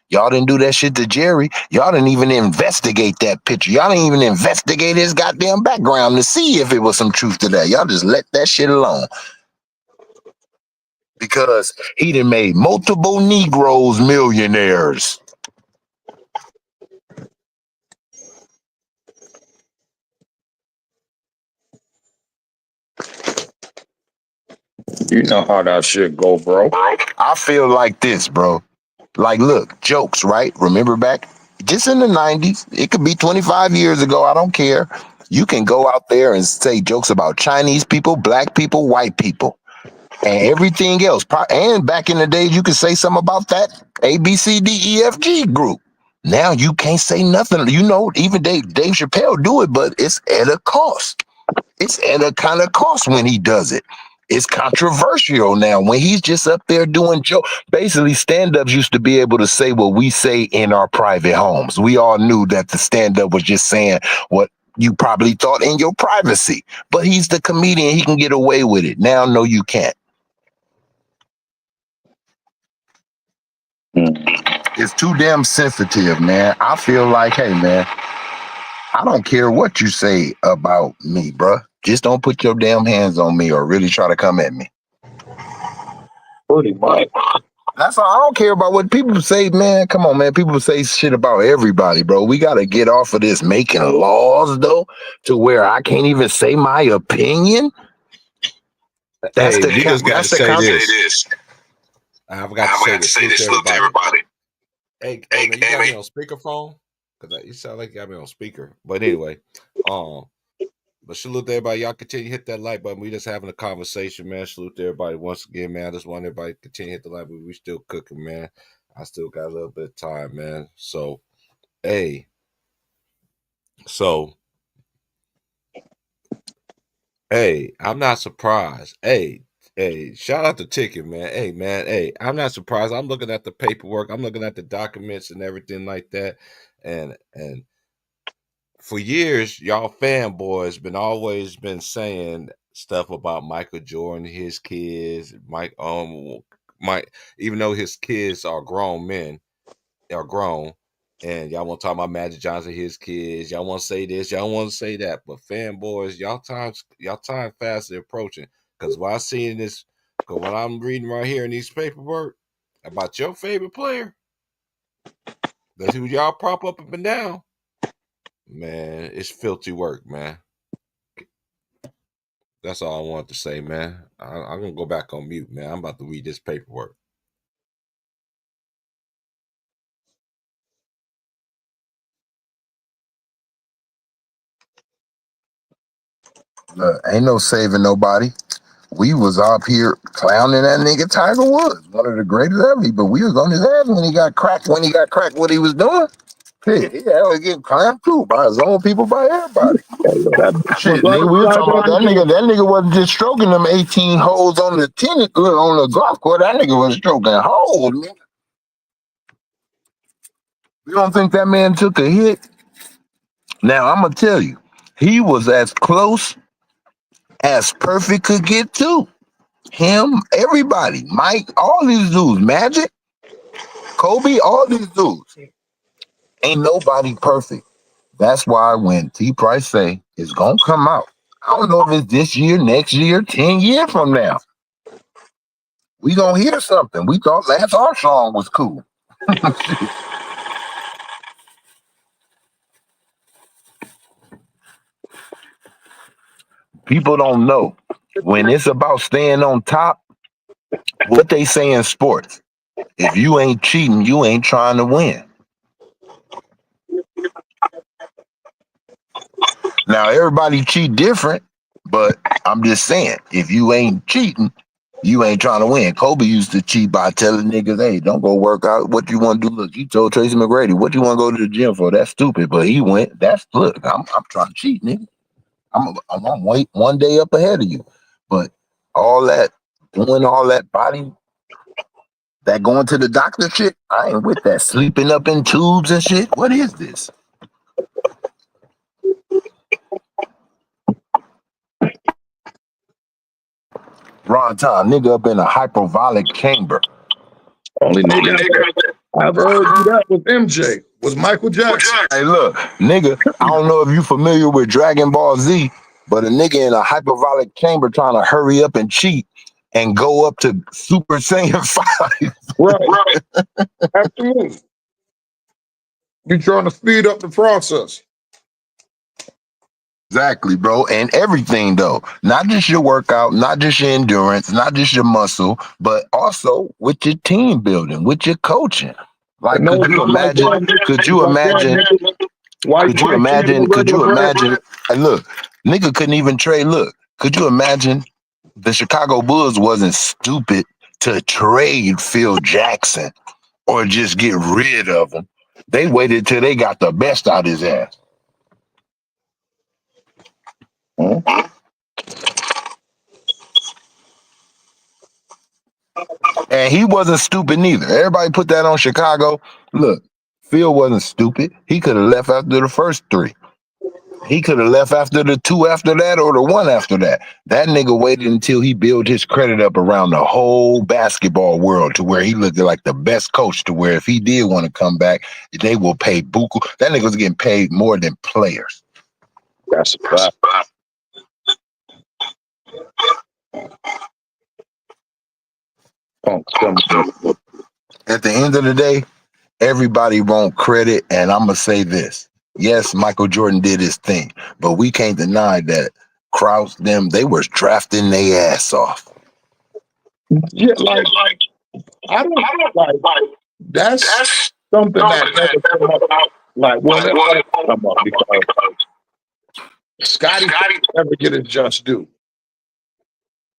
Y'all didn't do that shit to Jerry. Y'all didn't even investigate that picture. Y'all didn't even investigate his goddamn background to see if it was some truth to that. Y'all just let that shit alone. Because he done made multiple Negroes millionaires. You know how that shit go, bro. I feel like this, bro. Like, look, jokes, right? Remember back just in the 90s. It could be 25 years ago. I don't care. You can go out there and say jokes about Chinese people, black people, white people, and everything else. And back in the days, you could say something about that ABCDEFG group. Now you can't say nothing. You know, even Dave Chappelle do it, but it's at a cost. It's at a kind of cost when he does it. It's controversial now when he's just up there doing jokes. Basically, stand-ups used to be able to say what we say in our private homes. We all knew that the stand-up was just saying what you probably thought in your privacy. But he's the comedian. He can get away with it. Now, no, you can't. It's too damn sensitive, man. I feel like, hey, man, I don't care what you say about me, bruh. Just don't put your damn hands on me or really try to come at me. Pretty much. That's all. I don't care about what people say, man. Come on, man. People say shit about everybody, bro. We got to get off of this making laws, though, to where I can't even say my opinion. That's Hey, the niggas gotta that's the say concept. this. I forgot to say this. Look to everybody. Hey, man, you got me on speakerphone? Because you sound like you got me on speaker. But anyway, but salute to everybody. Y'all continue to hit that like button. We just having a conversation, man. Salute to everybody once again, man. I just want everybody to continue to hit the like button. We still cooking, man. I still got a little bit of time, man. So, hey. Hey, I'm not surprised. Hey, shout out to Ticket, man. Hey, man. Hey, I'm not surprised. I'm looking at the paperwork. I'm looking at the documents and everything like that. And for years, y'all fanboys always been saying stuff about Michael Jordan, his kids, Mike, even though his kids are grown men, are grown, and y'all want to talk about Magic Johnson, his kids, y'all want to say this, y'all want to say that, but fanboys, y'all time fast approaching. Because what I see in this, because what I'm reading right here in these paperwork about your favorite player, that's who y'all prop up and down. Man, it's filthy work, man. That's all I wanted to say, man. I'm gonna go back on mute, man. I'm about to read this paperwork. Look, ain't no saving nobody. We was up here clowning that nigga Tiger Woods, one of the greatest ever. But we was on his ass when he got cracked. When he got cracked, what he was doing? Shit, he was getting clowned too by his own people, by everybody. Shit, nigga, we were talking about that nigga. That nigga wasn't just stroking them 18 holes on the tennis on the golf court. That nigga was stroking holes, man. You don't think that man took a hit? Now I'm gonna tell you, he was as close as perfect could get to. Him, everybody, Mike, all these dudes, Magic, Kobe, all these dudes. Ain't nobody perfect. That's why when T Price say it's gonna come out, I don't know if it's this year, next year, 10 years from now. We gonna hear something. We thought Lance Armstrong was cool. People don't know. When it's about staying on top, what they say in sports, if you ain't cheating, you ain't trying to win. Now everybody cheat different, but I'm just saying, if you ain't cheating, you ain't trying to win. Kobe used to cheat by telling niggas, hey, don't go work out. What you want to do? Look, you told Tracy McGrady, what you want to go to the gym for? That's stupid. But he went, look, I'm trying to cheat, nigga. I'm wait one day up ahead of you. But all that, doing all that body, that going to the doctor shit, I ain't with that. Sleeping up in tubes and shit. What is this? Ron Tom, nigga up in a hyperbolic chamber. Only nigga I've heard you that was MJ, was Michael Jackson. Hey, look, nigga, I don't know if you familiar with Dragon Ball Z, but a nigga in a hyperbolic chamber trying to hurry up and cheat and go up to Super Saiyan 5. Right. Absolutely. You trying to speed up the process. Exactly, bro. And everything, though. Not just your workout, not just your endurance, not just your muscle, but also with your team building, with your coaching. Like, No, could you imagine? Could you imagine? Why Could you can't get imagine? a Could you regular bread? imagine? And look, nigga couldn't even trade. Look, could you imagine? The Chicago Bulls wasn't stupid to trade Phil Jackson or just get rid of him. They waited till they got the best out his ass. Huh? And he wasn't stupid neither. Everybody put that on Chicago. Look, Phil wasn't stupid. He could have left after the first 3. He could have left after the 2 after that or the 1 after that. That nigga waited until he built his credit up around the whole basketball world to where he looked like the best coach, to where if he did want to come back, they will pay buku. That nigga was getting paid more than players. That's a fact. At the end of the day, everybody want credit, and I'm gonna say this. Yes, Michael Jordan did his thing, but we can't deny that Krause, they were drafting their ass off. Yeah, like I don't like that's something that never come up. Like will never come up because Scotty never get his just due.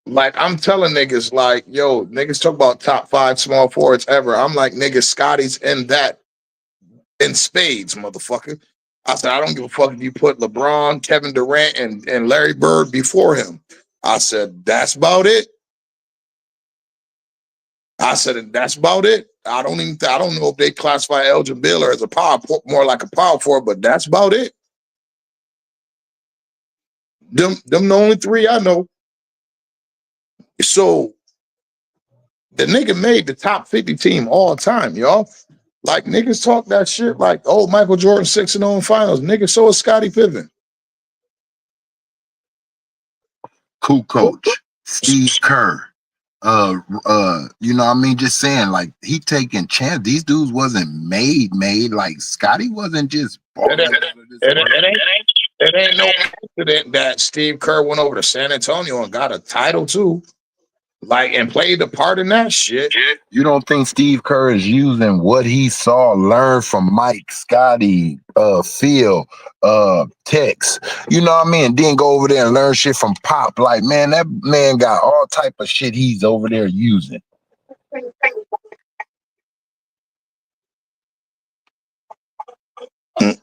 Like I'm telling niggas, like, yo, niggas talk about top 5 small forwards ever. I'm like, nigga, Scotty's in spades, motherfucker. I said, I don't give a fuck if you put LeBron, Kevin Durant, and Larry Bird before him. I said, that's about it. I said, that's about it. I don't know if they classify Elgin Baylor as a power, more like a power forward, but that's about it. Them the only 3 I know. So the nigga made the top 50 team all time, y'all. Like niggas talk that shit like, oh, Michael Jordan 6-0 in finals. Nigga, so is Scottie Pippen. Cool coach, Steve Kerr. You know what I mean? Just saying, like, he taking chance. These dudes wasn't made. Like Scotty wasn't just balling out of this world. It ain't no accident that Steve Kerr went over to San Antonio and got a title too. Like, and played a part in that shit. You don't think Steve Kerr is using what he saw, learned from Mike, Scotty, Phil, Tex, you know what I mean? Then go over there and learn shit from Pop. Like, man, that man got all type of shit he's over there using. I'm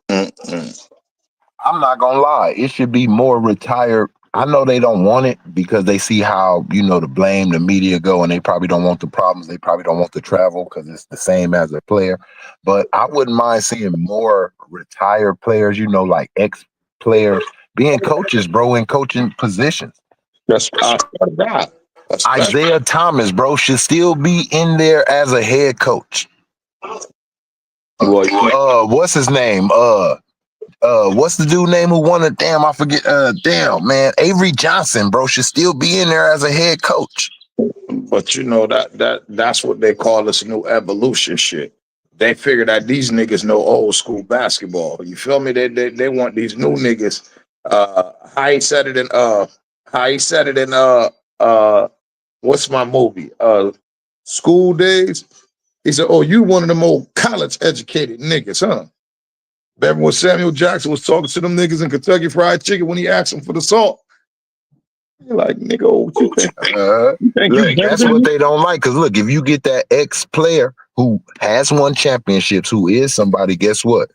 not gonna lie, it should be more retired. I know they don't want it because they see how, you know, the blame, the media go, and they probably don't want the problems. They probably don't want the travel because it's the same as a player. But I wouldn't mind seeing more retired players, you know, like ex-players being coaches, bro, in coaching positions. That's Isaiah Thomas, bro, should still be in there as a head coach. What's his name? What's the dude name who won it? Damn, I forget. Damn, man, Avery Johnson, bro, should still be in there as a head coach. But you know that's what they call this new evolution shit. They figure that these niggas know old school basketball. You feel me? They want these new niggas. How he said it in what's my movie? School Days. He said, "Oh, you one of them old college educated niggas, huh?" Remember when Samuel Jackson was talking to them niggas in Kentucky Fried Chicken when he asked them for the salt? You're like, nigga, what you think? Look, that's what they don't like. Because look, if you get that ex-player who has won championships, who is somebody, guess what?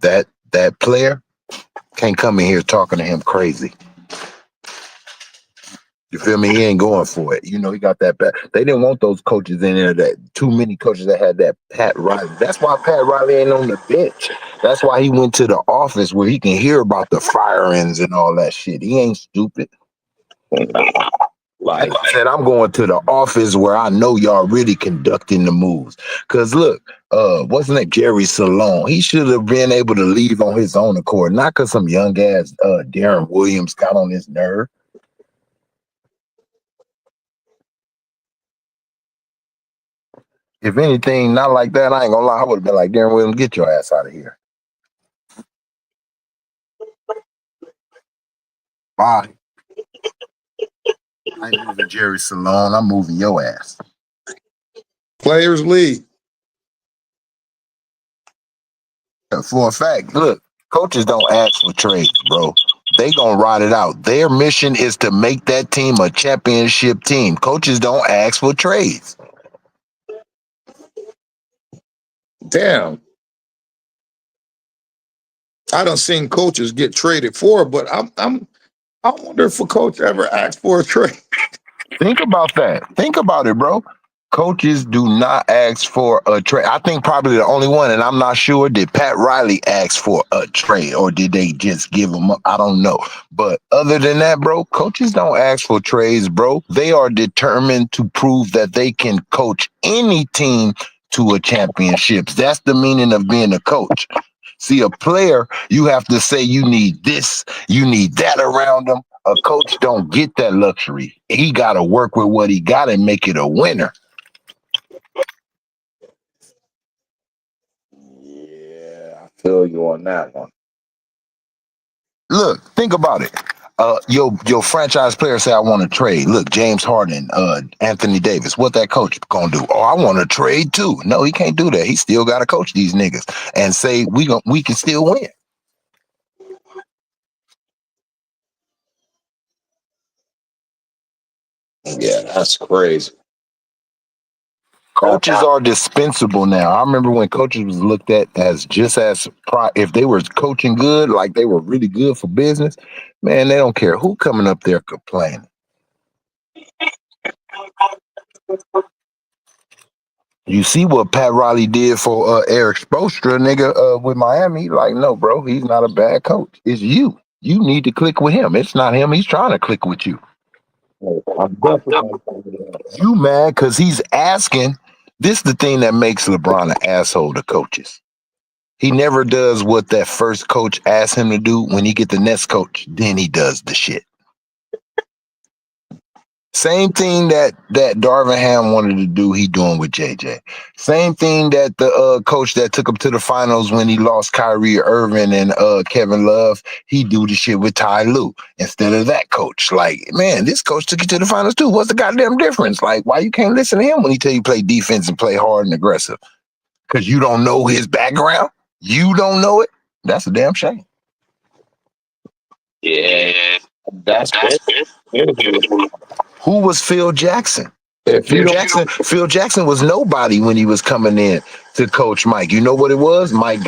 That player can't come in here talking to him crazy. You feel me? He ain't going for it. You know, he got that back. They didn't want those coaches in there, that too many coaches that had that Pat Riley. That's why Pat Riley ain't on the bench. That's why he went to the office where he can hear about the firings and all that shit. He ain't stupid. Like I said, I'm going to the office where I know y'all really conducting the moves. Cause look, wasn't it Jerry Salone? He should have been able to leave on his own accord, not cause some young ass Darren Williams got on his nerve. If anything, not like that, I ain't gonna lie, I would have been like, Darren Williams, get your ass out of here. Bye. I ain't moving Jerry Salone, I'm moving your ass. Players league. For a fact, look, coaches don't ask for trades, bro. They gonna ride it out. Their mission is to make that team a championship team. Coaches don't ask for trades. Damn. I done seen coaches get traded for, but I wonder if a coach ever asked for a trade. Think about that. Think about it, bro. Coaches do not ask for a trade. I think probably the only one, and I'm not sure, did Pat Riley ask for a trade or did they just give him up? I don't know. But other than that, bro, coaches don't ask for trades, bro. They are determined to prove that they can coach any team to a championships. That's the meaning of being a coach. See, a player, you have to say you need this, you need that around them. A coach don't get that luxury. He got to work with what he got and make it a winner. Yeah, I feel you on that one. Look, think about it. Your franchise player say, I want to trade. Look, James Harden, Anthony Davis, what that coach gonna do? Oh, I want to trade too. No, he can't do that. He still got to coach these niggas and say we can still win. Yeah, that's crazy. Coaches are dispensable now. I remember when coaches was looked at as just as if they were coaching good, like they were really good for business, man, they don't care who coming up there complaining. You see what Pat Riley did for Eric Spoelstra, nigga, with Miami. Like, no, bro, he's not a bad coach. It's you. You need to click with him. It's not him. He's trying to click with you. I'm definitely You mad because he's asking. This the thing that makes LeBron an asshole to coaches. He never does what that first coach asked him to do. When he get the next coach, then he does the shit. Same thing that Darvin Ham wanted to do, he doing with JJ. Same thing that the coach that took him to the finals when he lost Kyrie Irving and Kevin Love, he do the shit with Ty Lue instead of that coach. Like, man, this coach took you to the finals too. What's the goddamn difference? Like, why you can't listen to him when he tell you play defense and play hard and aggressive? Because you don't know his background? You don't know it? That's a damn shame. Yeah, that's it. Who was Phil Jackson? If you Phil Jackson was nobody when he was coming in to coach Mike. You know what it was? Mike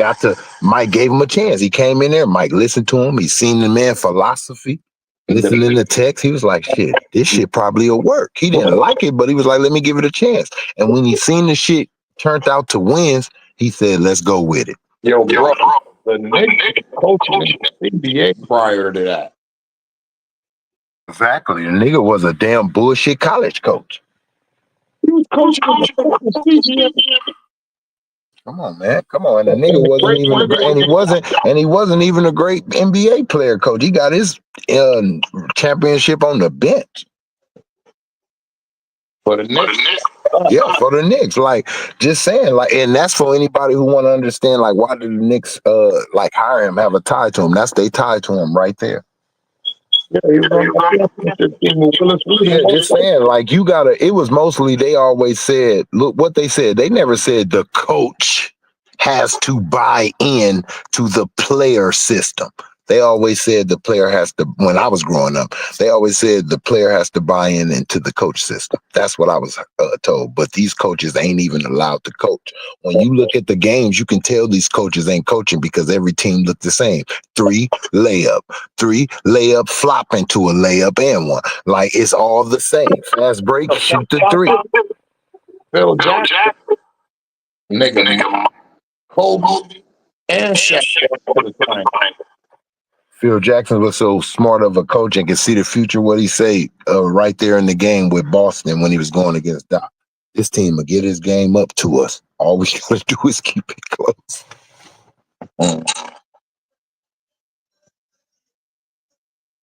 gave him a chance. He came in there. Mike listened to him. He seen the man philosophy, listening to text. He was like, shit, this shit probably will work. He didn't like it, but he was like, let me give it a chance. And when he seen the shit turned out to wins, he said, let's go with it. Yo, bro, the Knicks coaching in the NBA prior to that. Exactly. The nigga was a damn bullshit college coach. He was coaching the CBA. Come on, man. Come on. And the nigga wasn't even he wasn't even a great NBA player coach. He got his championship on the bench. For the Knicks. Yeah, for the Knicks. Like, just saying, like, and that's for anybody who want to understand, like, why did the Knicks like hire him, have a tie to him? That's they tie to him right there. Yeah, he was on the championship team with Willis Reed. Yeah, just saying, like, you gotta, it was mostly, they always said, look what they said. They never said the coach has to buy in to the player system. They always said the player has to, when I was growing up, they always said the player has to buy in into the coach system. That's what I was told. But these coaches ain't even allowed to coach. When you look at the games, you can tell these coaches ain't coaching because every team looked the same. 3 layup, flop into a layup and one. Like, it's all the same. Fast break, shoot the 3. Phil Jackson. Nigga. Kobe and Shaq for the time. Phil Jackson was so smart of a coach and could see the future. What he say right there in the game with Boston when he was going against Doc. This team will get his game up to us. All we got to do is keep it close.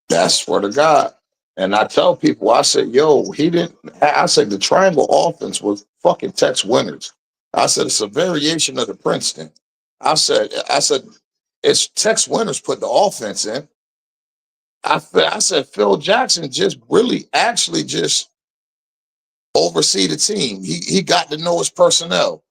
That's swear to God. And I tell people, I said, yo, I said the triangle offense was fucking Tex Winters. I said, it's a variation of the Princeton. I said, it's Tex Winters put the offense in. I said, Phil Jackson just really actually just oversee the team. He got to know his personnel.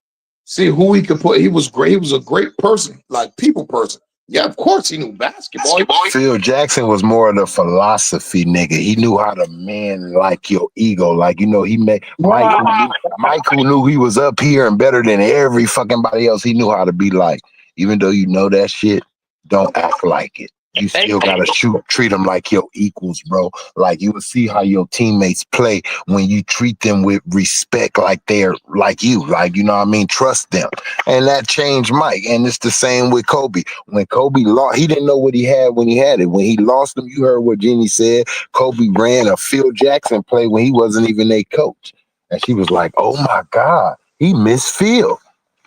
see who he could put. He was great. He was a great person, like people person. Yeah, of course he knew basketball. Phil Jackson was more of the philosophy nigga. He knew how to man like your ego. Like, you know, he made Mike who knew he was up here and better than every fucking body else. He knew how to be like, even though you know that shit, don't act like it. You still gotta treat them like your equals, bro. Like you will see how your teammates play when you treat them with respect, like they're like you, like you know what I mean. Trust them, and that changed Mike. And it's the same with Kobe. When Kobe lost, he didn't know what he had when he had it. When he lost him, you heard what Jeannie said. Kobe ran a Phil Jackson play when he wasn't even a coach, and she was like, "Oh my God, he missed Phil."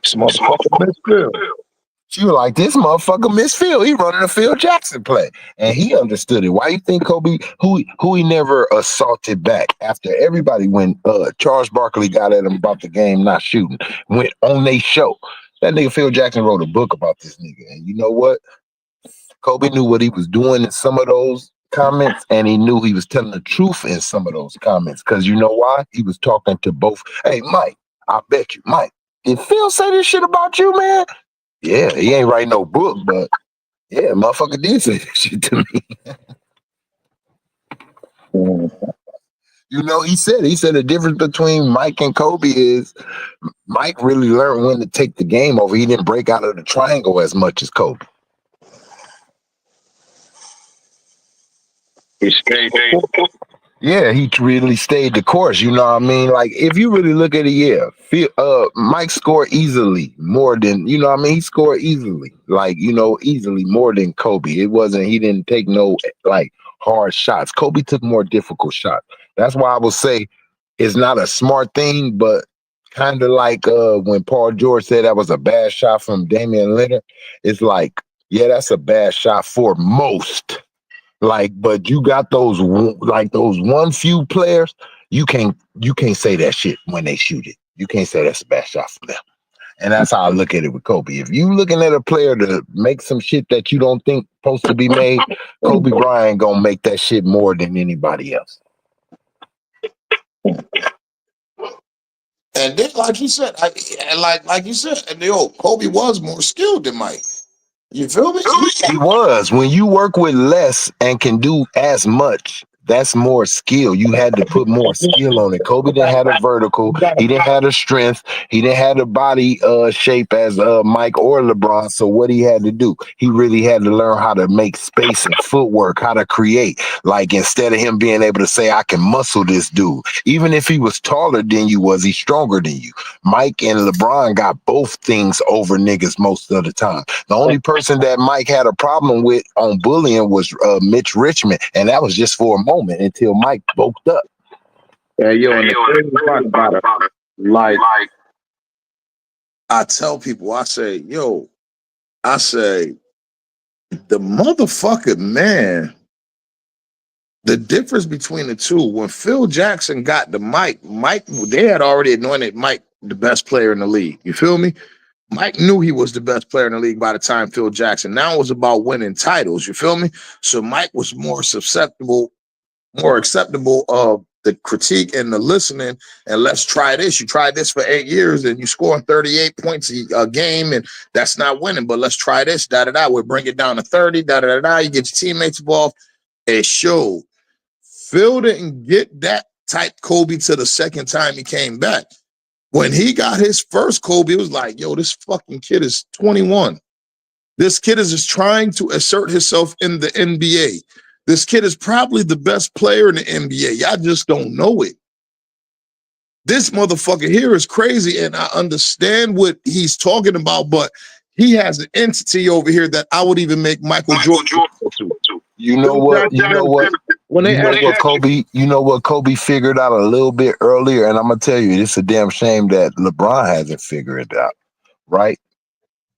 This motherfucker missed Phil. She was like, this motherfucker missed Phil. He running a Phil Jackson play. And he understood it. Why you think Kobe, who he never assaulted back after everybody when Charles Barkley got at him about the game not shooting, went on their show. That nigga Phil Jackson wrote a book about this nigga. And you know what? Kobe knew what he was doing in some of those comments, and he knew he was telling the truth in some of those comments. Because you know why? He was talking to both. Hey, Mike, I bet you, Mike, did Phil say this shit about you, man? Yeah, he ain't writing no book, but yeah, motherfucker did say that shit to me. You know, he said the difference between Mike and Kobe is Mike really learned when to take the game over. He didn't break out of the triangle as much as Kobe. He stayed. Yeah, he really stayed the course. You know what I mean? Like, if you really look at it, yeah, Mike scored easily more than, you know what I mean? He scored easily, like, you know, easily more than Kobe. He didn't take no, like, hard shots. Kobe took more difficult shots. That's why I will say it's not a smart thing, but kind of like when Paul George said that was a bad shot from Damian Lillard. It's like, yeah, that's a bad shot for most. Like, but you got those one few players, you can't say that shit when they shoot it. You can't say that's a bad shot for them. And that's how I look at it with Kobe. If you looking at a player to make some shit that you don't think supposed to be made, Kobe Bryant gonna make that shit more than anybody else. And then, like you said, like you said, and Kobe was more skilled than Mike. You feel me? He was. When you work with less and can do as much, that's more skill. You had to put more skill on it. Kobe didn't have a vertical. He didn't have the strength. He didn't have the body shape as Mike or LeBron. So what he had to do, he really had to learn how to make space and footwork, how to create. Like, instead of him being able to say, I can muscle this dude. Even if he was taller than you, was he stronger than you? Mike and LeBron got both things over niggas most of the time. The only person that Mike had a problem with on bullying was Mitch Richmond. And that was just for a moment until Mike bulked up. Yeah, and the crazy part about it, like I tell people, I say, the motherfucker, man, the difference between the two, when Phil Jackson got the Mike, they had already anointed Mike the best player in the league. You feel me? Mike knew he was the best player in the league by the time Phil Jackson. Now it was about winning titles. You feel me? So Mike was more acceptable of the critique and the listening. And let's try this. You tried this for 8 years and you scoring 38 points a game, and that's not winning. But let's try this. We'll bring it down to 30. You get your teammates involved. It showed. Phil didn't get that type Kobe till the second time he came back. When he got his first Kobe, it was like, this fucking kid is 21. This kid is just trying to assert himself in the NBA. This kid is probably the best player in the NBA. Y'all just don't know it. This motherfucker here is crazy, and I understand what he's talking about, but he has an entity over here that I would even make Michael Jordan. You know what? Kobe figured out a little bit earlier, and I'm gonna tell you, it's a damn shame that LeBron hasn't figured it out, right?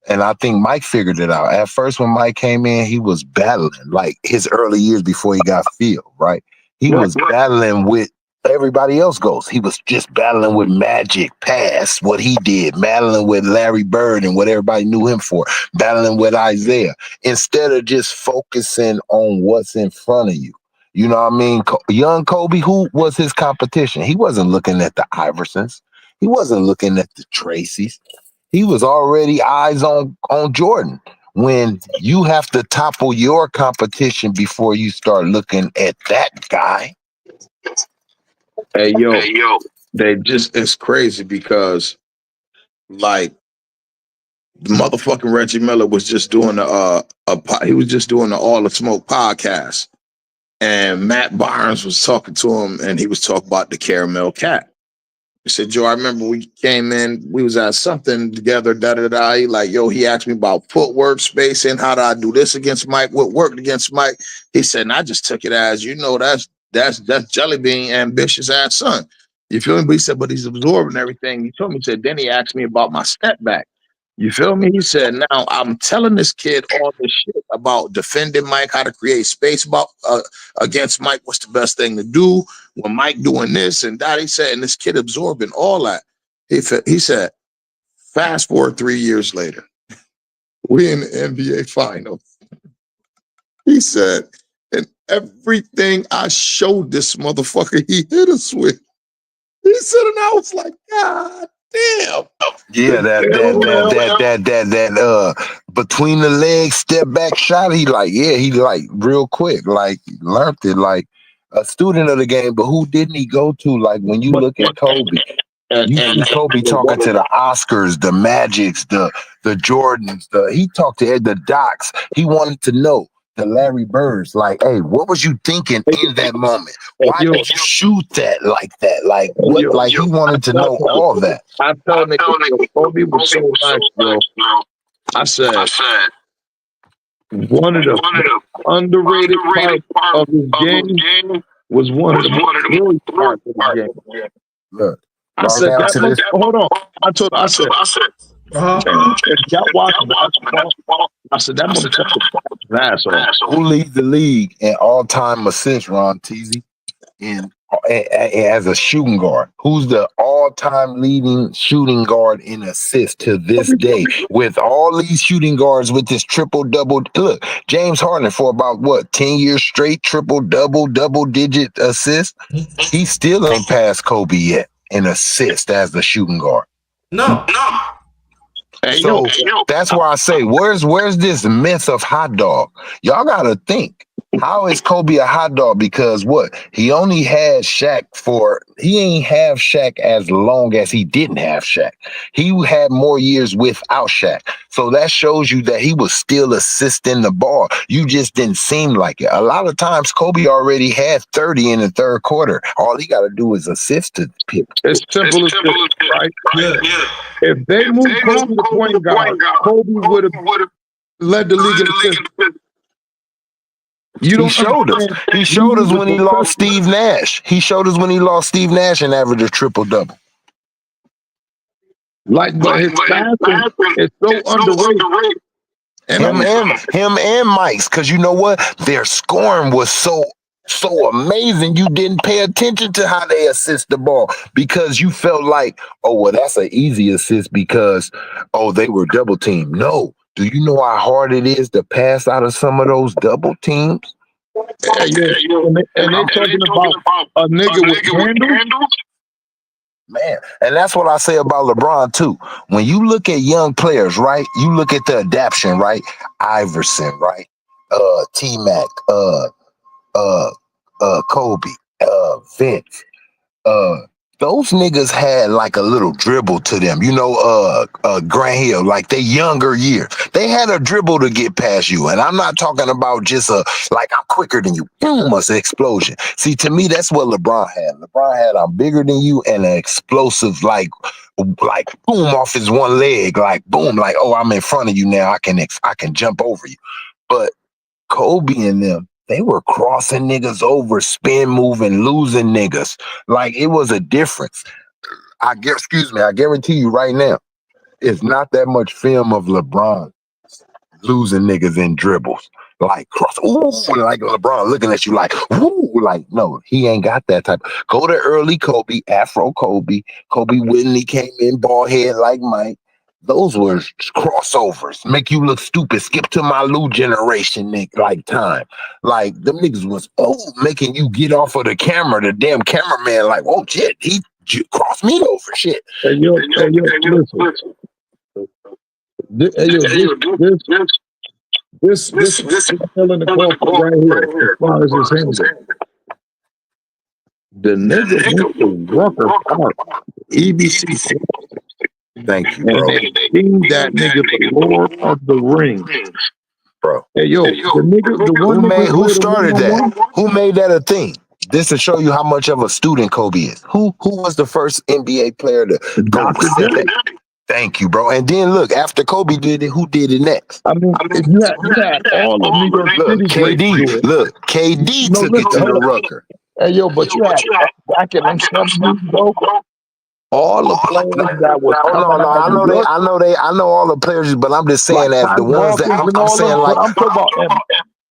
And I think Mike figured it out. At first, when Mike came in, he was battling, like his early years before he got Phil, right? He was battling with everybody else goes. He was just battling with Magic past what he did, battling with Larry Bird and what everybody knew him for, battling with Isaiah, instead of just focusing on what's in front of you. You know what I mean? Young Kobe, who was his competition? He wasn't looking at the Iversons. He wasn't looking at the Tracys. He was already eyes on Jordan. When you have to topple your competition before you start looking at that guy. Hey yo, they just it's crazy because like the motherfucking Reggie Miller was just doing he was just doing the All the Smoke podcast, and Matt Barnes was talking to him, and he was talking about the caramel cat. He said, Joe, I remember we came in, we was at something together, da-da-da. He like, yo, he asked me about footwork, spacing, how do I do this against Mike, what worked against Mike? He said, and I just took it as, you know, that's Jelly Bean, ambitious ass son. You feel me? But he said, but he's absorbing everything. He told me, he said, then he asked me about my step back. You feel me? He said, now I'm telling this kid all this shit about defending Mike, how to create space about against Mike, what's the best thing to do when Mike doing this and that. He said, and this kid absorbing all that. He said, fast forward 3 years later, we in the NBA finals. He said, and everything I showed this motherfucker, he hit us with. He said, and I was like, God damn. Yeah, that between the legs step back shot. He like real quick, like learned it like a student of the game. But who didn't he go to? Like when you look at Kobe, you see Kobe talking to the Oscars, the Magics, the Jordans. He talked to the Docs. He wanted to know the Larry Birds. Like, hey, what was you thinking in that moment? Why did you shoot that like that? Like what? Like he wanted to know all that. I told niggas, Kobe was so nice, bro. I said, one of the underrated parts of his game was one of the really parts of his game. Look, I said, hold on. I said, if y'all watching basketball, I said, that motherfucker asshole. Who leads the league in all-time assists, Ron Teasy? As a shooting guard, who's the all-time leading shooting guard in assists to this day? With all these shooting guards with this triple-double, look, James Harden for about 10 years straight, triple-double, double-digit assists. He still ain't passed Kobe yet in assist as the shooting guard. No. So that's why I say, where's this myth of hot dog? Y'all gotta think. How is Kobe a hot dog? Because he only had Shaq he ain't have Shaq as long as he didn't have Shaq. He had more years without Shaq. So that shows you that he was still assisting the ball. You just didn't seem like it. A lot of times Kobe already had 30 in the third quarter. All he got to do is assist to people. It's simple as this, right? Yeah. If they moved Kobe to point guard, Kobe would have led the league in assists. He showed us. He showed us when he lost Steve Nash. He showed us when he lost Steve Nash and averaged a triple-double. But his passing is so underrated. Him and Mike's, because you know what? Their scoring was so amazing. You didn't pay attention to how they assist the ball because you felt like, that's an easy assist because, they were double teamed. No. Do you know how hard it is to pass out of some of those double teams? And they talking about a nigga with handles? Man, and that's what I say about LeBron too. When you look at young players, right? You look at the adaptation, right? Iverson, right? T-Mac, Kobe, Vince, those niggas had like a little dribble to them, Grant Hill, like they younger years. They had a dribble to get past you. And I'm not talking about just I'm quicker than you. Boom, it's an explosion. See, to me, that's what LeBron had. LeBron had I'm bigger than you and an explosive, like boom off his one leg, like boom, like, I'm in front of you now. I can jump over you. But Kobe and them, they were crossing niggas over, spin moving, losing niggas. Like it was a difference. I guarantee you right now, it's not that much film of LeBron losing niggas in dribbles. Like like LeBron looking at you like, like no, he ain't got that type. Go to early Kobe, Afro Kobe Whitney came in bald head like Mike. Those were crossovers. Make you look stupid. Skip to my Lou generation, Nick, like time. Like, them niggas was, making you get off of the camera. The damn cameraman, like, shit, he crossed me over, shit. Listen. Hey, yo, this filling the coffee right here, as far as his handle. The nigga went to Rucker Park, EBC, Thank you, and bro. they deemed that nigga the Lord of the Rings. Bro. Hey, yo, the one nigga Who played a started that? one-on-one. Who made that a thing? This to show you how much of a student Kobe is. Who was the first NBA player to go Dr. set J. that? Thank you, bro. And then look, after Kobe did it, who did it next? I mean, if you had all of New York Look, City greats do it. Look, KD No, took it to listen, the hold on. Rucker. Hey, yo, but you had back in them 70s, bro, all the players that was Oh coming no, out of I New know York, I know all the players, but I'm just like saying as the Tiny ones that Hawkins and I'm all saying them, like but I'm talking about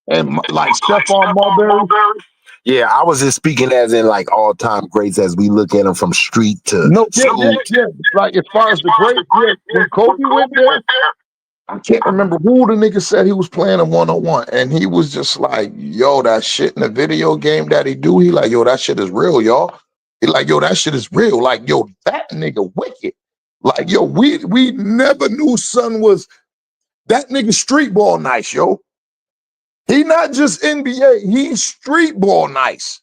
and like Stephon Marbury. yeah, I was just speaking as in like all time greats as we look at them from street to No, school. Like as far as the greats, when Kobe went there, I can't remember who the nigga said he was playing a one-on-one, and he was just like, "Yo, that shit in the video game that he do." He like, "Yo, that shit is real, y'all." He like, "Yo, that shit is real." Like, "Yo, that nigga wicked." Like, "Yo, we never knew son was that nigga street ball nice, yo." He not just NBA, he's street ball nice.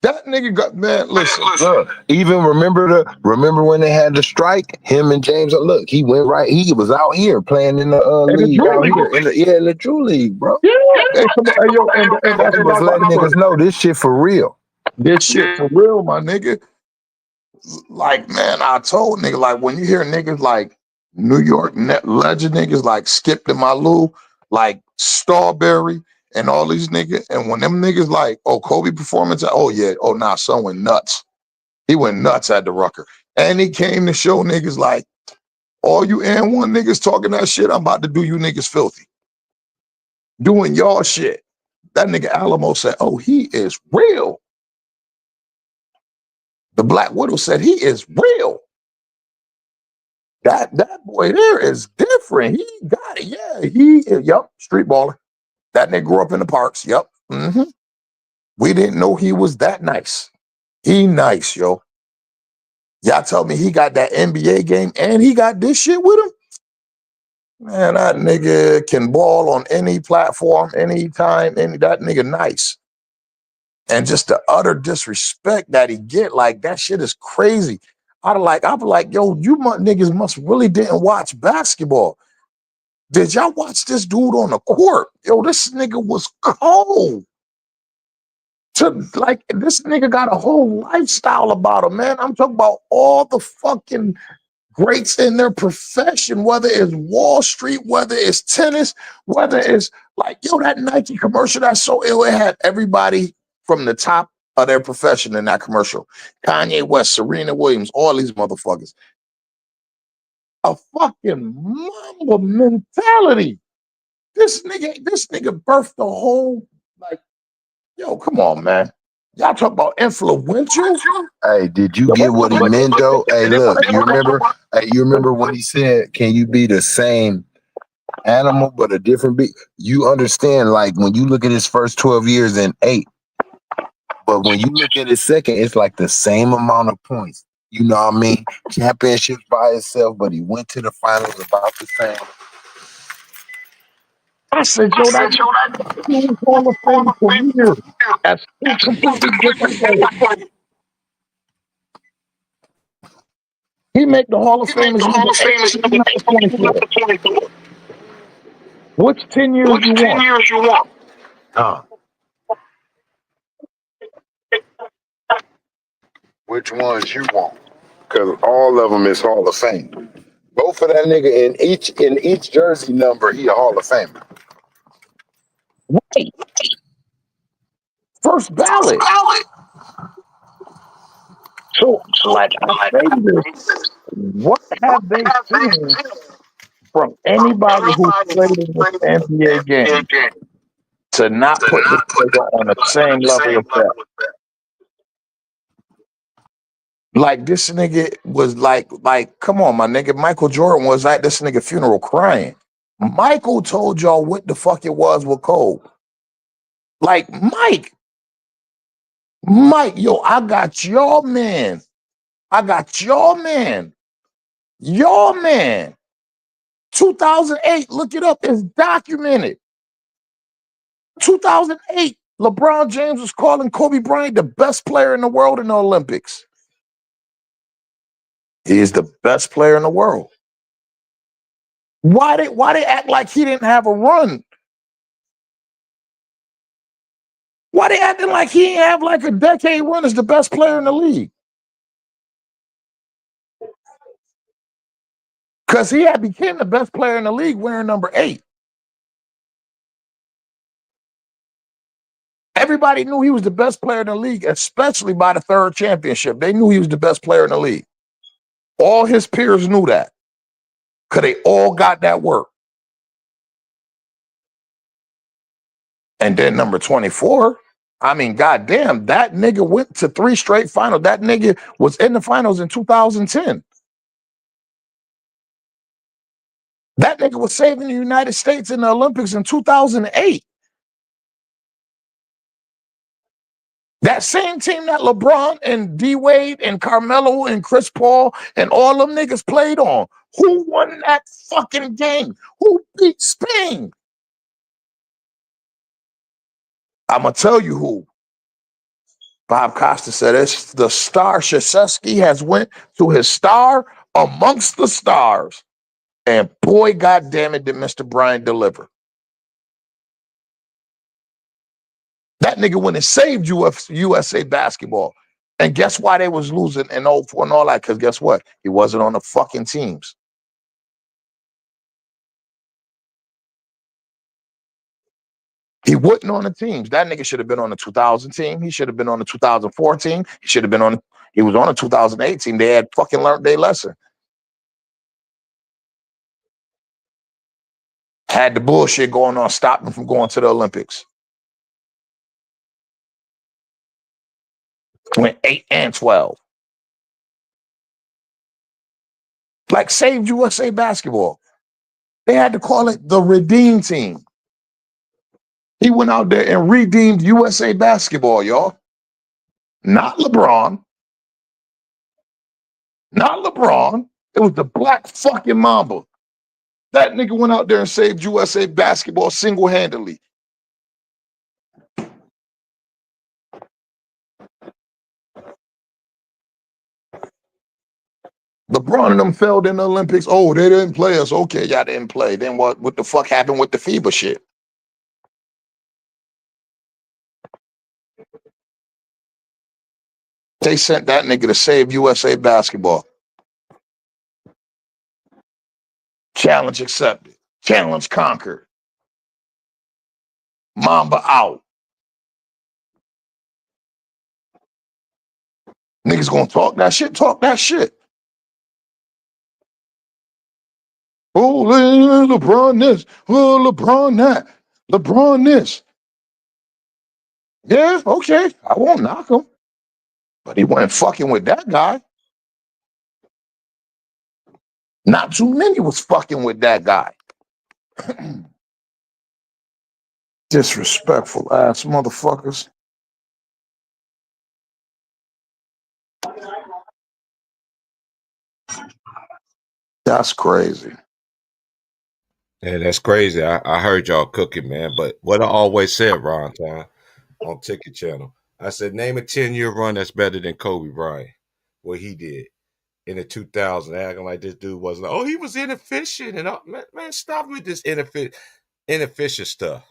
That nigga got, man, listen. Look, even remember when they had the strike, him and James. Look, he went right. He was out here playing in the And the league Drew out League. here in the Drew League, bro. Yeah. Hey, come on, hey, yo, and that's They what was I'm about letting to say. niggas know this shit for real. This shit for real, my nigga. Like, man, I told nigga, like, when you hear niggas like New York legend niggas like Skip to Malou, like Starberry, and all these niggas, and when them niggas like, oh, Kobe performance, oh yeah, oh nah, son went nuts. He went nuts at the Rucker. And he came to show niggas like, all you and one niggas talking that shit, I'm about to do you niggas filthy. Doing y'all shit. That nigga Alamo said, oh, he is real. The Black Widow said, he is real. That boy there is different. He got it. Yeah, he is. Yep, street baller. That nigga grew up in the parks. Yep. Mm-hmm. We didn't know he was that nice. He nice, yo. Y'all tell me he got that NBA game and he got this shit with him? Man, that nigga can ball on any platform, anytime, that nigga nice. And just the utter disrespect that he get, like that shit is crazy. I'd be like, yo, you niggas must really didn't watch basketball. Did y'all watch this dude on the court? Yo, this nigga was cold. Like, this nigga got a whole lifestyle about him, man. I'm talking about all the fucking greats in their profession, whether it's Wall Street, whether it's tennis, whether it's like, yo, that Nike commercial that's so ill, it had everybody from the top of their profession in that commercial. Kanye West, Serena Williams, all these motherfuckers. A fucking Mamba mentality. This nigga birthed the whole, like, yo, come on, man. Y'all talk about influential. Hey, did you get what he meant though? Hey, look, you remember when he said, can you be the same animal but a different beat? You understand, like when you look at his first 12 years and 8, but when you look at his second, it's like the same amount of points. You know what I mean? Championships by itself, but he went to the finals about the same. I said, yo, that Hall of Fame career. That's two completely different players. He make the Hall of Fame as number 24. Which 10 years you want? Which ones you want? Because all of them is Hall of Fame. Vote for that nigga in each jersey number. He a Hall of Famer. Right. First ballot. So, like I say this, what have they seen from anybody who's played in this NBA game to not put this nigga on the same level of that? Like, this nigga was like, come on, my nigga. Michael Jordan was at this nigga funeral crying. Michael told y'all what the fuck it was with Cole. Like, Mike, yo, I got your man. 2008, look it up. It's documented. 2008, LeBron James was calling Kobe Bryant the best player in the world in the Olympics. He is the best player in the world. Why they act like he didn't have a run? Why they acting like he didn't have like a decade run as the best player in the league? Because he had became the best player in the league wearing number 8. Everybody knew he was the best player in the league, especially by the 3rd championship. They knew he was the best player in the league. All his peers knew that because they all got that work. And then number 24, I mean, goddamn, that nigga went to 3 straight finals. That nigga was in the finals in 2010. That nigga was saving the United States in the Olympics in 2008. That same team that LeBron and D Wade and Carmelo and Chris Paul and all them niggas played on. Who won that fucking game? Who beat Spain? I'm gonna tell you who. Bob Costa said it's the star. Krzyzewski has went to his star amongst the stars. And boy, goddamn it, did Mr. Bryant deliver. That nigga went and saved USA basketball. And guess why they was losing in 04 and all that? Because guess what? He wasn't on the fucking teams. He wasn't on the teams. That nigga should have been on the 2000 team. He should have been on the 2004 team. He was on the 2008 team. They had fucking learned their lesson. Had the bullshit going on, stopped him from going to the Olympics. Went 8 and 12. Like saved USA basketball. They had to call it the Redeem Team. He went out there and redeemed USA basketball, y'all. Not LeBron. Not LeBron. It was the Black fucking Mamba. That nigga went out there and saved USA basketball single-handedly. LeBron and them failed in the Olympics. Oh, they didn't play us. Okay, y'all didn't play. Then what the fuck happened with the FIBA shit? They sent that nigga to save USA basketball. Challenge accepted. Challenge conquered. Mamba out. Niggas gonna talk that shit, talk that shit. Oh, LeBron this. Oh, LeBron that. LeBron this. Yeah, okay. I won't knock him. But he wasn't fucking with that guy. Not too many was fucking with that guy. Disrespectful ass motherfuckers. That's crazy. Yeah, that's crazy. I heard y'all cooking, man. But what I always said, Ron Time, on Ticket Channel, I said, name a 10-year run that's better than Kobe Bryant. What he did in the 2000s, acting like this dude wasn't. Oh, he was inefficient. And man, stop with this inefficient stuff.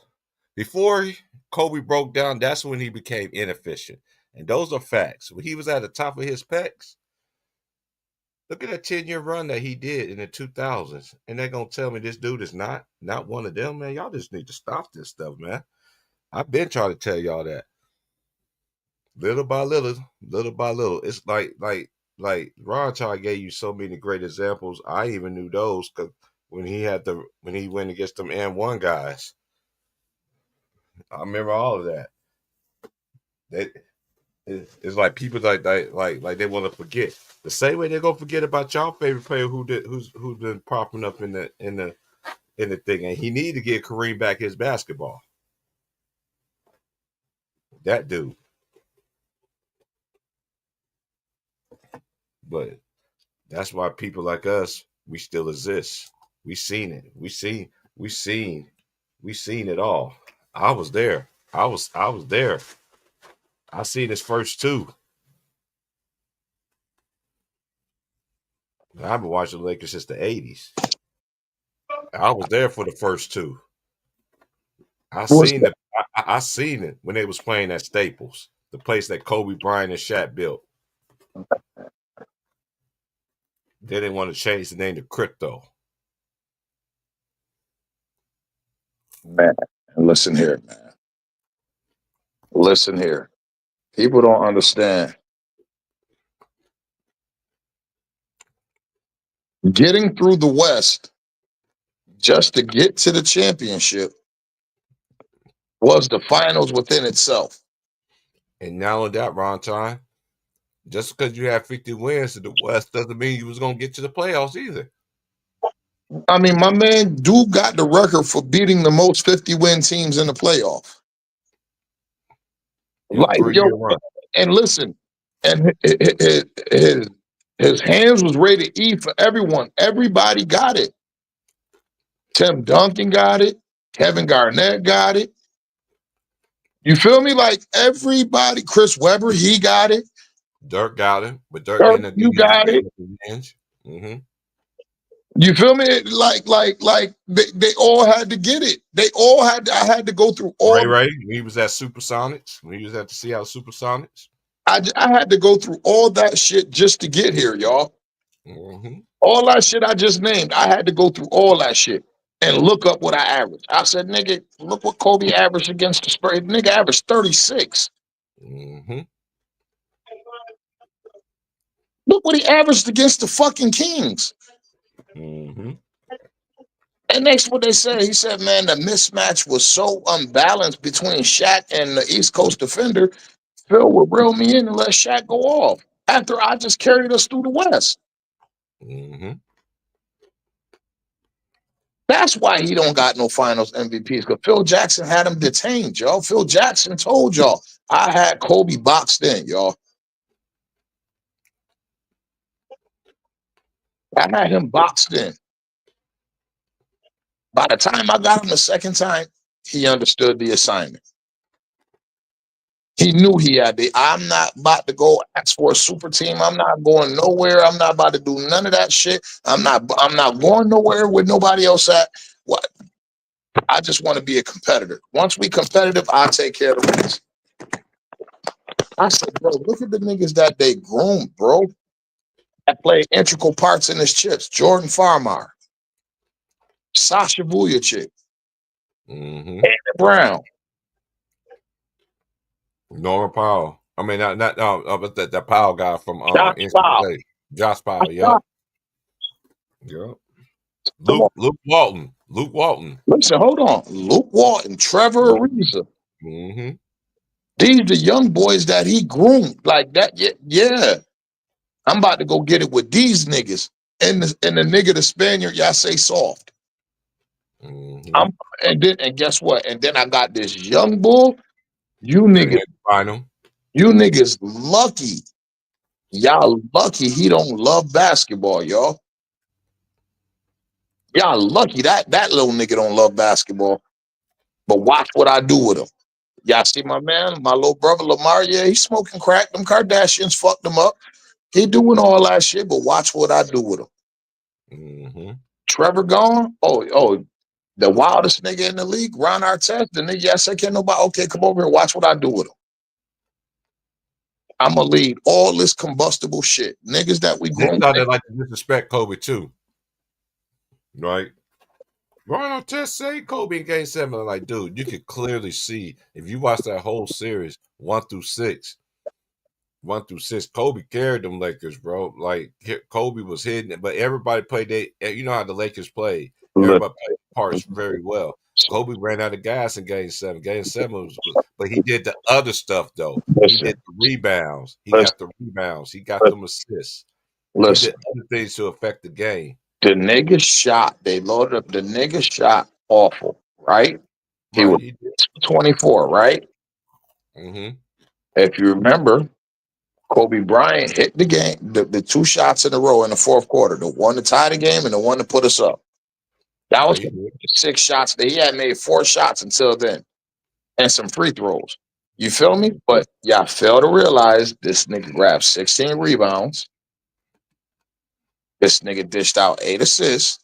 Before Kobe broke down, that's when he became inefficient. And those are facts. When he was at the top of his pecs, look at that 10-year run that he did in the 2000s. And they're going to tell me this dude is not one of them, man. Y'all just need to stop this stuff, man. I've been trying to tell y'all that. Little by little, little by little. It's like Ron Child gave you so many great examples. I even knew those because when he went against them N1 guys, I remember all of that. It's like people like they want to forget the same way they're gonna forget about y'all favorite player who's been popping up in the thing, and he need to get Kareem back his basketball. That dude. But that's why people like us, we still exist. We seen it. We seen it all. I was there. I was there. I seen his first two. I've been watching the Lakers since the 80s. I was there for the first two. I What's seen that? I seen it when they was playing at Staples, the place that Kobe Bryant and Shaq built. They didn't want to change the name to Crypto. Man, listen here, man. Listen here. People don't understand. Getting through the West just to get to the championship was the finals within itself. And not only that, Ron Time, just because you have 50 wins in the West doesn't mean you was gonna get to the playoffs either. I mean, my man Duke got the record for beating the most 50-win teams in the playoff. In a Like, 3-year run. and listen, and his hands was rated E for everyone. Everybody got it. Tim Duncan got it. Kevin Garnett got it. You feel me? Like everybody, Chris Webber, he got it. Dirk got it, but Dirk Dirk, didn't you got it. Mm-hmm. You feel me? Like they all had to get it. They all had. I had to go through all. Ray, when he was at Supersonics, when he was at the Seattle Supersonics. I had to go through all that shit just to get here, y'all. Mm-hmm. All that shit I just named, I had to go through all that shit and look up what I averaged. I said, nigga, look what Kobe averaged against the Spurs. Nigga averaged 36. Mm-hmm. Look what he averaged against the fucking Kings. Mm-hmm. And next, what they said, he said, man, the mismatch was so unbalanced between Shaq and the East Coast defender. Phil would reel me in and let Shaq go off after I just carried us through the West. Mm-hmm. That's why he don't got no finals MVPs, because Phil Jackson had him detained, y'all. Phil Jackson told y'all, I had Kobe boxed in, y'all. I had him boxed in. By the time I got him the second time, he understood the assignment. He knew he had the. I'm not about to go ask for a super team. I'm not going nowhere. I'm not about to do none of that shit. I'm not going nowhere with nobody else at. What? I just want to be a competitor. Once we competitive, I'll take care of the rest. I said, bro, look at the niggas that they groomed, bro. That play integral parts in his chips. Jordan Farmar, Sasha Vujacic, Mm-hmm. Andy Brown. Norman Powell. I mean, not but that Powell guy from Josh Powell. State. Josh Powell. Yep. Yep. Luke Walton. Luke Walton. Listen, hold on. Luke Walton, Trevor Ariza. Mm-hmm. These the young boys that he groomed like that. Yeah. I'm about to go get it with these niggas. And the nigga, the Spaniard, y'all say soft. Mm-hmm. And guess what? And then I got this young bull. You niggas lucky. Y'all lucky he don't love basketball, y'all. Y'all lucky that little nigga don't love basketball. But watch what I do with him. Y'all see my man, my little brother Lamar, yeah, he's smoking crack. Them Kardashians fucked him up. He doing all that shit, but watch what I do with him. Mm-hmm. Trevor gone? Oh, the wildest nigga in the league, Ron Artest, the nigga I said can't nobody, okay, come over here, watch what I do with him. I'm gonna lead all this combustible shit. Niggas that we They grown. started like to disrespect Kobe too. Right? Ron Artest say Kobe in Game 7. I'm like, dude, you could clearly see if you watch that whole series 1 through 6. Kobe carried them Lakers, bro. Like Kobe was hidden, but everybody played. You know how the Lakers play. Everybody played parts very well. Kobe ran out of gas in Game 7. Game 7 was, but he did the other stuff though. He did the rebounds. He got the rebounds. He got them assists. He did other things to affect the game. The nigga shot. They loaded up. The nigga shot awful, right? He was 24, right? Mm-hmm. If you remember, Kobe Bryant hit the game, the two shots in a row in the fourth quarter, the one to tie the game and the one to put us up. That Oh, was he did. 6 shots. He had made 4 shots until then, and some free throws. You feel me? But y'all fail to realize this nigga grabbed 16 rebounds. This nigga dished out 8 assists,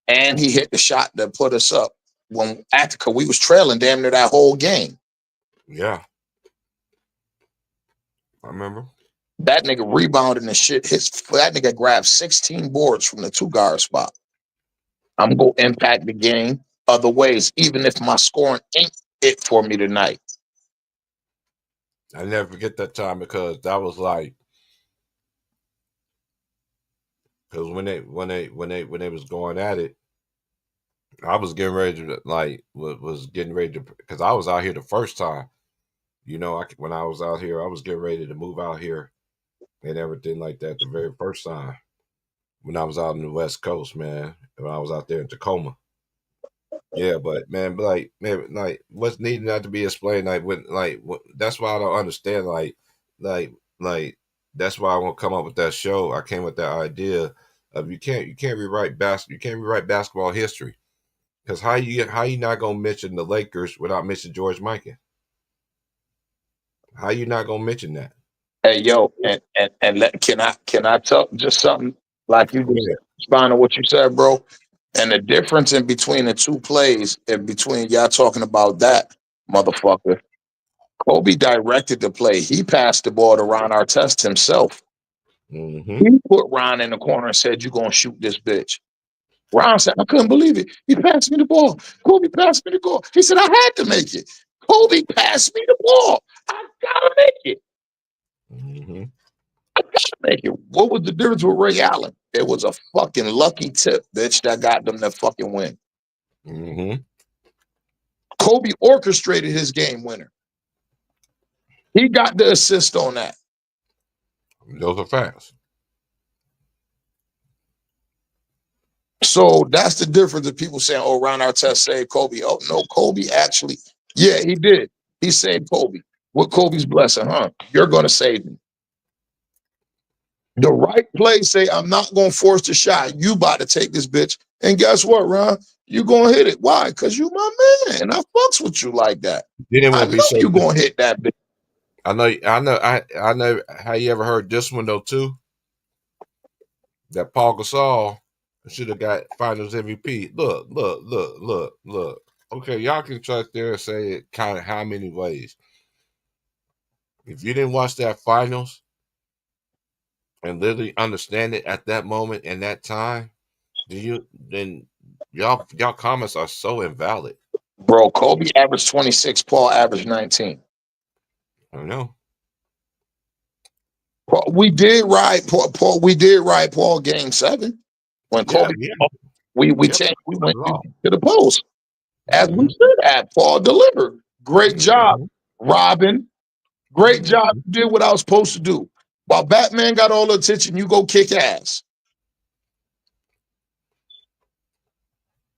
and he hit the shot that put us up when Attica we was trailing damn near that whole game. Yeah, I remember. That nigga rebounded and shit. That nigga grabbed 16 boards from the 2 guard spot. I'm gonna impact the game other ways, even if my scoring ain't it for me tonight. I never forget that time because that was like, because when they was going at it, I was getting ready to was getting ready to, because I was out here the first time. You know, when I was out here, I was getting ready to move out here and everything like that the very first time when I was out on the West Coast, man. When I was out there in Tacoma. Yeah, but man, what's needing not to be explained, that's why I don't understand, like that's why I want to come up with that show. I came with that idea of you can't rewrite basketball history, because how you not gonna mention the Lakers without mentioning George Mikan? How you not gonna mention that? Hey yo, can I tell just something like you just Yeah. respond to what you said, bro? And the difference in between the 2 plays and between y'all talking about that motherfucker. Kobe directed the play. He passed the ball to Ron Artest himself. Mm-hmm. He put Ron in the corner and said, "You gonna shoot this bitch." Ron said, "I couldn't believe it. He passed me the ball. Kobe passed me the ball." He said, "I had to make it. Kobe passed me the ball. I gotta make it. Mm-hmm. Make it." What was the difference with Ray Allen? It was a fucking lucky tip, bitch, that got them that fucking win. Mm-hmm. Kobe orchestrated his game winner. He got the assist on that. Those are facts. So that's the difference of people saying, "Oh, Ron Artest saved Kobe." Oh no, Kobe actually, yeah, he did. He saved Kobe with Kobe's blessing, huh? You're gonna save me. The right play say, "I'm not gonna force the shot. You about to take this bitch." And guess what, Ron? You gonna hit it. Why? Because you my man. I fucks with you like that. Then it I won't be know so. you gonna hit that bitch. I know how you ever heard this one though too. That Paul Gasol should have got Finals MVP. Look. Okay, y'all can try there and say it kind of how many ways. If you didn't watch that Finals and literally understand it at that moment and that time, then y'all comments are so invalid. Bro, Kobe averaged 26, Paul averaged 19. I don't know. We did ride Paul. We did ride Paul game 7 when Yeah, Kobe. yeah, We yep. changed. We Not went at all. to the post as we Mm-hmm. should have. Paul delivered. Great job, Robin. Great job. Mm-hmm. You did what I was supposed to do. While Batman got all the attention, you go kick ass.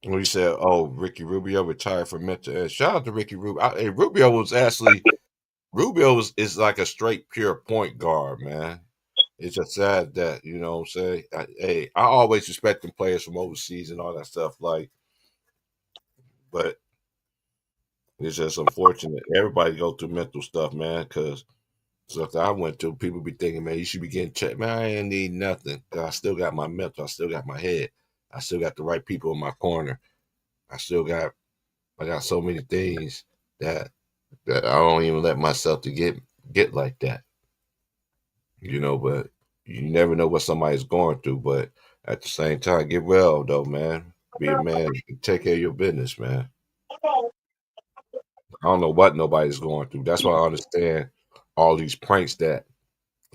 When you said, "Oh, Ricky Rubio retired from mental," shout out to Ricky Rubio. Hey, Rubio is like a straight pure point guard, man. It's just sad that, you know what I'm saying. I always respect the players from overseas and all that stuff, but it's just unfortunate. Everybody go through mental stuff, man. Because stuff that I went through, people be thinking, man, you should be getting checked. Man, I ain't need nothing. 'Cause I still got my mental. I still got my head. I still got the right people in my corner. I got so many things that I don't even let myself to get like that. But you never know what somebody's going through. But at the same time, get well though, man. Be a man. Take care of your business, man. I don't know what nobody's going through. That's why I understand all these pranks that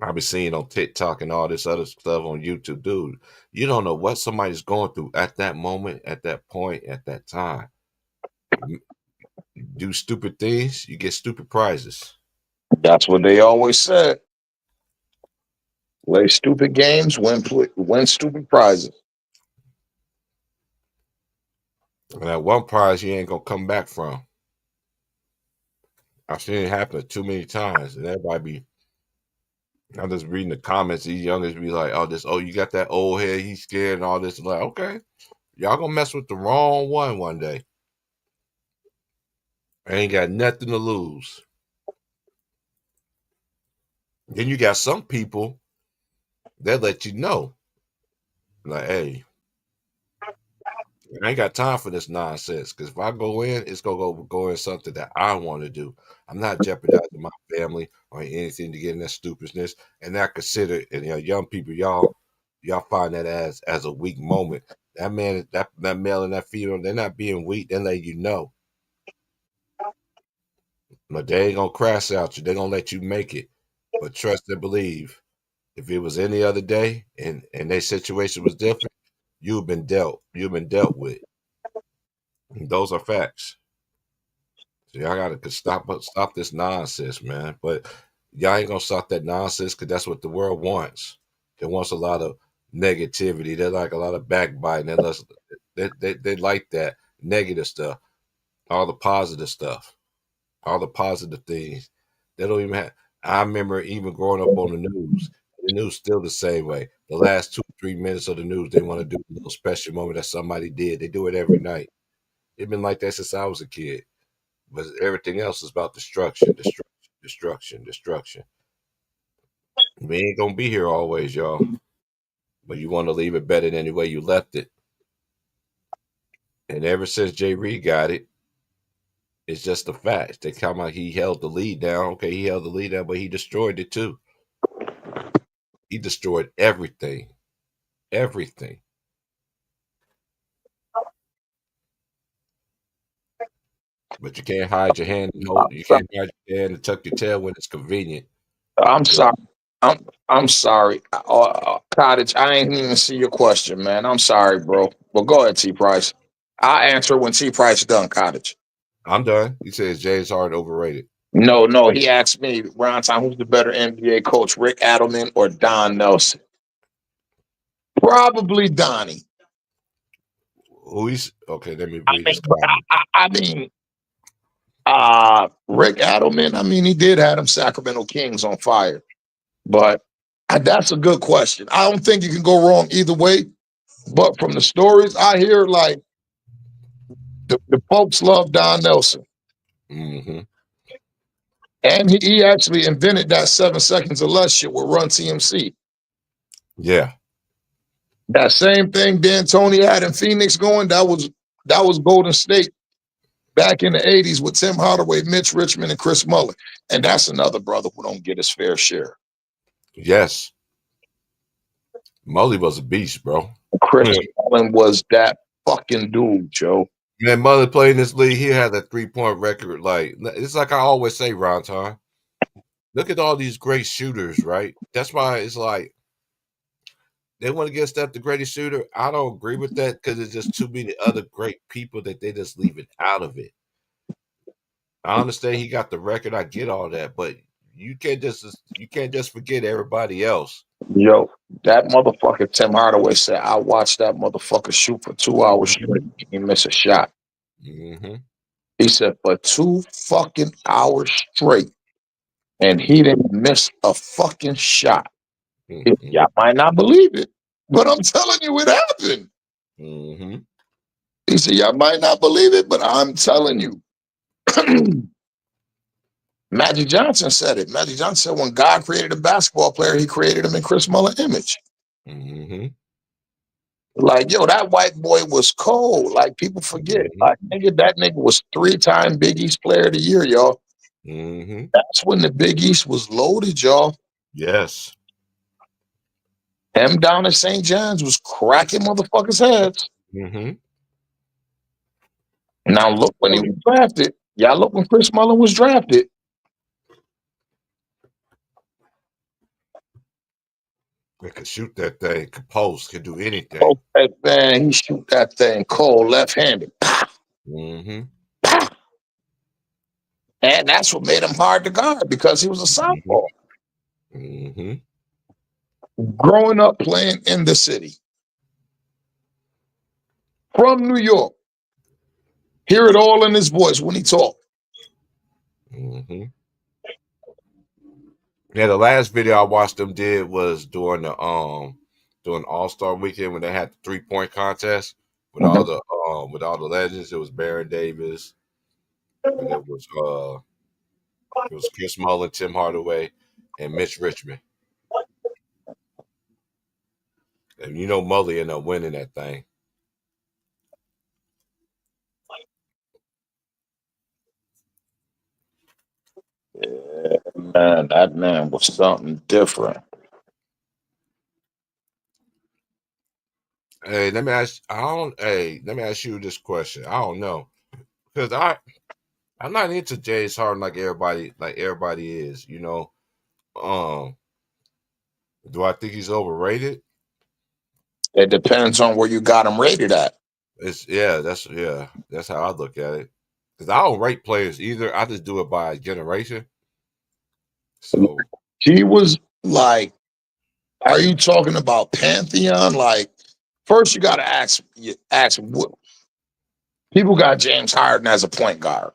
I've been seeing on TikTok and all this other stuff on YouTube. Dude, you don't know what somebody's going through at that moment, at that point, at that time. You do stupid things, you get stupid prizes. That's what they always said. Play stupid games, win stupid prizes. And that one prize you ain't gonna come back from. I've seen it happen too many times, and everybody be I'm just reading the comments. These youngers be like, "Oh, you got that old head. He's scared and all this." Like, okay, y'all gonna mess with the wrong one day. I ain't got nothing to lose. Then you got some people that let you know, like, hey, I ain't got time for this nonsense. Because if I go in, it's gonna go in something that I want to do. I'm not jeopardizing my family or anything to get in that stupidness. And I consider, and young people, y'all find that as a weak moment. That man, that male and that female, they're not being weak. They're letting you know. But they ain't gonna crash out you. They're gonna let you make it. But trust and believe. If it was any other day and their situation was different, you've been dealt. You've been dealt with. And those are facts. So y'all gotta stop this nonsense, man. But y'all ain't gonna stop that nonsense because that's what the world wants. It wants a lot of negativity. They like a lot of backbiting. They like that negative stuff, all the positive stuff, all the positive things. They don't even have. I remember even growing up on the news. The news still the same way. The last 2 or 3 minutes of the news, they want to do a little special moment that somebody did. They do it every night. It's been like that since I was a kid. But everything else is about destruction, destruction, destruction, destruction. We ain't gonna be here always, y'all. But you want to leave it better than the way you left it. And ever since Jay Reed got it, it's just a fact. They come out, he held the lead down. Okay, he held the lead down, but he destroyed it too. He destroyed everything. Everything. But you can't hide your hand. You can't hide your hand and tuck your tail when it's convenient. I'm sorry. I'm sorry. Cottage, I ain't even see your question, man. I'm sorry, bro. Well, go ahead, T Price. I'll answer when T Price done, Cottage. I'm done. He says James Harden overrated. No. He asked me, Ron Time, who's the better NBA coach, Rick Adelman or Don Nelson? Probably Donnie. Okay? Let me I read mean, this comment. I mean, Rick Adelman. I mean, he did have them Sacramento Kings on fire, but that's a good question. I don't think you can go wrong either way. But from the stories I hear, like the folks love Don Nelson, Mm-hmm. and he actually invented that 7 seconds or less shit with Run TMC. Yeah. That same thing D'Antoni had in Phoenix going, that was Golden State back in the 80s with Tim Hardaway, Mitch Richmond, and Chris Mullin. And that's another brother who don't get his fair share. Yes. Mully was a beast, bro. Chris Mullin was that fucking dude, Joe. Man, Mully played in this league. He had a 3-point record. Like, it's like I always say, Ron Time. Look at all these great shooters, right? That's why it's like they want to get Steph the greatest shooter. I don't agree with that because it's just too many other great people that they just leave it out of it. I understand he got the record. I get all that, but you can't just forget everybody else. Yo, that motherfucker Tim Hardaway said, I watched that motherfucker shoot for 2 hours straight. He didn't miss a shot. Mm-hmm. He said for 2 fucking hours straight, and he didn't miss a fucking shot. Mm-hmm. Y'all might not believe it, but I'm telling you, it happened. Mm-hmm. He said, y'all might not believe it, but I'm telling you. Magic Johnson said it. Magic Johnson said when God created a basketball player, he created him in Chris Mullin's image. Mm-hmm. Like, yo, that white boy was cold. Like, people forget. Mm-hmm. Like, that nigga was 3-time Big East player of the year, y'all. Mm-hmm. That's when the Big East was loaded, y'all. Yes. Him down at St. John's was cracking motherfuckers' heads. Mm-hmm. Now look when he was drafted. Y'all look when Chris Mullin was drafted. They could shoot that thing, could post, could do anything. Okay, man, he shoot that thing cold, left-handed. Mm-hmm. And that's what made him hard to guard because he was a southpaw. Mm-hmm. Growing up playing in the city. From New York. Hear it all in his voice when he talked. Mm-hmm. Yeah, the last video I watched them did was during All-Star weekend when they had the 3-point contest with all the legends. It was Baron Davis, and it was Chris Mullin, Tim Hardaway, and Mitch Richmond. And you know Mully ended up winning that thing. Man, that man was something different. Hey, let me ask you this question. I don't know. Because I'm not into James Harden like everybody is, you know. Um, do I think he's overrated? It depends on where you got him rated at. That's how I look at it. Because I don't rate players either. I just do it by generation. So He was like, are you talking about Pantheon? Like, first you got to ask what people got James Harden as a point guard.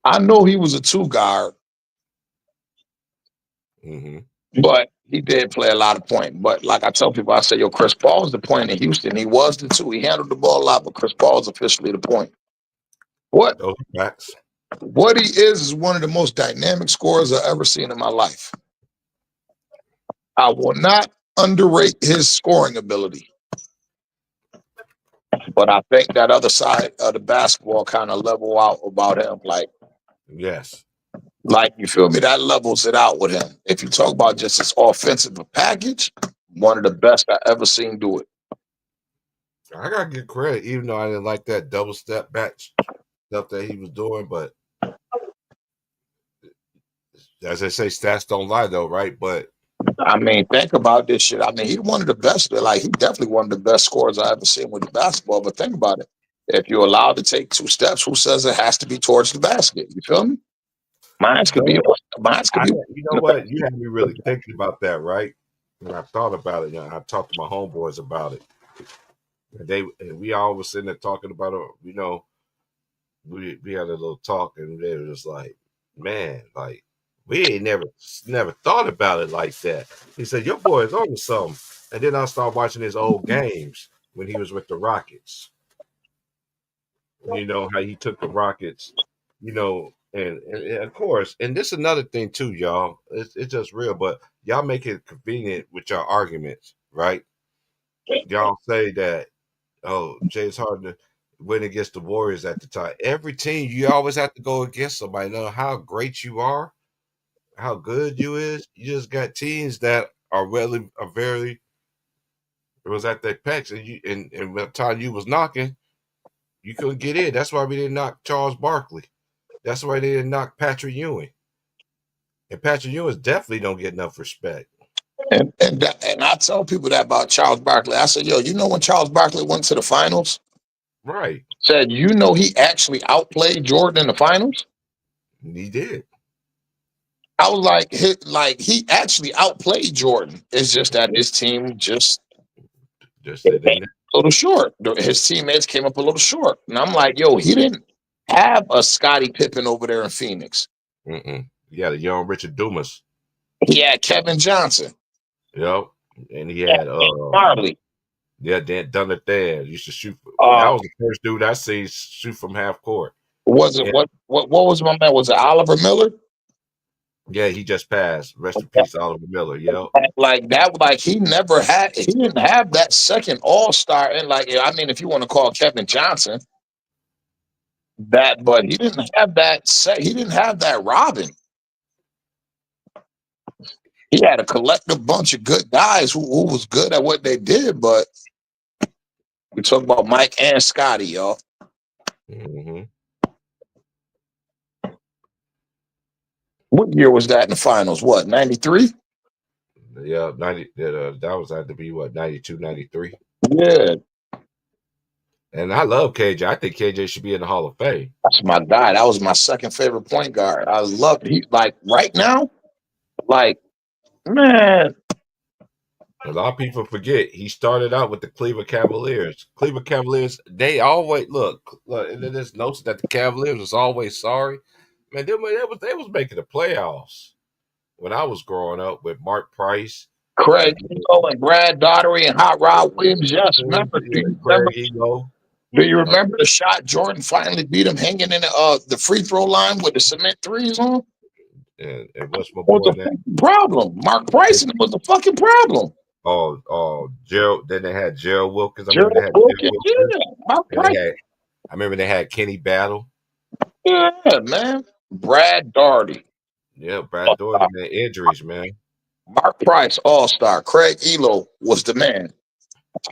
I know he was a two guard, mhm. but he did play a lot of point. But like I tell people, I say, yo, Chris Paul's the point in Houston. He was the two. He handled the ball a lot, but Chris Paul's officially the point. What Those are facts. what he is one of the most dynamic scorers I've ever seen in my life. I will not underrate his scoring ability. But I think that other side of the basketball kind of level out about him. Yes. Like you feel me? That levels it out with him. If you talk about just his offensive package, one of the best I ever seen do it. I gotta give credit, even though I didn't like that double step back stuff that he was doing, but as they say, stats don't lie though, right? But I mean, think about this shit. I mean, he's one of the best. Like, he definitely one of the best scorers I ever seen with the basketball. But think about it. If you're allowed to take two steps, who says it has to be towards the basket? You feel me? Mine could be. Mine could be. you know what? You had me really thinking about that, right? And I thought about it. You know, I talked to my homeboys about it. And we all was sitting there talking about it. You know, we had a little talk, and they were just like, "Man, like we ain't never thought about it like that." He said, "Your boy is on to something." And then I started watching his old games when he was with the Rockets. You know how he took the Rockets, you know, and of course, and this is another thing too, y'all. It's just real, but y'all make it convenient with your arguments, right? Y'all say that, oh, James Harden went against the Warriors at the time. Every team you always have to go against somebody. No matter how great you are, how good you is. You just got teams that are very. It was at their pecs, and by the time you was knocking, you couldn't get in. That's why we didn't knock Charles Barkley. That's why they didn't knock Patrick Ewing. And Patrick Ewing definitely don't get enough respect. And I tell people that about Charles Barkley. I said, yo, you know when Charles Barkley went to the finals? Right. Said, you know he actually outplayed Jordan in the finals? And he did. I was like he actually outplayed Jordan. It's just that his team just Just they came didn't. a little short. His teammates came up a little short. And I'm like, yo, he didn't have a Scottie Pippen over there in Phoenix. You got a young Richard Dumas. He had Kevin Johnson. Yep. And he had Marley. yeah, Dan Dunn used to shoot. That was the first dude I seen shoot from half court. Was it Yeah. what was my man? Was it Oliver Miller? Yeah, he just passed. Rest in peace, Oliver Miller. Yep. Like that, like he didn't have that second all-star. And like, I mean, if you want to call Kevin Johnson that, but he didn't have he didn't have that Robin. He had a collective bunch of good guys who was good at what they did, but we talk about Mike and Scotty, y'all. Mm-hmm. What year was that in the finals? What, 93? Yeah, 90. That was had to be what 92, 93. Yeah, And I love KJ. I think KJ should be in the Hall of Fame. that's my guy. That was my second favorite point guard. I love he like right now, like man. A lot of people forget he started out with the Cleveland Cavaliers. Cleveland Cavaliers, they always look and then there's notes that the Cavaliers was always sorry. Man, they was making the playoffs when I was growing up with Mark Price. Craig Elo and Brad Daugherty and Hot Rod Williams. Yes, remember? Craig Elo. Do you remember the shot Jordan finally beat him hanging in the free throw line with the cement threes on? And what's my What's boy the name? fucking problem? Mark Price was the fucking problem. Oh, Gerald. Then they had Gerald Wilkins. I Gerald remember they had Wilkins, Gerald Wilkins. yeah. Mark And Price, I remember they had Kenny Battle. yeah, man. Brad Daugherty, Yeah, Brad Daugherty, man. Injuries, man. Mark Price, All Star. Craig Elo was the man.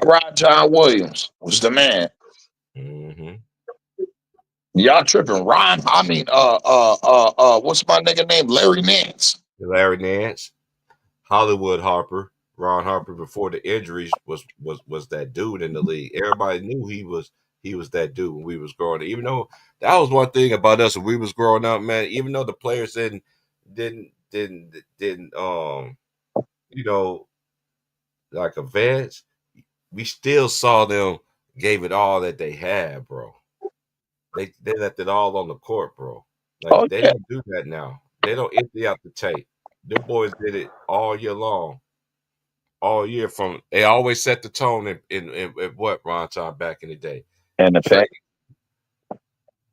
Rod John Williams was the man. Mm-hmm. Y'all tripping, Ron? I mean, what's my nigga name? Larry Nance. Larry Nance, Hollywood Harper, Ron Harper. Before the injuries, was that dude in the league. Everybody knew he was that dude when we was growing up. Even though that was one thing about us when we was growing up, man. Even though the players didn't you know, like advance, we still saw them gave it all that they had, bro. They left it all on the court, bro. Like Oh they yeah, don't do that now. They don't empty out the tape. Them boys did it all year long, all year. From they always set the tone in what Ron Time back in the day, and the training, fact,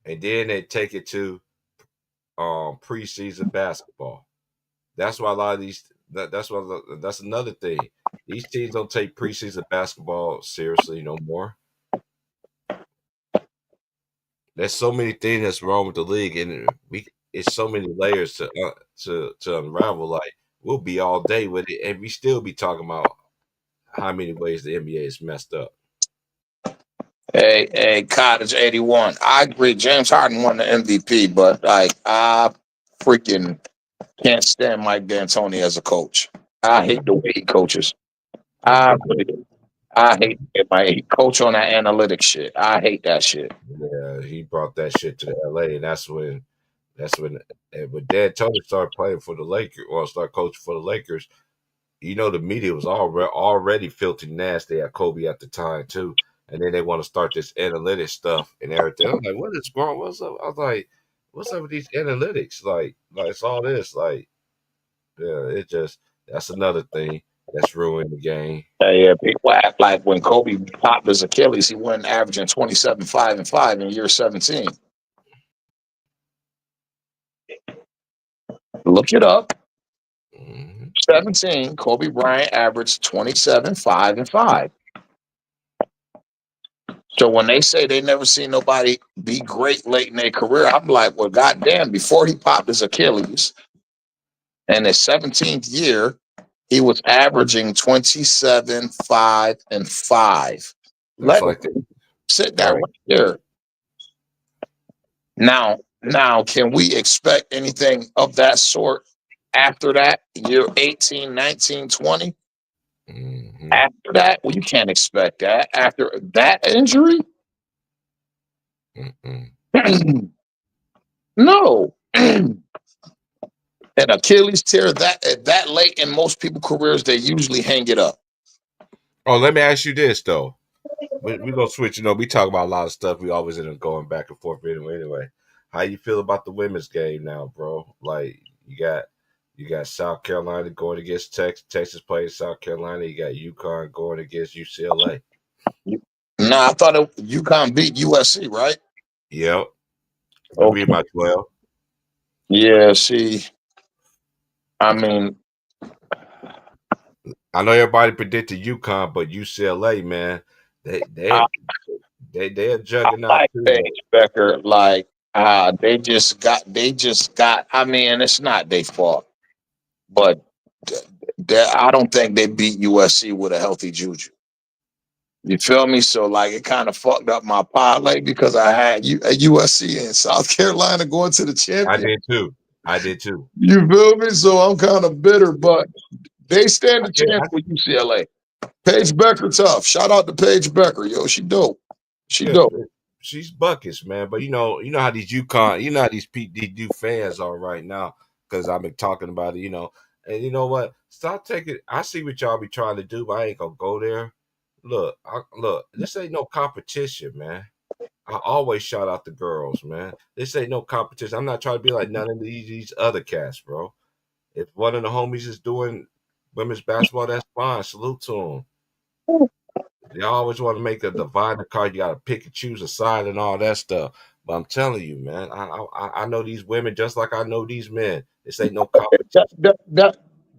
and then they take it to preseason basketball. That's why a lot of these. That's another thing. These teams don't take preseason basketball seriously no more. There's so many things that's wrong with the league, and it's so many layers to unravel. Like we'll be all day with it, and we still be talking about how many ways the NBA is messed up. hey, Cottage 81. I agree. James Harden won the MVP, but like I freaking can't stand Mike D'Antoni as a coach. I hate the way he coaches. I really do. I hate it. My coach on that analytics shit. I hate that shit. Yeah, he brought that shit to LA, and that's when and when D'Antoni started playing for the Lakers or started coaching for the Lakers. The media was already filthy nasty at Kobe at the time too, and then they want to start this analytics stuff and everything. I'm like, what is wrong? What's up? I was like, what's up with these analytics? Like it's all this. Like, yeah, it just that's another thing that's ruined the game. Yeah, people act like when Kobe popped his Achilles, he wasn't averaging 27, 5, and 5 in year 17. Look it up. Hmm. 17, Kobe Bryant averaged 27, 5, and 5. So when they say they never seen nobody be great late in their career, I'm like, well, goddamn, before he popped his Achilles in his 17th year, he was averaging 27, 5, and 5. That's Let like that, sit that right? right there. Now, can we expect anything of that sort after that? Year 18, 19, 20? Hmm. After that? Well, you can't expect that. After that injury? Mm-mm. No. An Achilles tear that late in most people's careers, they usually hang it up. Oh, let me ask you this though. We're gonna switch. We talk about a lot of stuff. We always end up going back and forth anyway. How you feel about the women's game now, bro? Like you got South Carolina going against Texas playing South Carolina. You got UConn going against UCLA. Nah, I thought UConn beat USC, right? Yep. You Okay. read my 12. Yeah, see, I mean, I know everybody predicted UConn, but UCLA, man, they I, they're I juggernaut like too. Paige Becker. Like, they just got, I mean, it's not their fault, but I don't think they beat USC with a healthy Juju. You feel me? So like it kind of fucked up my parlay because I had USC and South Carolina going to the I champion. did too. I did too. You feel me? So I'm kind of bitter, but they stand I a did. chance with UCLA. Paige Becker tough. Shout out to Paige Becker. Yo, she dope. She Yeah, dope. she's buckets, man. But you know how these these new fans are right now because I've been talking about it. And you know what? Stop taking. I see what y'all be trying to do, but I ain't gonna go there. Look. This ain't no competition, man. I always shout out the girls, man. This ain't no competition. I'm not trying to be like none of these other cats, bro. If one of the homies is doing women's basketball, that's fine. Salute to them. They always want to make a dividing card. You got to pick and choose a side and all that stuff. But I'm telling you, man, I know these women just like I know these men. This ain't no competition.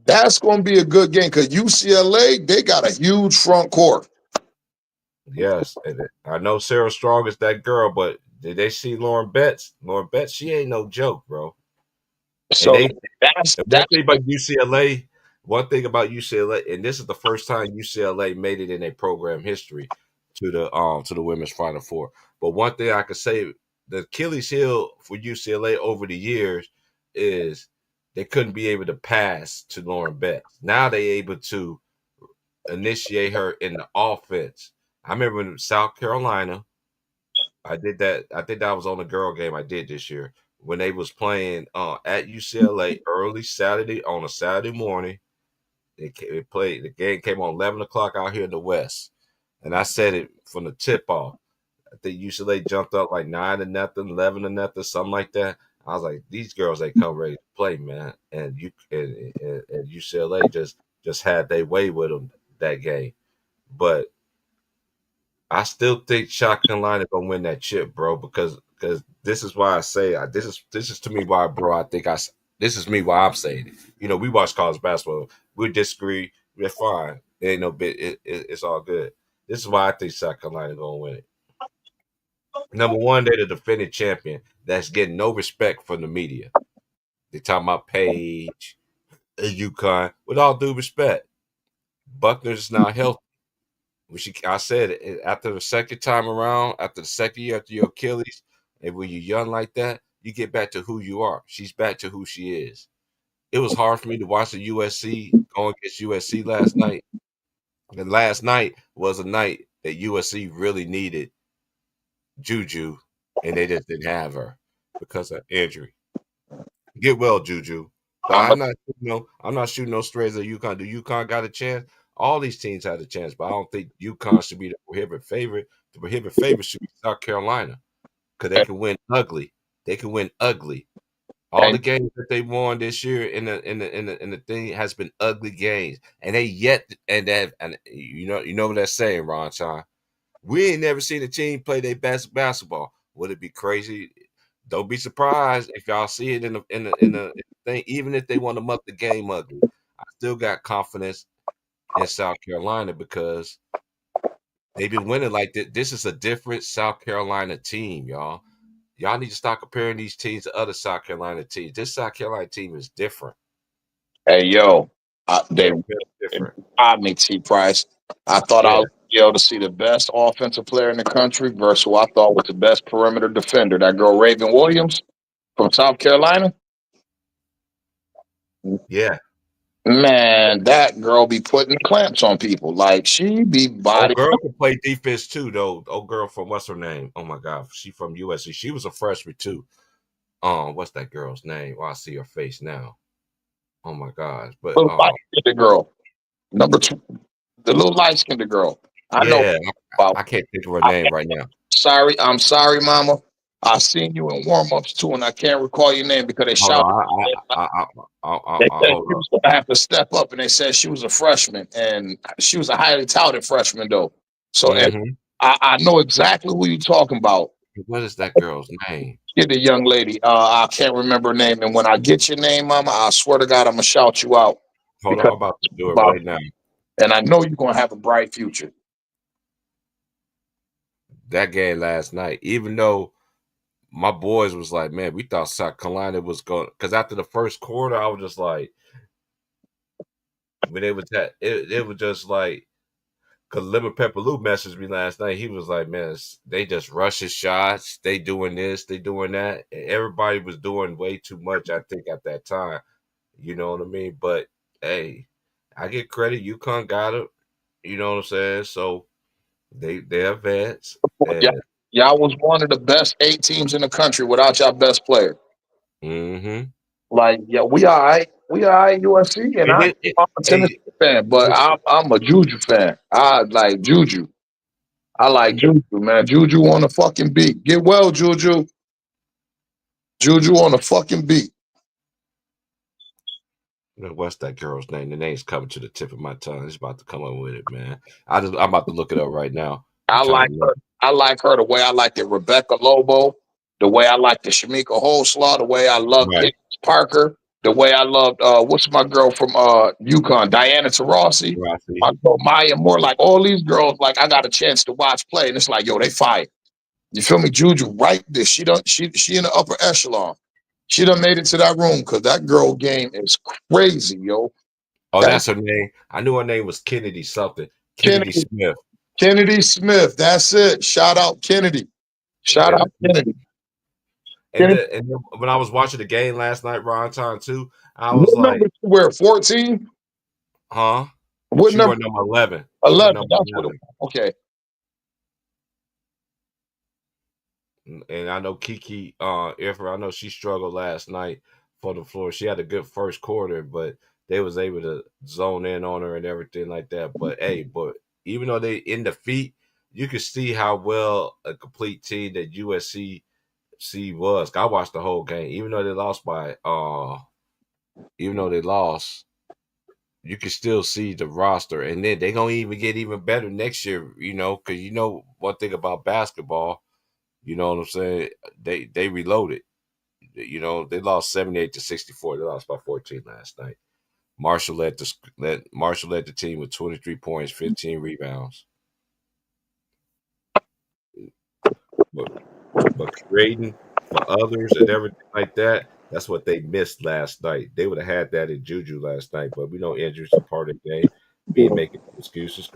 That's going to be a good game because UCLA, they got a huge front court. Yes, and I know Sarah Strong is that girl, but did they see Lauren Betts? Lauren Betts, she ain't no joke, bro. So And that's one thing about UCLA, and this is the first time UCLA made it in their program history to the women's Final Four. But one thing I could say, the Achilles heel for UCLA over the years is they couldn't be able to pass to Lauren Betts. Now they able to initiate her in the offense. I remember in South Carolina, I did that. I think that was on the girl game I did this year when they was playing at UCLA early Saturday on a Saturday morning. It played. The game came on 11 o'clock out here in the West, and I said it from the tip off. I think UCLA jumped up like 9-0, 11-0, something like that. I was like, these girls ain't come ready to play, man. And UCLA just had their way with them that game, but I still think South Carolina gonna win that chip, bro. Because this is why I say this is to me why, bro. This is me why I'm saying it. You know, we watch college basketball. We disagree. We're fine. It ain't no bit. It's all good. This is why I think South Carolina gonna win it. Number one, they're the defending champion. That's getting no respect from the media. They talking about Page and UConn. With all due respect, Buckner's now healthy. I said it, after the second time around, after the second year after your Achilles, and when you're young like that, you get back to who you are. She's back to who she is. It was hard for me to watch the USC go against USC last night. And last night was a night that USC really needed Juju, and they just didn't have her because of injury. Get well, Juju. But I'm not shooting no strays at UConn. Do UConn got a chance? All these teams had a chance, but I don't think UConn should be the prohibited favorite. The prohibited favorite should be South Carolina because they can win ugly. They can win ugly. All the games that they won this year in the thing has been ugly games, and you know what they're saying, Ron Sean. We ain't never seen a team play their best basketball. Would it be crazy? Don't be surprised if y'all see it in the thing, even if they want to muck the game ugly. I still got confidence in South Carolina because they've been winning like this. This is a different South Carolina team, y'all. Y'all need to start comparing these teams to other South Carolina teams. This South Carolina team is different. Hey, yo, they different. me T Price. I thought I was be able to see the best offensive player in the country versus who I thought was the best perimeter defender. That girl Raven Williams from South Carolina. Yeah. Man, that girl be putting clamps on people. Like she be body. Old girl can play defense too, though. Old girl from what's her name? Oh my God, she from USC. She was a freshman too. What's that girl's name? Well, I see her face now. Oh my gosh, but the girl, number 2, the little light skinned girl. I know. I can't think of her name right now. I'm sorry, Mama. I seen you in warm-ups too, and I can't recall your name because they shouted. They said she was gonna have to step up, and they said she was a freshman, and she was a highly touted freshman, though. So and I know exactly who you're talking about. What is that girl's name? Get the young lady. I can't remember her name, and when I get your name, Mama, I swear to God, I'm gonna shout you out. Hold on, I'm about to do it right now. And I know you're gonna have a bright future. That game last night, even though my boys was like, man, we thought South Carolina was going, because after the first quarter, I was just like, when it was just like, because Lemon Pepper Lou messaged me last night. He was like, man, they just rushing shots. They doing this, they doing that. And everybody was doing way too much, I think, at that time. You know what I mean? But, hey, I get credit. UConn got it. You know what I'm saying? So, they're vets. Y'all was one of the best 8 teams in the country without y'all best player. Mm-hmm. Like, yeah, we all right. We all right, USC, and I'm a Tennessee fan, but I'm a Juju fan. I like Juju. I like Juju, man. Juju on the fucking beat. Get well, Juju. Juju on the fucking beat. What's that girl's name? The name's coming to the tip of my tongue. It's about to come up with it, man. I'm about to look it up right now. I'm I trying like to her. remember. I like her the way I like the Rebecca Lobo, the way I like the Shamika Holslaw, the way I love Right, Parker, the way I loved what's my girl from UConn, Diana Taurasi, Rossi. my girl Maya Moore, like all these girls, like I got a chance to watch play, and it's like, yo, they fire. You feel me? Juju, right there. She in the upper echelon. She done made it to that room because that girl game is crazy, yo. Oh, That that's her name. I knew her name was Kennedy something. Kennedy Kennedy, Smith. Kennedy Smith. That's it. Shout out Kennedy. Shout Yeah. out Kennedy. And then when I was watching the game last night, Ron Time too, I was What like, number she wear? 14? huh? What She wore number? number 11. She wore 11. number That's what it 11. was. Okay. And I know Kiki Ifra, I know she struggled last night for the floor. She had a good first quarter, but they was able to zone in on her and everything like that. But even though they in defeat, you could see how well a complete team that USC was. I watched the whole game. Even though they lost, you can still see the roster. And then they're gonna even get even better next year, because one thing about basketball. You know what I'm saying? They reloaded. They lost 78-64. They lost by 14 last night. Marshall led the team with 23 points, 15 rebounds. But creating for others and everything like that, that's what they missed last night. They would have had that in Juju last night, but we know injuries are part of the game. We ain't making excuses.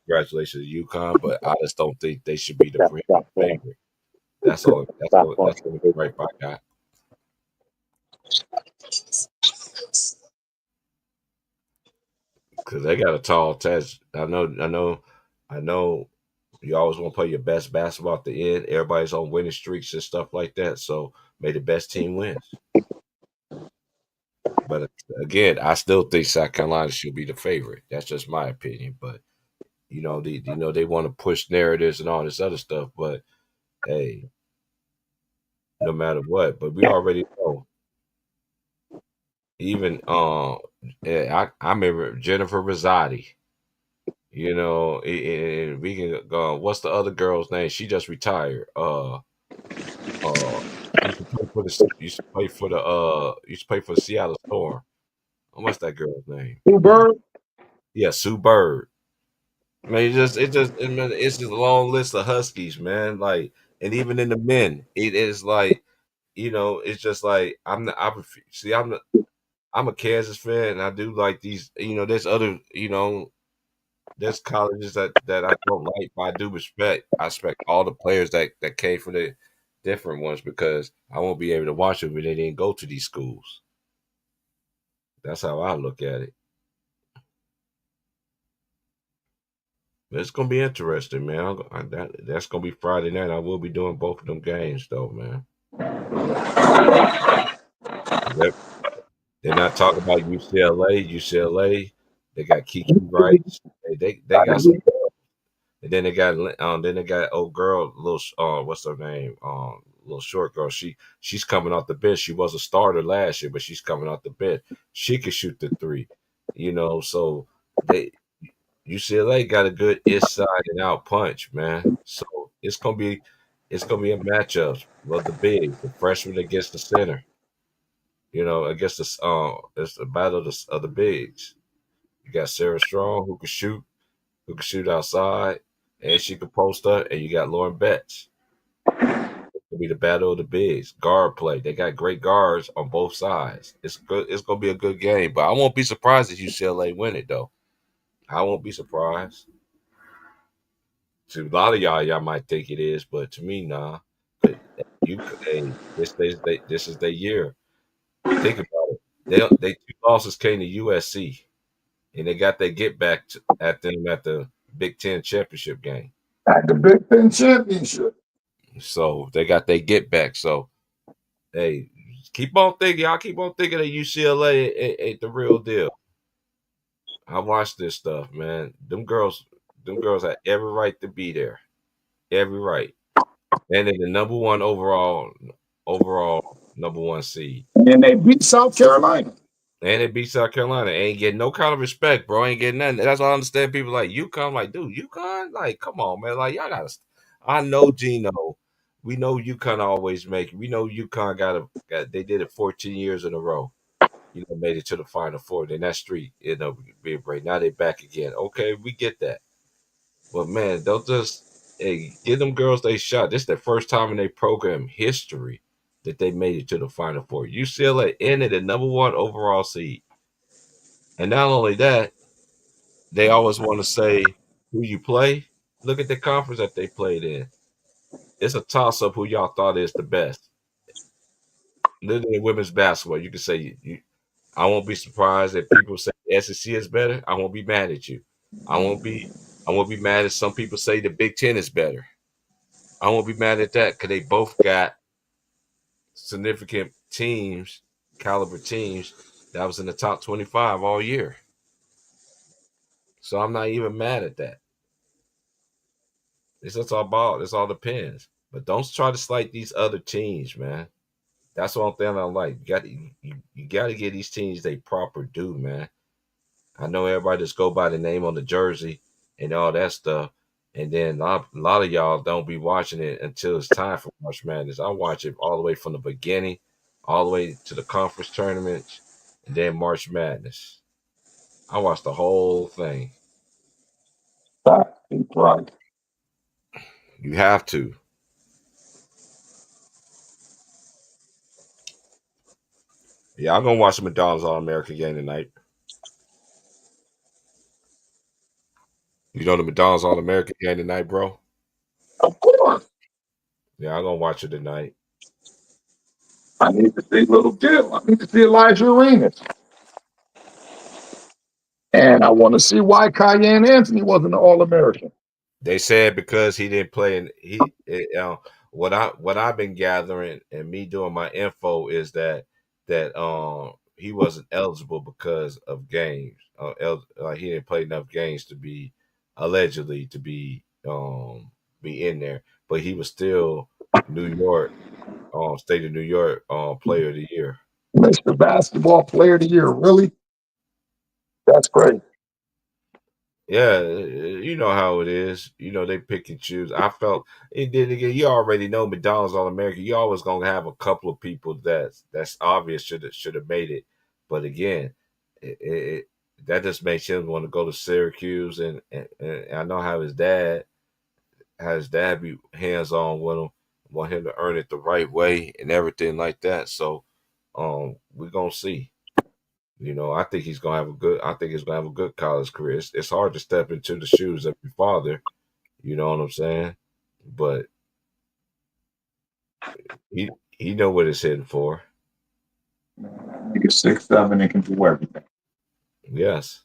Congratulations to UConn, but I just don't think they should be the favorite. That's all. That's the right I got. Because they got a tall test. I know. You always want to play your best basketball at the end. Everybody's on winning streaks and stuff like that. So may the best team wins. But again, I still think South Carolina should be the favorite. That's just my opinion. But they want to push narratives and all this other stuff. But hey, no matter what. But we already know. Even I remember Jennifer Rosati. And we can go. What's the other girl's name? She just retired. Used to play for the Seattle Storm. What's that girl's name? Two Bird. Yeah, Sue Bird. Man, it's just a long list of Huskies, man. Like, and even in the men, it is like, it's just like I'm a Kansas fan, and I do like these. There's other, there's colleges that I don't like, but I do respect. I respect all the players that came from the different ones because I won't be able to watch them if they didn't go to these schools. That's how I look at it. But it's gonna be interesting, man. That's gonna be Friday night. I will be doing both of them games, though, man. Yep. They're not talking about UCLA. UCLA, they got Kiki Rice. They got some. And then they got old girl, little what's her name? Little short girl. She's coming off the bench. She was a starter last year, but she's coming off the bench. She can shoot the three. So they UCLA got a good inside and out punch, man. So it's gonna be a matchup of the big, the freshman against the center. Against it's the battle of the bigs. You got Sarah Strong who can shoot outside, and she can post up, and you got Lauren Betts. It'll be the battle of the bigs. Guard play. They got great guards on both sides. It's good. It's gonna be a good game, but I won't be surprised if UCLA win it though. I won't be surprised. To a lot of y'all might think it is, but to me, nah. But hey, this is their year. Think about it. They two losses came to USC, and they got their get back at them at the Big Ten championship game. At the Big Ten Championship. So they got their get back. So hey, keep on thinking. Y'all keep on thinking that UCLA ain't the real deal. I watched this stuff, man. Them girls had every right to be there. Every right. And they're the number one overall number one seed. And they beat South Carolina. And they beat South Carolina. Ain't getting no kind of respect, bro. Ain't getting nothing. That's why I understand people like UConn. Like, dude, UConn? Like, come on, man. Like, y'all gotta. I know Gino. We know UConn always make it. We know UConn they did it 14 years in a row. Made it to the Final Four. Then that streak, being great. Now they back again. Okay, we get that. But man, don't just give them girls they shot. This is the first time in their program history that they made it to the Final Four. UCLA ended the #1 overall seed. And not only that, they always want to say who you play. Look at the conference that they played in. It's a toss up who y'all thought is the best. Literally in women's basketball, you can say I won't be surprised if people say the SEC is better. I won't be mad at you. I won't be mad if some people say the Big Ten is better. I won't be mad at that because they both got significant teams, caliber teams that was in the top 25 all year. So I'm not even mad at that. It's just all about. It's all depends. But don't try to slight these other teams, man. That's one thing I like. You got to give these teams they proper due, man. I know everybody just go by the name on the jersey and all that stuff, and then a lot of y'all don't be watching it until it's time for March Madness. I watch it all the way from the beginning, all the way to the conference tournaments, and then March Madness. I watch the whole thing. Right. You have to. Yeah, I'm gonna watch the McDonald's All American game tonight. You know the McDonald's All American game tonight, bro? Of course. Yeah, I'm gonna watch it tonight. I need to see Little Gil. I need to see Elijah Arenas. And I want to see why Cayenne Anthony wasn't an All-American. They said because he didn't play, and what I've been gathering and me doing my info is that he wasn't eligible because of games. Like he didn't play enough games to be allegedly to be in there, but he was still New York, state of New York, player of the year. Mr. Basketball Player of the Year, really? That's great. Yeah, you know how it is. They pick and choose. I felt and then again, you already know McDonald's All American. You always gonna have a couple of people that's obvious should have made it. But again, that just makes him want to go to Syracuse, and I know how his dad be hands on with him, want him to earn it the right way and everything like that. So, we're gonna see. I think he's gonna have a good. I think he's gonna have a good college career. It's hard to step into the shoes of your father. You know what I'm saying? But he know what he's heading for. He's 6'7" and can do everything. Yes.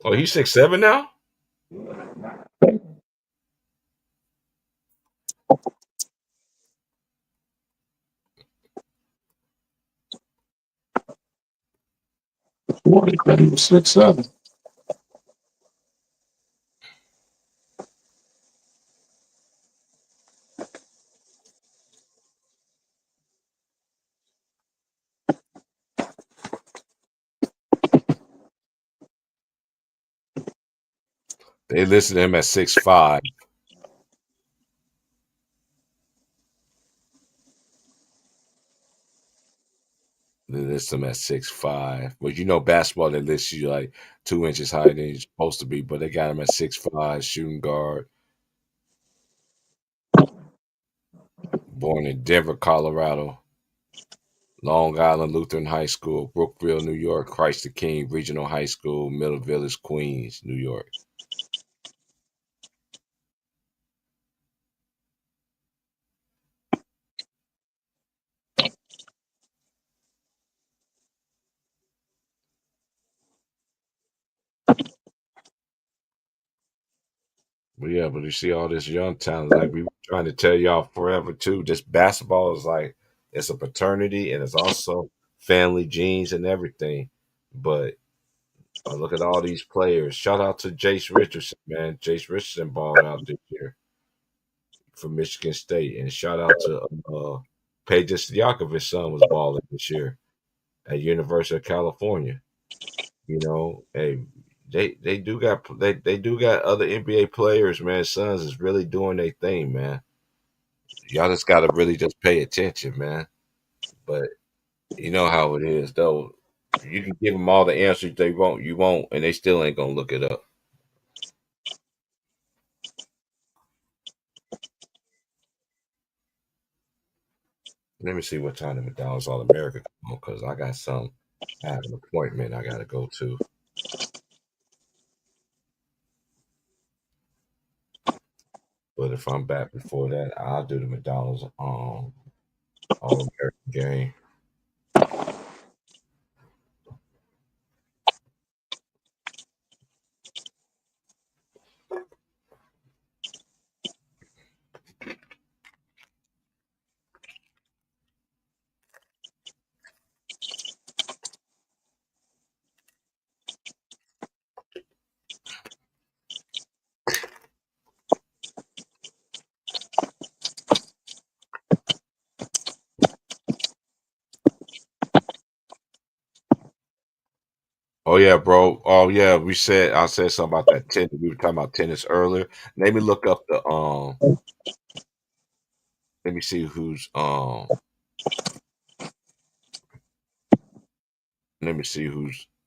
Oh, he's 6'7" now. He said he was 6'7". They listed him at 6'5". They list him at 6'5". But basketball they list you like 2 inches higher than you're supposed to be. But they got him at 6'5", shooting guard. Born in Denver, Colorado. Long Island Lutheran High School, Brookville, New York, Christ the King Regional High School, Middle Village, Queens, New York. But yeah, but you see all this young talent, like we were trying to tell y'all forever too. This basketball is like it's a fraternity and it's also family genes and everything. But look at all these players. Shout out to Jace Richardson, man. Jace Richardson balled out this year for Michigan State, and shout out to Peja Stojakovic's son was balling this year. at University of California. Hey, they do got other NBA players, man. Suns is really doing their thing, man. Y'all just gotta really just pay attention, man. But you know how it is, though. You can give them all the answers they want, you won't, and they still ain't gonna look it up. Let me see what time the McDonald's All America come on, because I have an appointment I gotta go to. But if I'm back before that, I'll do the McDonald's All American game. Oh yeah, bro. Oh yeah, I said something about that tennis. We were talking about tennis earlier. Let me look up the let me see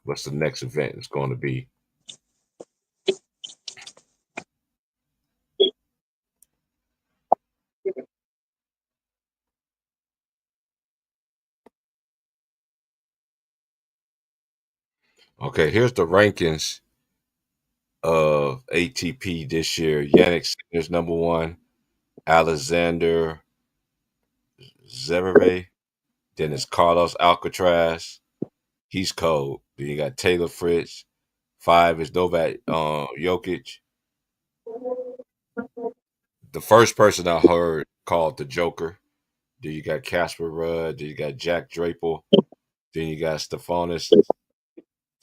what's the next event it's going to be. Okay, here's the rankings of ATP this year. Yannick Sinner's number one, Alexander Zverev, then it's Carlos Alcaraz. He's cold. Then you got Taylor Fritz. 5 is Novak Jokic. The first person I heard called the Joker. Then you got Casper Rudd. Then you got Jack Draper. Then you got Stefanos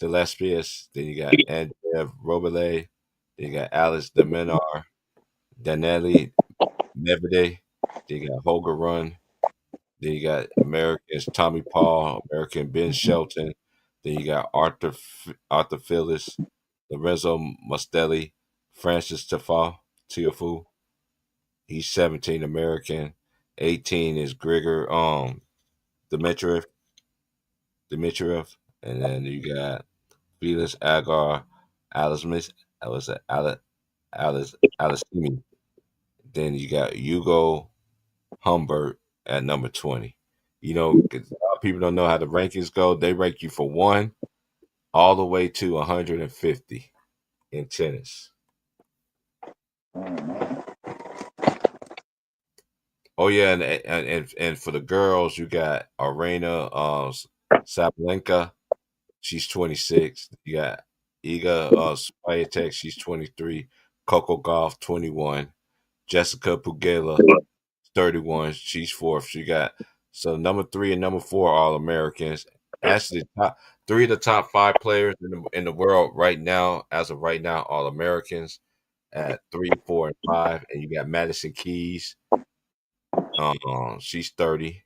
Tsitsipas. Then you got Andrea Robele. Then you got Alex de Minaur, Danelli Medvedev. Then you got Holger Run. Then you got Americans Tommy Paul, American Ben Shelton. Then you got Arthur Phillips, Lorenzo Mustelli, Francis Tiafoe. He's 17, American. 18 is Grigor Dimitrov. Dimitrov. And then you got Felix Agar, Alice Alicimi. Then you got Hugo Humbert at number 20. 'Cause a lot of people don't know how the rankings go. They rank you from 1 all the way to 150 in tennis. Oh yeah, and for the girls, you got Arena Sabalenka. She's 26. You got Iga Swiatek. She's 23. Coco Golf 21. Jessica Pugela 31. She's fourth. She got so number 3 and number 4 are all Americans. Actually, top 3 of the top 5 players in the world right now, as of right now, all Americans at 3, 4, and 5. And you got Madison Keys. She's 30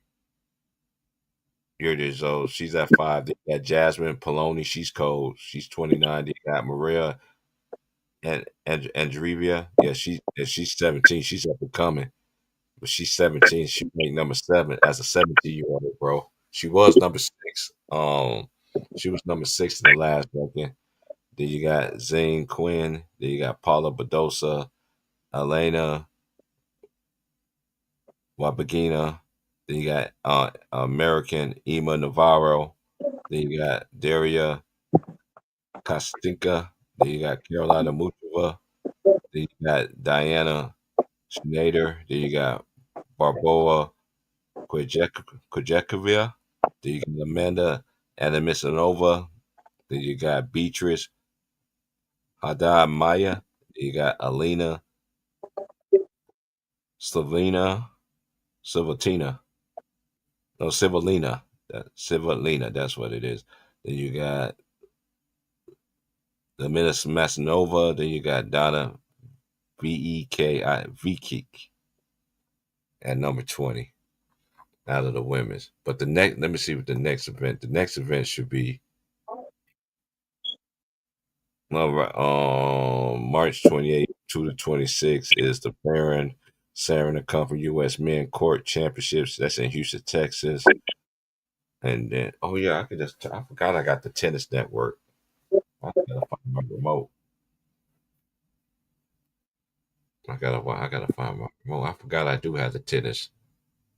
years old. She's at 5. They got Jasmine Poloni. She's cold. She's 29. They got Maria and Andreevia. Yeah, she's 17. She's up and coming. But she's 17. She ranked number 7 as a 17-year-old, bro. She was number 6. She was number 6 in the last ranking. Then you got Zane Quinn. Then you got Paula Badosa, Elena Wabagina. Then you got American Ema Navarro. Then you got Daria Kostinka. Then you got Carolina Muchova. Then you got Diana Schneider. Then you got Barboa Kujakovia. Then you got Amanda Adamisanova. Then you got Beatrice Haddad Maya. Then you got Alina Slovena Silvatina. No, Civalina. Civalina, that's what it is. Then you got the Minas Masinova. Then you got Donna Veki at number 20. out of the women's. But the next, let me see what the next event. The next event should be March 28th to the 26th is the Baron Sarin and Company U.S. Men Court Championships. That's in Houston, Texas. And then, oh yeah, I forgot I got the tennis network. I gotta find my remote. I gotta find my remote. I forgot I do have the tennis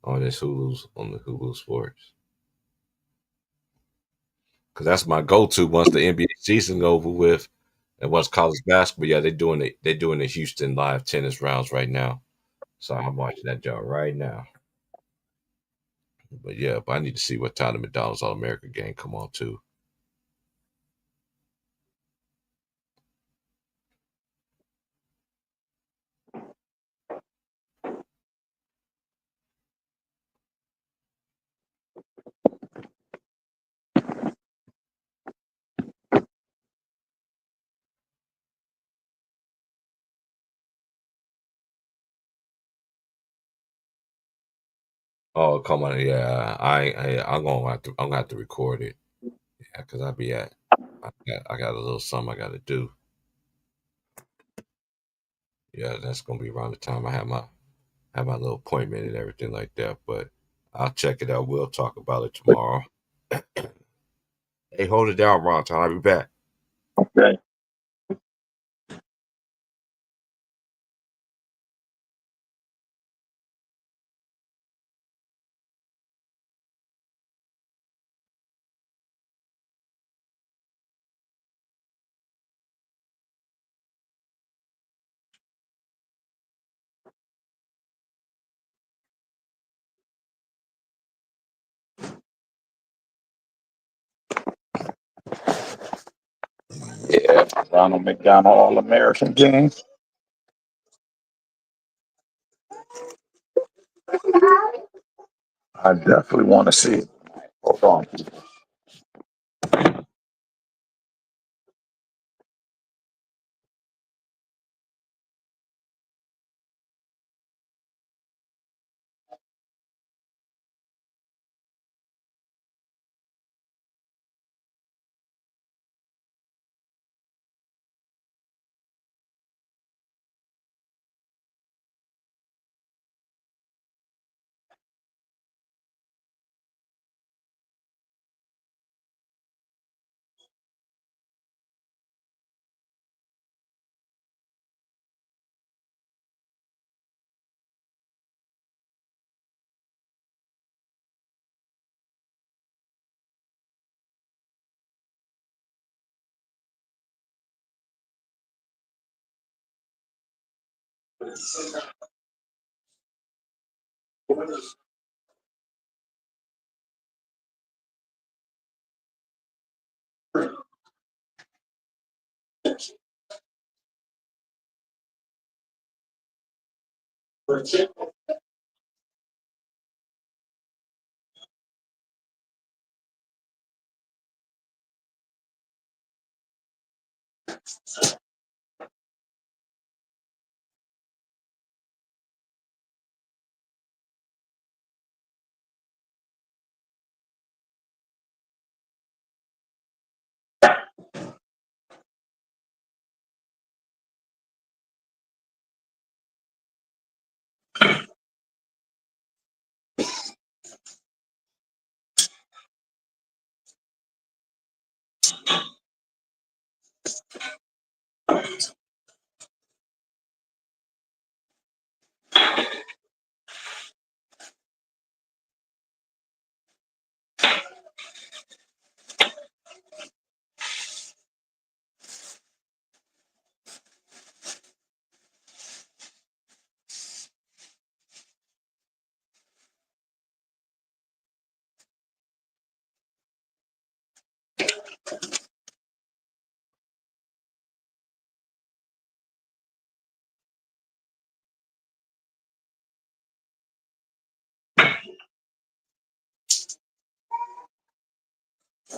on the Hulu Sports. Because that's my go-to once the NBA season over with, and once college basketball. Yeah, they're doing the Houston live tennis rounds right now, so I'm watching that job right now. But yeah, I need to see what time the McDonald's All America game come on too. Oh come on, yeah, I'm gonna have to record it. Yeah, because I got a little something I got to do. Yeah, that's gonna be around the time I have my little appointment and everything like that. But I'll check it out. We'll talk about it tomorrow. Hey, hold it down, Ron. I'll be back. Okay. Yeah, Ronald McDonald All American game. I definitely want to see it. Hold on.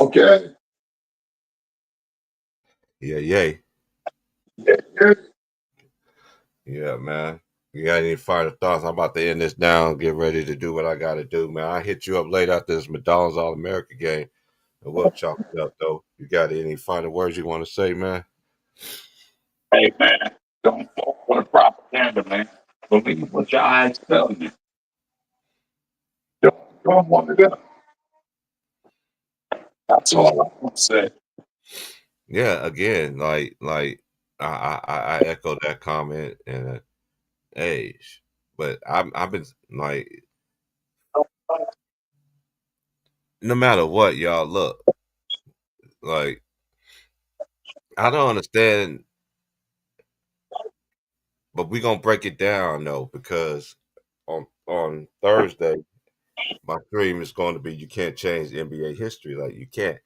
Okay. Yeah, yay. Yeah, yeah. Yeah, man. You got any final thoughts? I'm about to end this down, get ready to do what I got to do, man. I hit you up late after this McDonald's All America game, and we'll chop it up, though. You got any final words you want to say, man? Hey man, don't fall for the propaganda, man. Believe what your eyes tell you. Don't want it up. That's all I want to say. Yeah, again, I echo that comment and age, but I've been like, no matter what, y'all look like. I don't understand, but we gonna break it down though because on Thursday, my dream is going to be you can't change NBA history, like you can't.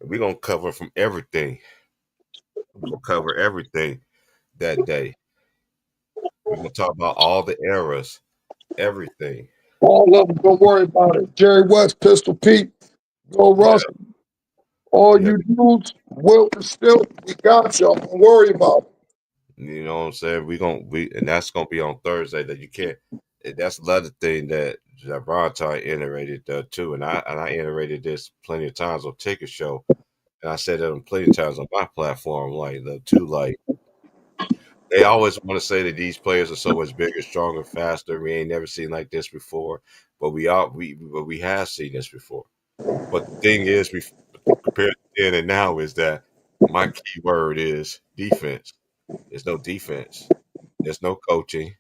We're gonna cover from everything. We're gonna cover everything that day. We're gonna talk about all the eras, everything. All of them, don't worry about it. Jerry West, Pistol Pete, Bill Yeah, Russell, all yeah. you dudes, Wilton still, we got y'all. Don't worry about it. You know what I'm saying? And that's gonna be on Thursday. That you can't. That's another thing that Ron Ty iterated too, and I iterated this plenty of times on Ticket Show, and I said it plenty of times on my platform. Like the two, like they always want to say that these players are so much bigger, stronger, faster. We ain't never seen like this before, but we have seen this before. But the thing is, we compared to then and now is that my key word is defense. There's no defense. There's no coaching.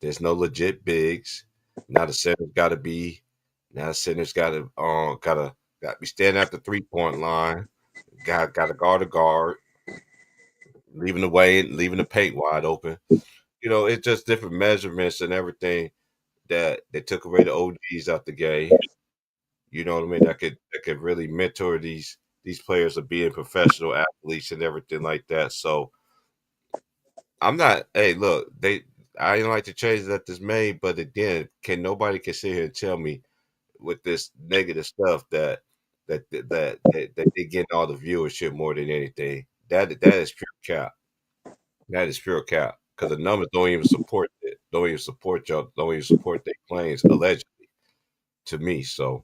There's no legit bigs. Now the center's got to be. Now the center's got to be standing at the 3-point line. Got to guard a guard, leaving the paint wide open. You know, it's just different measurements and everything that they took away the OGs out the game. You know what I mean? That could really mentor these players of being professional athletes and everything like that. So I'm not. Hey, look, I didn't like the changes that this made, but again, nobody can sit here and tell me with this negative stuff that they getting all the viewership more than anything. That is pure cap. That is pure cap because the numbers don't even support it. Don't even support y'all. Don't even support their claims allegedly to me. So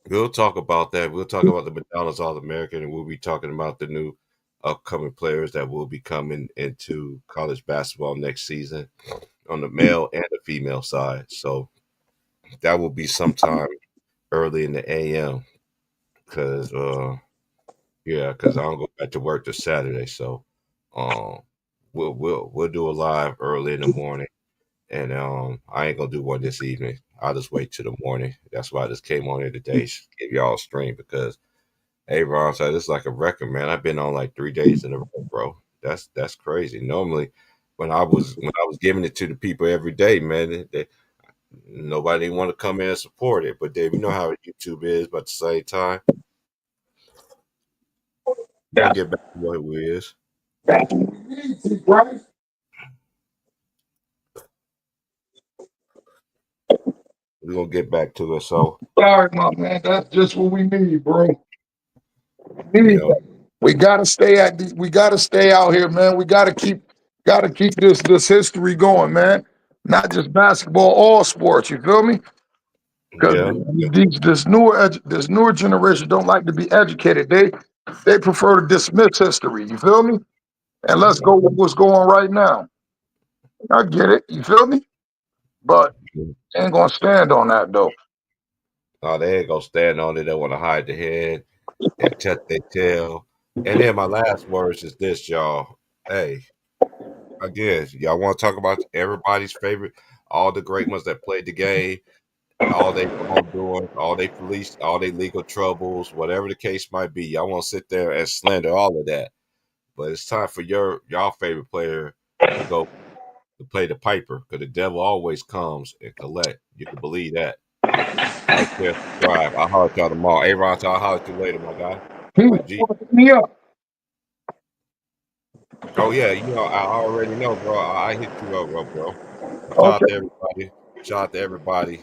we'll talk about that. We'll talk about the McDonald's All American, and we'll be talking about the new upcoming players that will be coming into college basketball next season on the male and the female side. So that will be sometime early in the AM because because I don't go back to work this Saturday. So um we'll do a live early in the morning, and I ain't gonna do one this evening. I'll just wait till the morning. That's why I just came on here today, give y'all a stream because hey, Ron, so this is like a record, man. I've been on like 3 days in a row, bro. That's crazy. Normally, when I was giving it to the people every day, man, nobody want to come in and support it. But Dave, you know how YouTube is. But at the same time, we're gonna That's get back to what it is. That's what we need, T. Price. We're gonna get back to it. So, Sorry, my man. That's just what we need, bro. We you need know, that. We gotta stay we gotta stay out here, man. We gotta keep this history going, man. Not just basketball, all sports. You feel me? Because yeah, this newer generation don't like to be educated. They prefer to dismiss history. You feel me? And let's go with what's going right now. I get it. You feel me? But ain't gonna stand on that though. no, they ain't gonna stand on it. They want to hide the head and tuck their tail. And then my last words is this, y'all. Hey, again, y'all want to talk about everybody's favorite, all the great ones that played the game, all they wrongdoing, all they police, all they legal troubles, whatever the case might be. Y'all want to sit there and slander all of that. But it's time for y'all favorite player to go to play the piper because the devil always comes and collect. You can believe that. Like, share, subscribe. I'll holler at y'all tomorrow. Hey, Ron, I'll holler at you later, my guy. He My was G. fucking me up. Oh, yeah, I already know, bro. I hit you up, bro. Shout out to Okay. everybody. Shout out to everybody.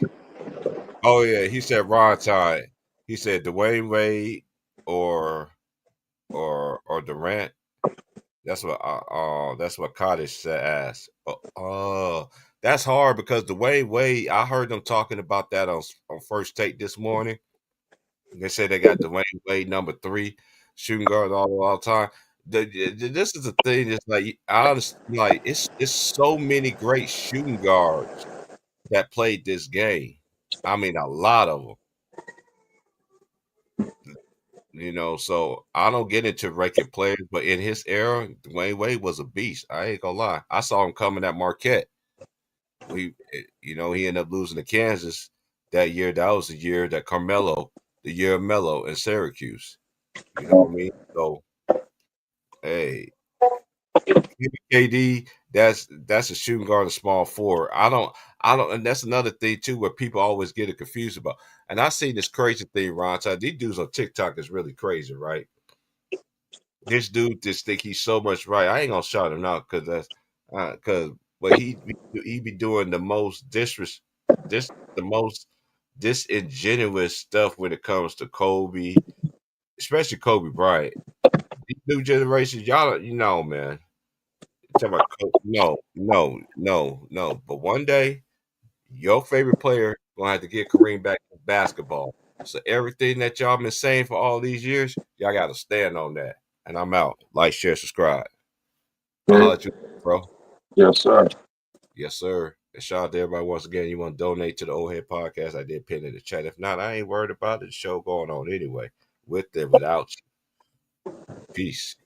Oh, yeah, he said Ron Tide. He said Dwayne Wade or Durant. That's what Cottage said asked. That's hard because Dwayne Wade, I heard them talking about that on First Take this morning. They say they got Dwayne Wade number 3 shooting guard all time. This is the thing. It's like honestly, like it's so many great shooting guards that played this game. I mean, a lot of them. You know, so I don't get into ranking players, but in his era, Dwayne Wade was a beast. I ain't gonna lie. I saw him coming at Marquette. He ended up losing to Kansas that year. That was the year that the year of Melo in Syracuse. You know what I mean? So, hey, KD, that's a shooting guard, a small forward. I don't, and that's another thing too, where people always get it confused about. And I see this crazy thing, Ron. These dudes on TikTok is really crazy, right? This dude just think he's so much right. I ain't gonna shout him out because but he be doing the most the most disingenuous stuff when it comes to Kobe, especially Kobe Bryant. These new generations, y'all, man. Talking about no. But one day, your favorite player gonna have to get Kareem back in basketball. So everything that y'all been saying for all these years, y'all got to stand on that. And I'm out. Like, share, subscribe. I'll let you, bro. Yes, sir. Yes, sir. And shout out to everybody once again. You want to donate to the Old Head Podcast? I did pin in the chat. If not, I ain't worried about it. The show going on anyway, with or without you. Peace.